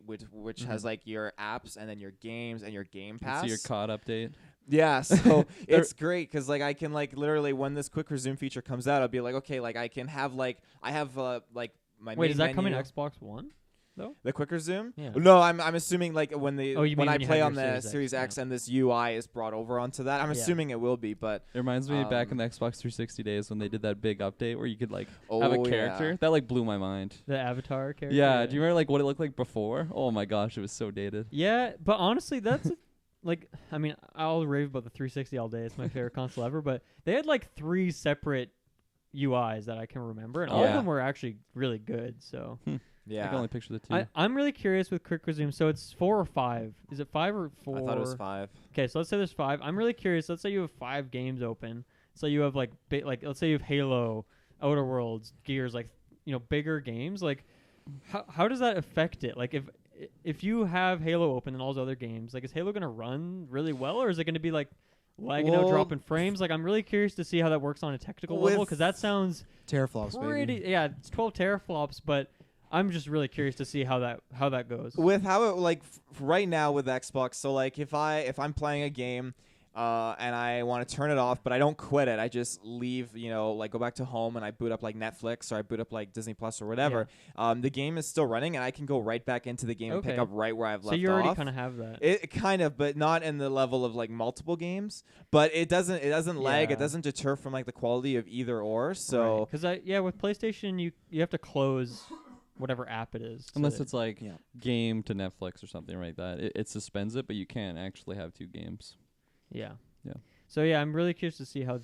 which has like your apps and then your games and your Game Pass. See your COD update. Yeah, so it's great because like I can like literally when this quick resume feature comes out, I'll be like, okay, like I can have like I have like my Wait, main does that come in menu. Xbox One though? The quick resume? Yeah. No, I'm assuming like when you when mean I when you play have on your the Series Series X, X and this UI is brought over onto that. I'm assuming it will be, but It reminds me back in the Xbox 360 days when they did that big update where you could like have a character. Yeah. That like blew my mind. The avatar character. Yeah, do you remember like what it looked like before? Oh my gosh, it was so dated. Yeah, but honestly, that's like, I mean, I'll rave about the 360 all day. It's my favorite console ever. But they had like 3 separate UIs that I can remember, and all of them were actually really good. So I can only picture the 2. I'm really curious with quick resume. So it's 4 or 5. Is it 5 or 4? I thought it was 5. Okay, so let's say there's 5. I'm really curious. Let's say you have 5 games open. So you have like let's say you have Halo, Outer Worlds, Gears, like bigger games. Like how does that affect it? Like if you have Halo open and all those other games, like is Halo gonna run really well, or is it gonna be like lagging out, dropping frames? Like I'm really curious to see how that works on a technical level because that sounds teraflops, pretty. baby. Yeah, it's 12 teraflops, but I'm just really curious to see how that goes. With how it right now with Xbox, so like if I'm playing a game, and I want to turn it off, but I don't quit it. I just leave, like go back to home and I boot up like Netflix or I boot up like Disney Plus or whatever. The game is still running and I can go right back into the game and pick up right where I've left off. So you already kind of have that. It kind of, but not in the level of like multiple games. But it doesn't lag. It doesn't deter from like the quality of either or. So because with PlayStation you have to close whatever app it is. Unless it's like game to Netflix or something like that. It suspends it, but you can't actually have two games. Yeah. Yeah. So I'm really curious to see how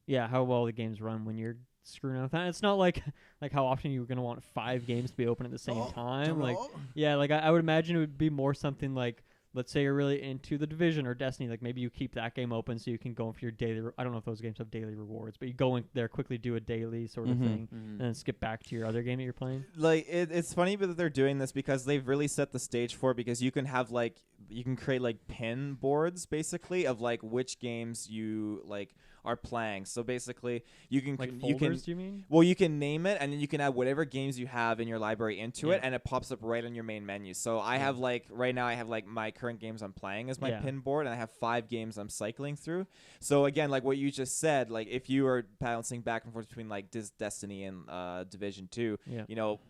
how well the games run when you're screwing out with that. It's not like how often you're gonna want 5 games to be open at the same time. I would imagine it would be more something like, let's say you're really into The Division or Destiny, like maybe you keep that game open so you can go in for your daily. I don't know if those games have daily rewards, but you go in there quickly, do a daily sort of thing, and then skip back to your other game that you're playing. Like it's funny that they're doing this because they've really set the stage for it, because you can have you can create like pin boards basically of like which games you like are playing. So basically you can folders, do you mean? Well, you can name it and then you can add whatever games you have in your library into it, and it pops up right on your main menu. So I have right now I have like my current games I'm playing as my pin board, and I have 5 games I'm cycling through. So again, like what you just said, like if you are bouncing back and forth between like Destiny and Division 2,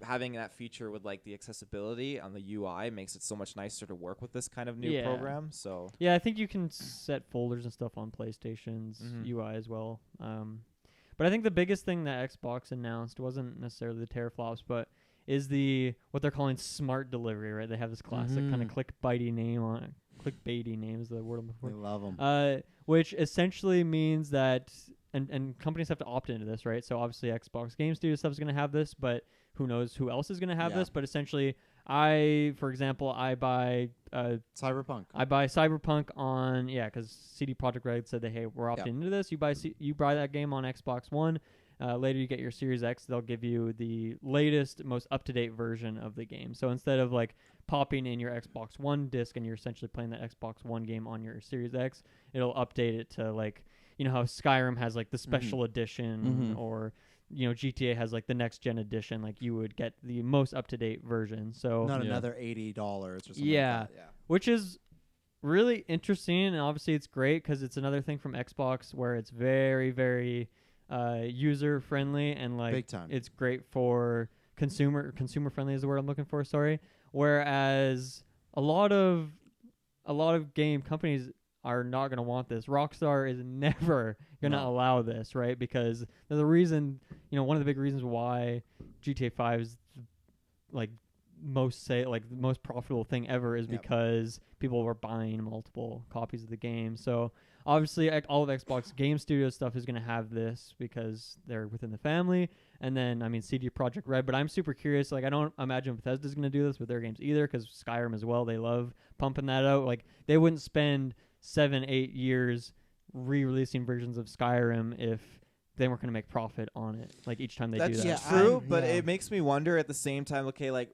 having that feature with like the accessibility on the UI makes it so much nicer to work with this kind of new program. So I think you can set folders and stuff on PlayStation's UI as well. But I think the biggest thing that Xbox announced wasn't necessarily the teraflops, but is what they're calling smart delivery, right? They have this classic kind of clickbaity name on it. Clickbaity name is the word I'm looking for. We love them. Which essentially means that, and companies have to opt into this, right? So obviously Xbox Game Studio stuff is going to have this, but who knows who else is going to have this? But essentially, for example, I buy Cyberpunk. I buy Cyberpunk on because CD Projekt Red said that, hey, we're opting into this. You buy that game on Xbox One. Later you get your Series X. They'll give you the latest, most up to date version of the game. So instead of like popping in your Xbox One disc and you're essentially playing that Xbox One game on your Series X, it'll update it to like how Skyrim has like the special edition or GTA has like the next gen edition. Like you would get the most up to date version. So not another $80 or something. Yeah, like that. Yeah. Which is really interesting, and obviously it's great because it's another thing from Xbox where it's very, very user friendly and like big time. It's great for consumer friendly is the word I'm looking for. Sorry. Whereas a lot of game companies are not going to want this. Rockstar is never going to allow this, right? Because the reason, one of the big reasons why GTA 5 is like the most profitable thing ever is because people were buying multiple copies of the game. So obviously all of Xbox Game Studio stuff is going to have this because they're within the family. And then, CD Projekt Red, but I'm super curious. Like, I don't imagine Bethesda's going to do this with their games either, because Skyrim as well, they love pumping that out. Like, they wouldn't spend 7-8 years re-releasing versions of Skyrim if they weren't going to make profit on it, like each time they do that. That's true, but it makes me wonder at the same time, okay, like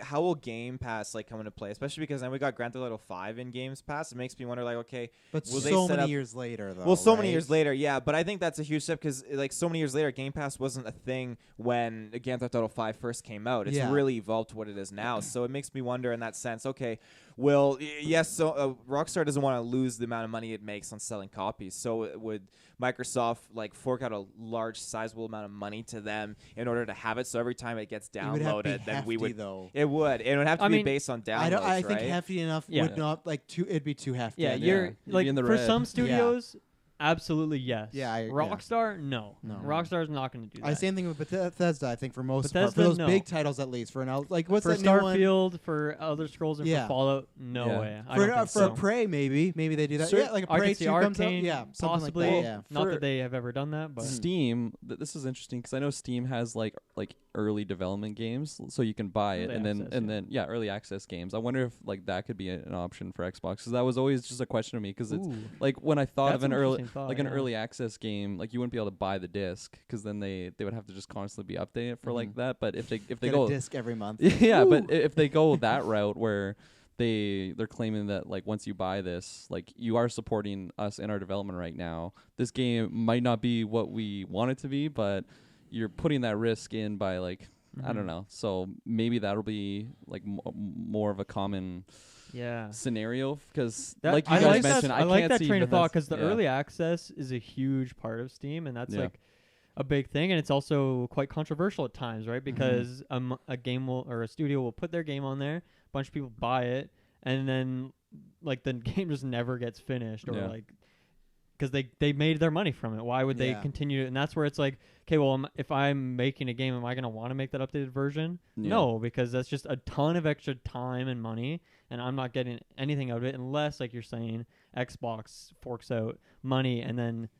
how will Game Pass like come into play? Especially because then we got Grand Theft Auto 5 in Games Pass. It makes me wonder, like, okay, but will so many years later, though. Well, so many years later, yeah. But I think that's a huge step because, like, so many years later, Game Pass wasn't a thing when Grand Theft Auto 5 first came out. It's really evolved to what it is now. So it makes me wonder in that sense, okay, Rockstar doesn't want to lose the amount of money it makes on selling copies. So would Microsoft like fork out a large, sizable amount of money to them in order to have it? So every time it gets downloaded, then we would. Though. It would. It would have to be based on downloads. I think hefty enough would not like too. It'd be too hefty. Yeah, you're like for some studios. Absolutely yes. Yeah, Rockstar, no. Rockstar's not going to do that. Same thing with Bethesda. I think for most part, for those big titles at least. For what's for that new one? Starfield, for Elder Scrolls, and for Fallout, no way. For a Prey, maybe they do that. So like a Prey 2 comes out. Possibly. Like that, not that they have ever done that, but Steam. This is interesting because I know Steam has like early development games, so you can buy it early access games. I wonder if like that could be an option for Xbox, because that was always just a question to me, because it's like when I thought of an early access game, like you wouldn't be able to buy the disc because then they would have to just constantly be updating it for like that. But if they get go a disc every month, but if they go that route where they're claiming that like once you buy this, like you are supporting us in our development right now, this game might not be what we want it to be, but you're putting that risk in by like I don't know. So maybe that'll be like more of a common Yeah. scenario because, That, like you I guys like mentioned, that, I like can't that see train of thought Bethesda- because the early access is a huge part of Steam, and that's Yeah. like a big thing, and it's also quite controversial at times, right? Because a game will or a studio will put their game on there, a bunch of people buy it, and then like the game just never gets finished, or Yeah. like because they made their money from it. Why would they Yeah. continue? And that's where it's like, okay, well, if I'm making a game, am I going to want to make that updated version? Yeah. No, because that's just a ton of extra time and money, and I'm not getting anything out of it unless, like you're saying, Xbox forks out money and then.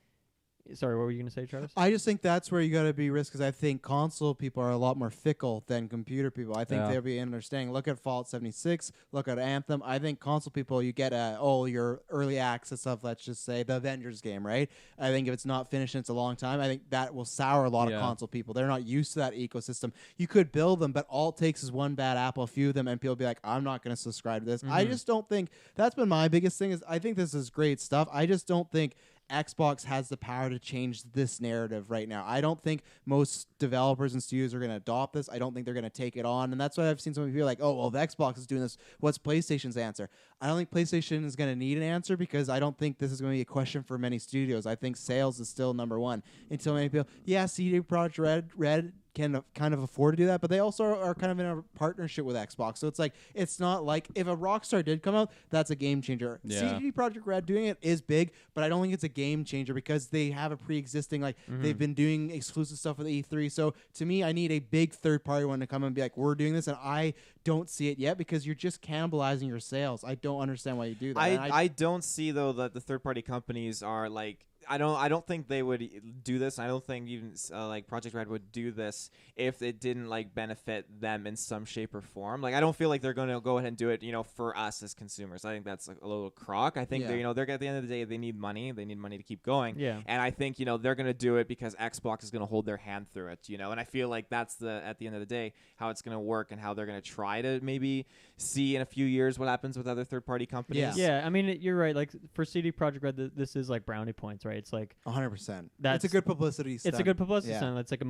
Sorry, what were you going to say, Travis? I just think that's where you got to be risk because I think console people are a lot more fickle than computer people. I think Yeah. they'll be understanding. Look at Fallout 76. Look at Anthem. I think console people, you get your early access of, let's just say, the Avengers game, right? I think if it's not finished and it's a long time, I think that will sour a lot of Yeah. console people. They're not used to that ecosystem. You could build them, but all it takes is one bad apple, a few of them, and people be like, I'm not going to subscribe to this. I just don't think that's been my biggest thing is I think this is great stuff. I just don't think Xbox has the power to change this narrative right now. I don't think most developers and studios are going to adopt this. I don't think they're going to take it on. And that's why I've seen some people like, oh, well, if Xbox is doing this, what's PlayStation's answer? I don't think PlayStation is going to need an answer because I don't think this is going to be a question for many studios. I think sales is still number one. Until many people, CD Projekt Red can kind of afford to do that, but they also are kind of in a partnership with Xbox. So it's like, it's not like if a Rockstar did come out, that's a game changer. Yeah. CD Projekt Red doing it is big, but I don't think it's a game changer because they have a pre-existing, like they've been doing exclusive stuff with E3. So to me, I need a big third party one to come and be like, we're doing this, and I don't see it yet because you're just cannibalizing your sales. I don't understand why you do that. I don't see though that the third party companies are like I don't think they would do this. I don't think even like Project Red would do this if it didn't like benefit them in some shape or form. Like I don't feel like they're going to go ahead and do it, for us as consumers. I think that's like a little crock. I think they're at the end of the day they need money. They need money to keep going. Yeah. And I think they're going to do it because Xbox is going to hold their hand through it. And I feel like that's at the end of the day how it's going to work and how they're going to try to maybe see in a few years what happens with other third party companies. Yeah, I mean, you're right. Like for CD Projekt Red, this is like brownie points, right? It's like 100%. That's It's a good publicity stunt. it's a good publicity Yeah. stunt. It's like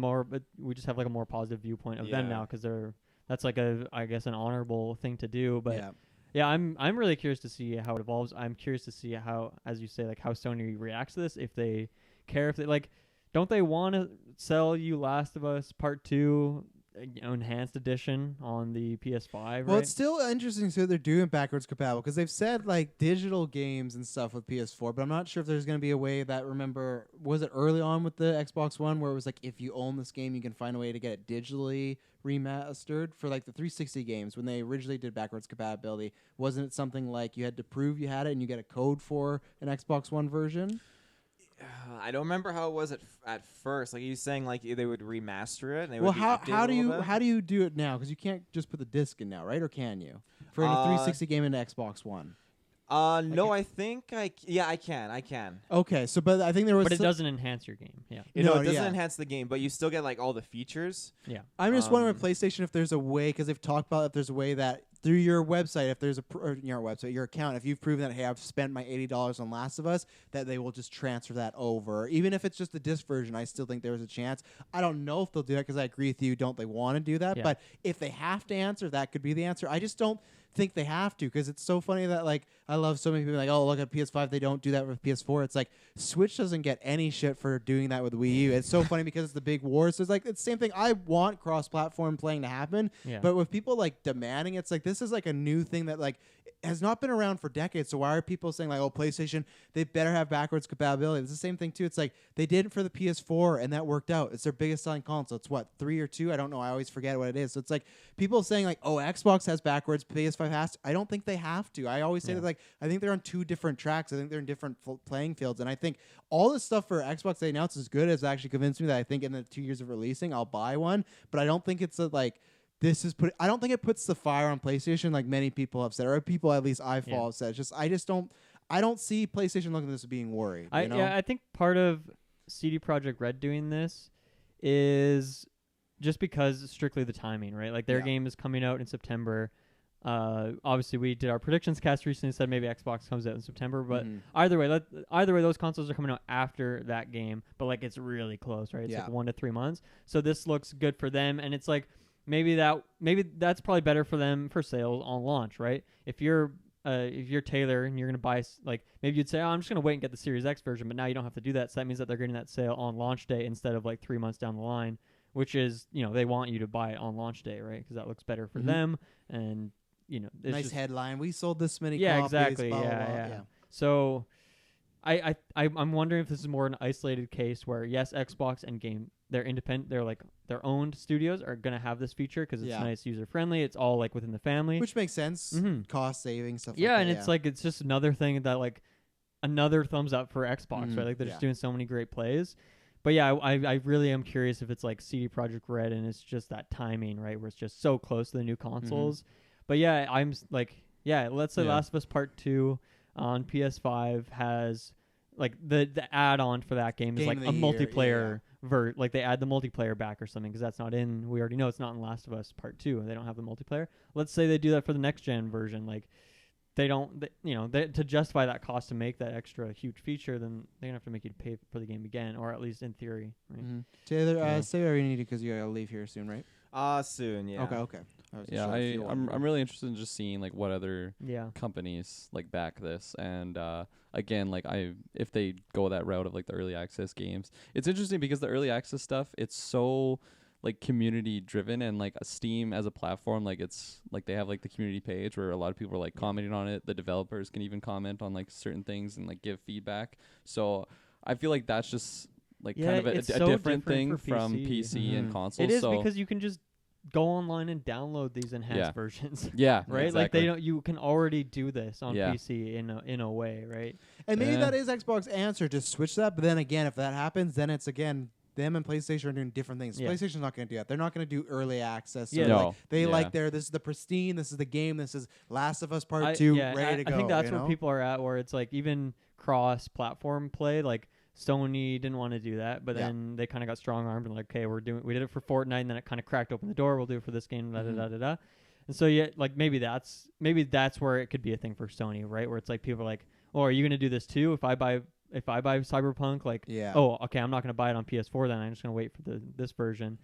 we just have like a more positive viewpoint of them Yeah. now because that's like I guess an honorable thing to do. But Yeah. yeah, I'm really curious to see how it evolves. I'm curious to see how, as you say, like how Sony reacts to this. If they care, if they like, don't they want to sell you Last of Us Part 2? Enhanced edition on the PS5, Well, right? it's still interesting to see what they're doing backwards compatible because they've said like digital games and stuff with PS4, but I'm not sure if there's going to be a way that, remember, was it early on with the Xbox One where it was like if you own this game, you can find a way to get it digitally remastered for like the 360 games when they originally did backwards compatibility? Wasn't it something like you had to prove you had it and you get a code for an Xbox One version? I don't remember how it was at first. Like you saying, like they would remaster it. And they Well, would how do you do it now? Because you can't just put the disc in now, right? Or can you for a 360 game into Xbox One? No, I think I can. Okay, so but I think there was. But it doesn't enhance your game. Yeah. It doesn't yeah. enhance the game, but you still get like all the features. Yeah. I'm just wondering with PlayStation if there's a way, because they've talked about if there's a way that through your website, if there's your account, if you've proven that, hey, I've spent my $80 on Last of Us, that they will just transfer that over. Even if it's just the disc version, I still think there was a chance. I don't know if they'll do that because I agree with you. Don't they want to do that? Yeah. But if they have to answer, that could be the answer. I just don't think they have to because it's so funny that like I love so many people like, oh, look at PS5, they don't do that with PS4. It's like Switch doesn't get any shit for doing that with Wii U. It's so funny because it's the big war. So it's like it's the same thing. I want cross-platform playing to happen, Yeah. but with people like demanding, it's like this is like a new thing that like has not been around for decades. So why are people saying like, oh, PlayStation, they better have backwards compatibility? It's the same thing too. It's like they did it for the PS4 and that worked out. It's their biggest selling console. It's what, 3 or 2? I don't know. I always forget what it is. So it's like people saying like, oh, Xbox has backwards, PS5 has to. I don't think they have to. I always say that like I think they're on 2 different tracks. I think they're in different playing fields. And I think all this stuff for Xbox they announced is good. Has actually convinced me that I think in the 2 years of releasing, I'll buy one. But I don't think it's like I don't think it puts the fire on PlayStation like many people have said, or people at least I follow have said. I don't see PlayStation looking at this as being worried. I think part of CD Projekt Red doing this is just because strictly the timing, right? Like their game is coming out in September. Obviously, we did our predictions cast recently. Said maybe Xbox comes out in September, but either way, those consoles are coming out after that game. But like it's really close, right? It's like 1 to 3 months. So this looks good for them, and it's like maybe that's probably better for them for sales on launch, right? If you're if you're Taylor and you're gonna buy like maybe you'd say, oh, I'm just gonna wait and get the Series X version, but now you don't have to do that. So that means that they're getting that sale on launch day instead of like 3 months down the line, which is they want you to buy it on launch day, right? Because that looks better for them, and it's nice just, headline. We sold this many yeah, copies. exactly, Blah, blah, yeah. blah. So I'm wondering if this is more an isolated case where yes, Xbox and they're independent, they're like their own studios are gonna have this feature because it's nice, user friendly. It's all like within the family, Which makes sense. Cost saving stuff. Yeah, like and that, it's like it's just another thing that like another thumbs up for Xbox, right? Like they're just doing so many great plays. But yeah, I really am curious if it's like CD Projekt Red and it's just that timing, right, where it's just so close to the new consoles. But yeah, I'm like, let's say Last of Us Part 2 on PS5 has like the add-on for that game is like a multiplayer like they add the multiplayer back or something because that's not in. We already know it's not in Last of Us Part 2 and they don't have the multiplayer. Let's say they do that for the next gen version, like. They don't, to justify that cost to make that extra huge feature, then they're gonna have to make you pay for the game again, or at least in theory, right? Taylor, say where you need it because you gotta leave here soon, right? Soon, yeah. Okay. I'm really interested in just seeing like what other Yeah. companies like back this, and again, like if they go that route of like the early access games, it's interesting because the early access stuff, it's so like community driven, and like Steam as a platform, like it's like they have like the community page where a lot of people are like commenting on it. The developers can even comment on like certain things and like give feedback. So I feel like that's just like kind of a so different thing for from PC and consoles. It is so because you can just go online and download these enhanced versions. Yeah, right. Exactly. Like they don't. You can already do this on PC in a way, right? And maybe that is Xbox's answer to switch that. But then again, if that happens, then it's again. Them and PlayStation are doing different things. PlayStation's not going to do that. They're not going to do early access. Yeah, no. This is the pristine, this is the game, this is Last of Us Part 2, ready to go. I think that's where people are at, where it's like even cross-platform play, like Sony didn't want to do that, but then they kind of got strong-armed and like, okay, we did it for Fortnite, and then it kind of cracked open the door. We'll do it for this game, da-da-da-da-da. And so, like maybe that's where it could be a thing for Sony, right? Where it's like people are like, oh, are you going to do this too? If I buy Cyberpunk, oh, okay, I'm not going to buy it on PS4 then. I'm just going to wait for this version.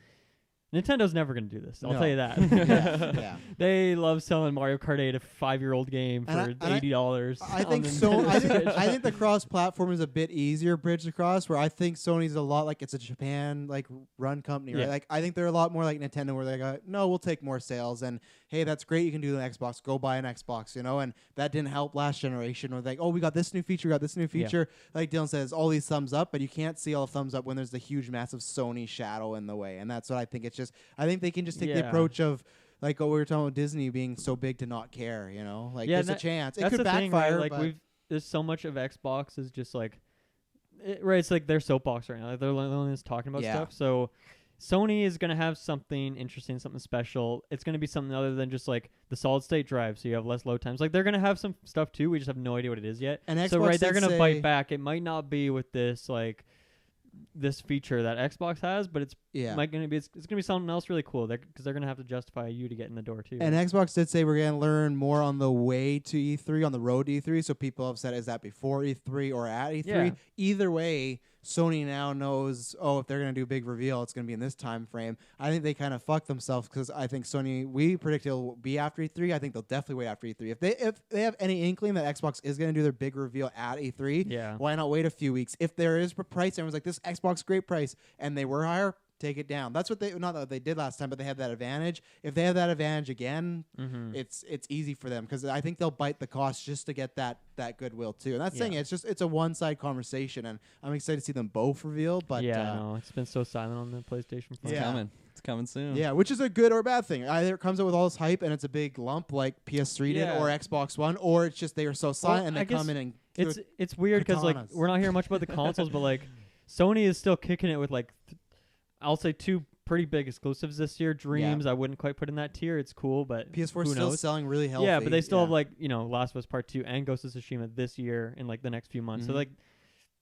Nintendo's never going to do this. I'll tell you that. They love selling Mario Kart 8, a 5-year-old game, for $80. I think so. I think the cross-platform is a bit easier bridge across. Where I think Sony's a lot like it's a Japan like run company, right? Like I think they're a lot more like Nintendo, where they go, no, we'll take more sales, and hey, that's great. You can do an Xbox. Go buy an Xbox, And that didn't help last generation. Where like, oh, we got this new feature, Like Dylan says, all these thumbs up, but you can't see all the thumbs up when there's the huge, massive Sony shadow in the way, and that's what I think. I think they can just take the approach of like what we were talking about Disney being so big to not care, Like there's a chance. It could backfire. Thing, right? Like there's so much of Xbox is just like it's like their soapbox right now. Like they're only just talking about stuff. So Sony is gonna have something interesting, something special. It's gonna be something other than just like the solid state drive, so you have less load times. Like they're gonna have some stuff too. We just have no idea what it is yet. And so they're gonna bite back. It might not be with this like this feature that Xbox has, but it's gonna be something else really cool because they're gonna have to justify you to get in the door too. And Xbox did say we're gonna learn more on the way to E3, on the road to E3. So people have said, is that before E3 or at E3? Yeah. Either way, Sony now knows, if they're going to do a big reveal, it's going to be in this time frame. I think they kind of fucked themselves because I think Sony, we predict it'll be after E3. I think they'll definitely wait after E3. If they have any inkling that Xbox is going to do their big reveal at E3, why not wait a few weeks? If there is a price, everyone's like, this Xbox great price, and they were higher, take it down. That's what not that they did last time, but they have that advantage. If they have that advantage again, it's easy for them because I think they'll bite the cost just to get that goodwill too. And that's saying it's a one-side conversation, and I'm excited to see them both reveal. But no, it's been so silent on the PlayStation front. It's coming soon. Yeah, which is a good or bad thing. Either it comes out with all this hype and it's a big lump like PS3 did or Xbox One, or it's just they are so silent and they come in and it's weird because like we're not hearing much about the consoles, but like Sony is still kicking it with like. I'll say 2 pretty big exclusives this year. Dreams, I wouldn't quite put in that tier. It's cool, but PS4 is still selling really healthy. Yeah, but they still have like Last of Us Part 2 and Ghost of Tsushima this year in like the next few months. So like,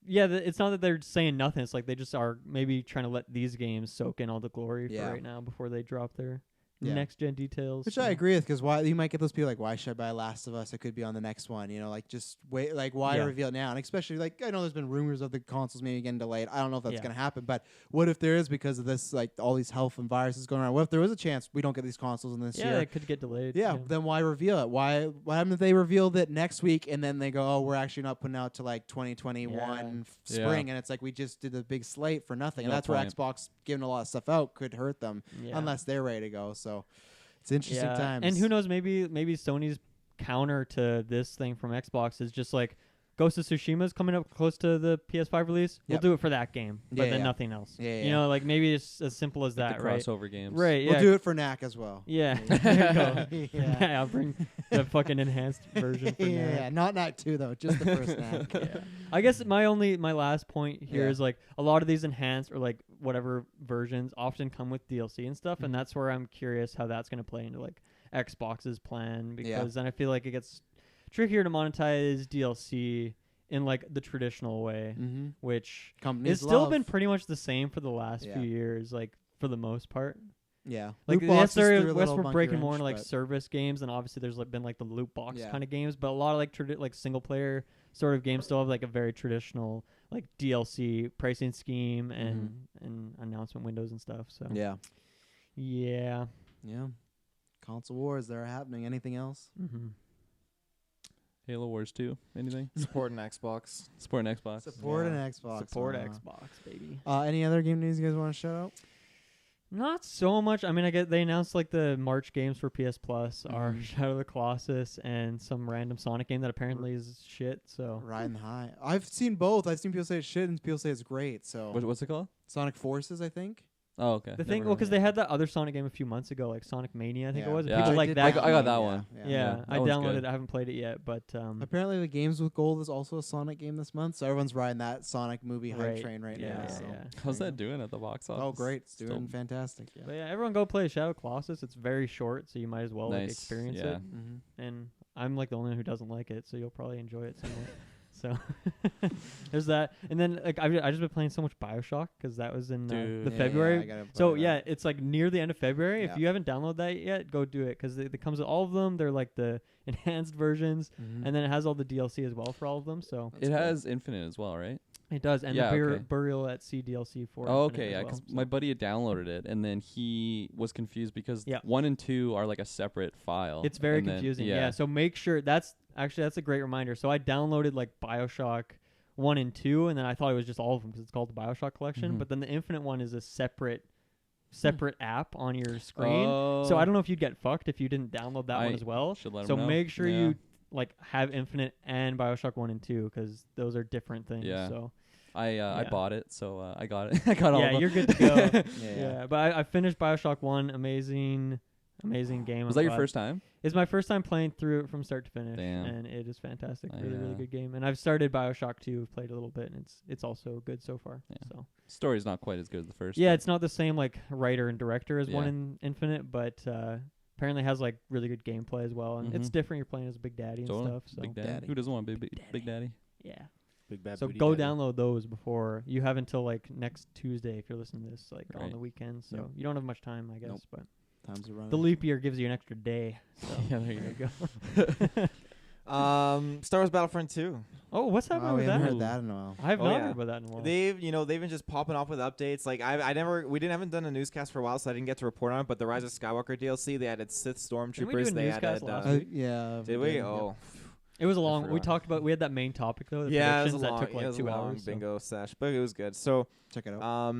it's not that they're saying nothing. It's like they just are maybe trying to let these games soak in all the glory for right now before they drop their Yeah. next gen details. Which I agree with, because why you might get those people like, why should I buy Last of Us? It could be on the next one, like just wait, like why Yeah. reveal it now? And especially like I know there's been rumors of the consoles maybe getting delayed. I don't know if that's Yeah. gonna happen, but what if there is, because of this, like all these health and viruses going around? What if there was a chance we don't get these consoles in this Yeah, year? it could get delayed. Yeah, then why reveal it? Why haven't they revealed it next week and then they go, oh, we're actually not putting out to like 2021 Yeah. spring, and it's like we just did a big slate for nothing. And No that's where point. Xbox giving a lot of stuff out could hurt them Yeah. unless they're ready to go. So it's interesting Yeah. times. And who knows? Maybe Sony's counter to this thing from Xbox is just like Ghost of Tsushima's coming up close to the PS5 release. Yep. We'll do it for that game, but Yeah, then yeah. nothing else. Yeah, You yeah. know, like maybe it's as simple as Like that, the right? crossover games. Right. Yeah. We'll do it for NAC as well. Yeah. There you go. Yeah. Yeah, I'll bring the fucking enhanced version for yeah, NAC. not NAC 2 though, just the first NAC. Yeah. I guess my last point here Yeah. is like a lot of these enhanced or like whatever versions often come with DLC and stuff, Mhm. and that's where I'm curious how that's going to play into like Xbox's plan, because Yeah. then I feel like it gets trickier to monetize DLC in like the traditional way, Mm-hmm. which Companies it's still love. been pretty much the same for the last Yeah. few years, like for the most part. Yeah. Like Loot yes, boxes there threw a yes, little we're monkey breaking more wrench, into like but- service games, and obviously there's like been like the loot box Yeah. kind of games, but a lot of like like single player sort of games still have like a very traditional like DLC pricing scheme and announcement windows and stuff. So Yeah. yeah. Yeah. Console wars, they're happening. Anything else? Mm-hmm. Halo Wars 2. Anything? Supporting Xbox. Support an Xbox. Support Yeah. an Xbox. Support Xbox, baby. Any other game news you guys want to shout out? Not so much. I mean, I get they announced like the March games for PS Plus are Mhm. Shadow of the Colossus and some random Sonic game that apparently is shit. So Riding the high. I've seen both. I've seen people say it's shit and people say it's great. So What's it called? Sonic Forces, I think. Oh, okay. the thing, well, because they had that other Sonic game a few months ago, like Sonic Mania, I think it was. and Yeah, people I like did that. I got one, that one. Yeah, that I one's downloaded good. it. I haven't played it yet, but Apparently, the Games with Gold is also a Sonic game this month, so everyone's riding that Sonic movie hype Right. train right Yeah, now. yeah, So. yeah. How's There you that doing at the box office? Oh, great! It's Still- doing fantastic. Yeah. But yeah, everyone go play Shadow of the Colossus. It's very short, so you might as well like Nice, experience yeah. it. Mm-hmm. And I'm like the only one who doesn't like it, so you'll probably enjoy it somewhat. So there's that. And then like I just been playing so much BioShock because that was in Dude. the February. I gotta So play yeah, that. it's like near the end of February. Yeah. If you haven't downloaded that yet, go do it because it comes with all of them. They're like the enhanced versions, Mhm. and then it has all the DLC as well for all of them. So It has Infinite as well, right? it does, and Yeah, the okay. Burial at Sea DLC for. Oh, Infinite okay. as Yeah, well, because so. my buddy had downloaded it, and then he was confused because Yeah. 1 and 2 are like a separate file. It's very and then- confusing. Yeah. So make sure that's a great reminder. So I downloaded like BioShock 1 and 2, and then I thought it was just all of them because it's called the BioShock Collection. Mhm. But then the Infinite one is a separate app on your screen. Oh, So I don't know if you'd get fucked if you didn't download that one I as well. should let him So know. make sure Yeah. you like have Infinite and BioShock 1 and 2 because those are different things. Yeah. So I Yeah. bought it, so I got it. I got all yeah, of them. you're good to go. Yeah, yeah. yeah. But I finished BioShock 1. Amazing game. Was I'm that your glad. first time? It's my first time playing through it from start to finish, Damn. and it is fantastic. I, Really, really uh, good game. And I've started BioShock 2, played a little bit, and it's also good so far. Yeah. So Story's not quite as good as the first. yeah, but it's not the same like writer and director as one Yeah. in Infinite, but apparently has like really good gameplay as well, and it's Mhm. different. You're playing as a Big Daddy and Totally. stuff. So Big Daddy. Daddy. Who doesn't want Big Daddy? yeah. Big bad So booty go daddy. download those before you have until like next Tuesday if you're listening to this like on Right. the weekend. So Yep. you don't have much time, I guess, Nope. but Times are running. the leap year gives you an extra day. So Yeah, there you there you go. Star Wars Battlefront 2. Oh, what's happening Oh, we with haven't that? heard that in a while. I have Oh, not yeah. heard about that in a while. They've been just popping off with updates. Like we haven't done a newscast for a while, so I didn't get to report on it. But the Rise of Skywalker DLC, they added Sith Didn't we do Stormtroopers. a They newscast added. last Uh, week? yeah. Did we? did, Oh, It was a I long. We forgot. talked about. We had that main topic though. The yeah, it was predictions a that long, took it like was 2 a long hours. so- bingo sesh, but it was good. So, Check it out.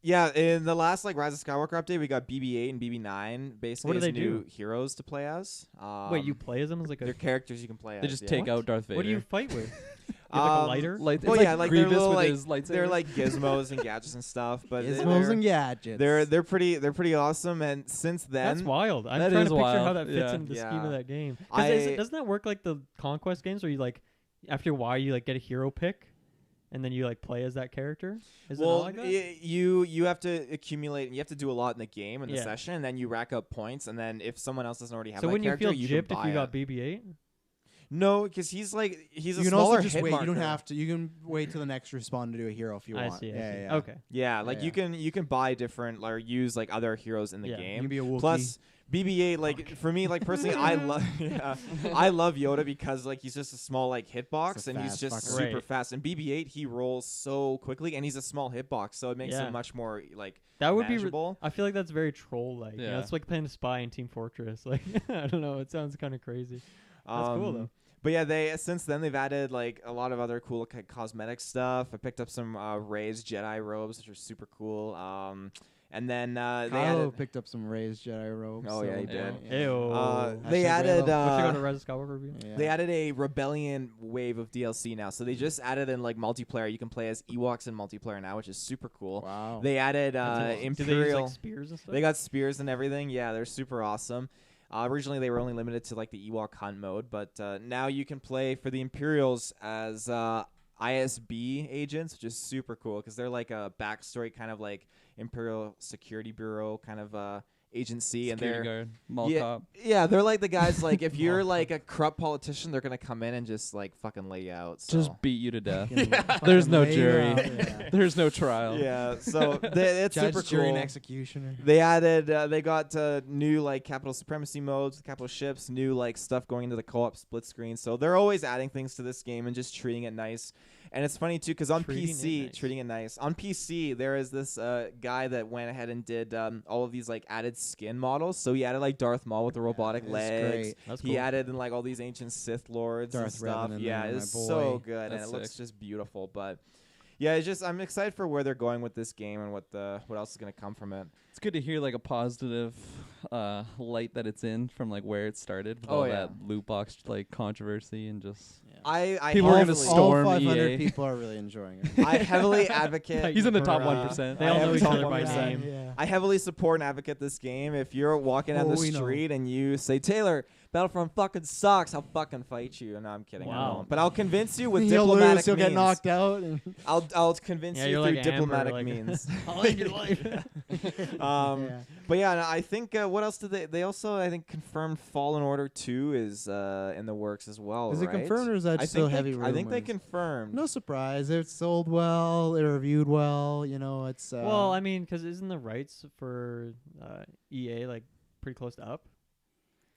yeah, in the last like Rise of Skywalker update, we got BB-8 and BB-9 basically What do as they new do? heroes to play as. Wait, you play as them as like They're a? characters you can play as. They just yeah. take What? out Darth Vader. What do you fight with? You have like a lighter? Like, Well, it's yeah, like like they're Grievous little, with like, his lightsaber. They're like gizmos and gadgets and stuff, but Gizmos and gadgets. they're pretty awesome. And since then, That's wild. I'm That trying is to picture how wild, that fits yeah. into the scheme Yeah. of that game. I- Doesn't that work like the Conquest games where you like after a while you like get a hero pick, and then you like play as that character? Is it not well, like that? you have to accumulate and you have to do a lot in the game in the Yeah. session, and then you rack up points, and then if someone else doesn't already have So that wouldn't you character, feel you gypped can if buy you got it. BB-8? No, because he's a You can smaller also just hit wait. marker. You don't have to. You can wait till the next respawn to do a hero if you I want. see. I Yeah, see. yeah. Okay. Yeah, like Yeah. you can buy different or use like other heroes in the Yeah. You game. can be a Wookiee. BB-8, like for me, like personally, I love I love Yoda because like he's just a small like hitbox It's a and he's fast just fucker. super Right. fast. And BB-8 he rolls so quickly and he's a small hitbox, so it makes Yeah. him much more like That would be. manageable. I feel like that's very troll-like. Yeah, Yeah. it's like playing a spy in Team Fortress. Like I don't know. It sounds kind of crazy. That's cool though. But yeah, they since then they've added like a lot of other cool cosmetic stuff. I picked up some Rey's Jedi robes, which are super cool. And then they Kyle added. picked up some raised Jedi robes. Oh, so yeah, he did. Ew. They Hashtag added. Reylo. What you go to Res Skywalker review? Yeah. They added a Rebellion wave of DLC now, so they just added in like multiplayer. You can play as Ewoks in multiplayer now, which is super cool. Wow. They added Do they use Imperial. like spears and stuff? They got spears and everything. Yeah, they're super awesome. Originally, they were only limited to like the Ewok hunt mode, but now you can play for the Imperials as ISB agents, which is super cool because they're like a backstory kind of like Imperial Security Bureau kind of agency, and Security they're guard, mall yeah, cop. yeah, they're like the guys like if you're like a corrupt politician, they're gonna come in and just like fucking lay you out. So. Just beat you to death. Fucking There's no lay you jury. out, yeah. There's no trial. yeah, so it's Judge, super jury, cool. and executioner. They added, they got new like capital supremacy modes, capital ships, new like stuff going into the co-op split screen. So they're always adding things to this game and just treating it nice. And it's funny too because on Treating it PC, nice. treating it nice. On PC, there is this guy that went ahead and did all of these like added skin models. So he added like Darth Maul with the robotic it's legs. great. That's He cool. added in like all these ancient Sith lords and Darth stuff. Revan in Yeah, there, it's my so boy. good and That's it looks sick. just beautiful. But yeah, it's just I'm excited for where they're going with this game and what else is gonna come from it. It's good to hear like a positive light that it's in from like where it started with Oh, all yeah. that loot box like controversy and just I People are gonna heavily- storm All 500 EA. people are really enjoying it. I heavily advocate. He's in the for, top 1%. They I all am know each top other by 1%. name. Yeah. I heavily support and advocate this game. If you're walking down Oh, the we know. street and you say, Taylor, Battlefront fucking sucks, I'll fucking fight you. No, I'm kidding. I Wow. won't. But I'll convince you with You'll diplomatic lose. You'll means. get knocked out. And I'll convince Yeah, you you're through like Amber, diplomatic like- means. I'll end your life. yeah. But yeah, I think what else did they also I think confirmed Fallen Order 2 is in the works as well. Is it right? confirmed or is that I still think heavy I think they rumors? confirmed. No surprise. It sold well. It reviewed well. You know, it's. Well, I mean, because isn't the rights for EA like pretty close to up?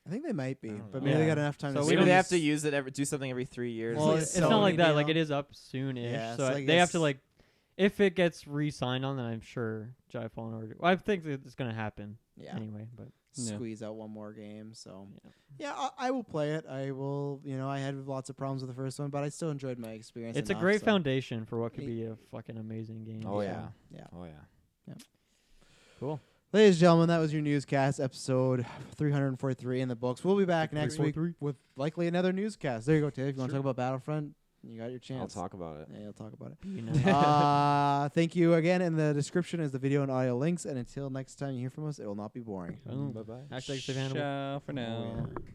I think they might be, I don't but know. maybe they Yeah. got enough time So to. we Maybe don't they have s- to use it do something every 3 years. Well, like it's Sony, not like that. you Like know? it is up soon-ish. Yeah, so so I they have to guess- like, if it gets re-signed on, then I'm sure Jedi Fallen Order. Well, I think that it's gonna happen Yeah. anyway. But Yeah. Squeeze out one more game. So yeah. yeah, I will play it. I will. You know, I had lots of problems with the first one, but I still enjoyed my experience. it's a enough, great so. foundation for what could be a fucking amazing game. Oh so. yeah. Yeah. Oh yeah. Cool. Ladies and gentlemen, that was your newscast episode 343 in the books. We'll be back next week with likely another newscast. There you go, Ted. If you want to talk about Battlefront, you got your chance. I'll talk about it. Yeah, you'll talk about it. You know. Thank you again. In the description is the video and audio links. And until next time you hear from us, it will not be boring. Boom. Bye bye. Hashtag Steve Hannibal. Ciao for now. Oh, yeah.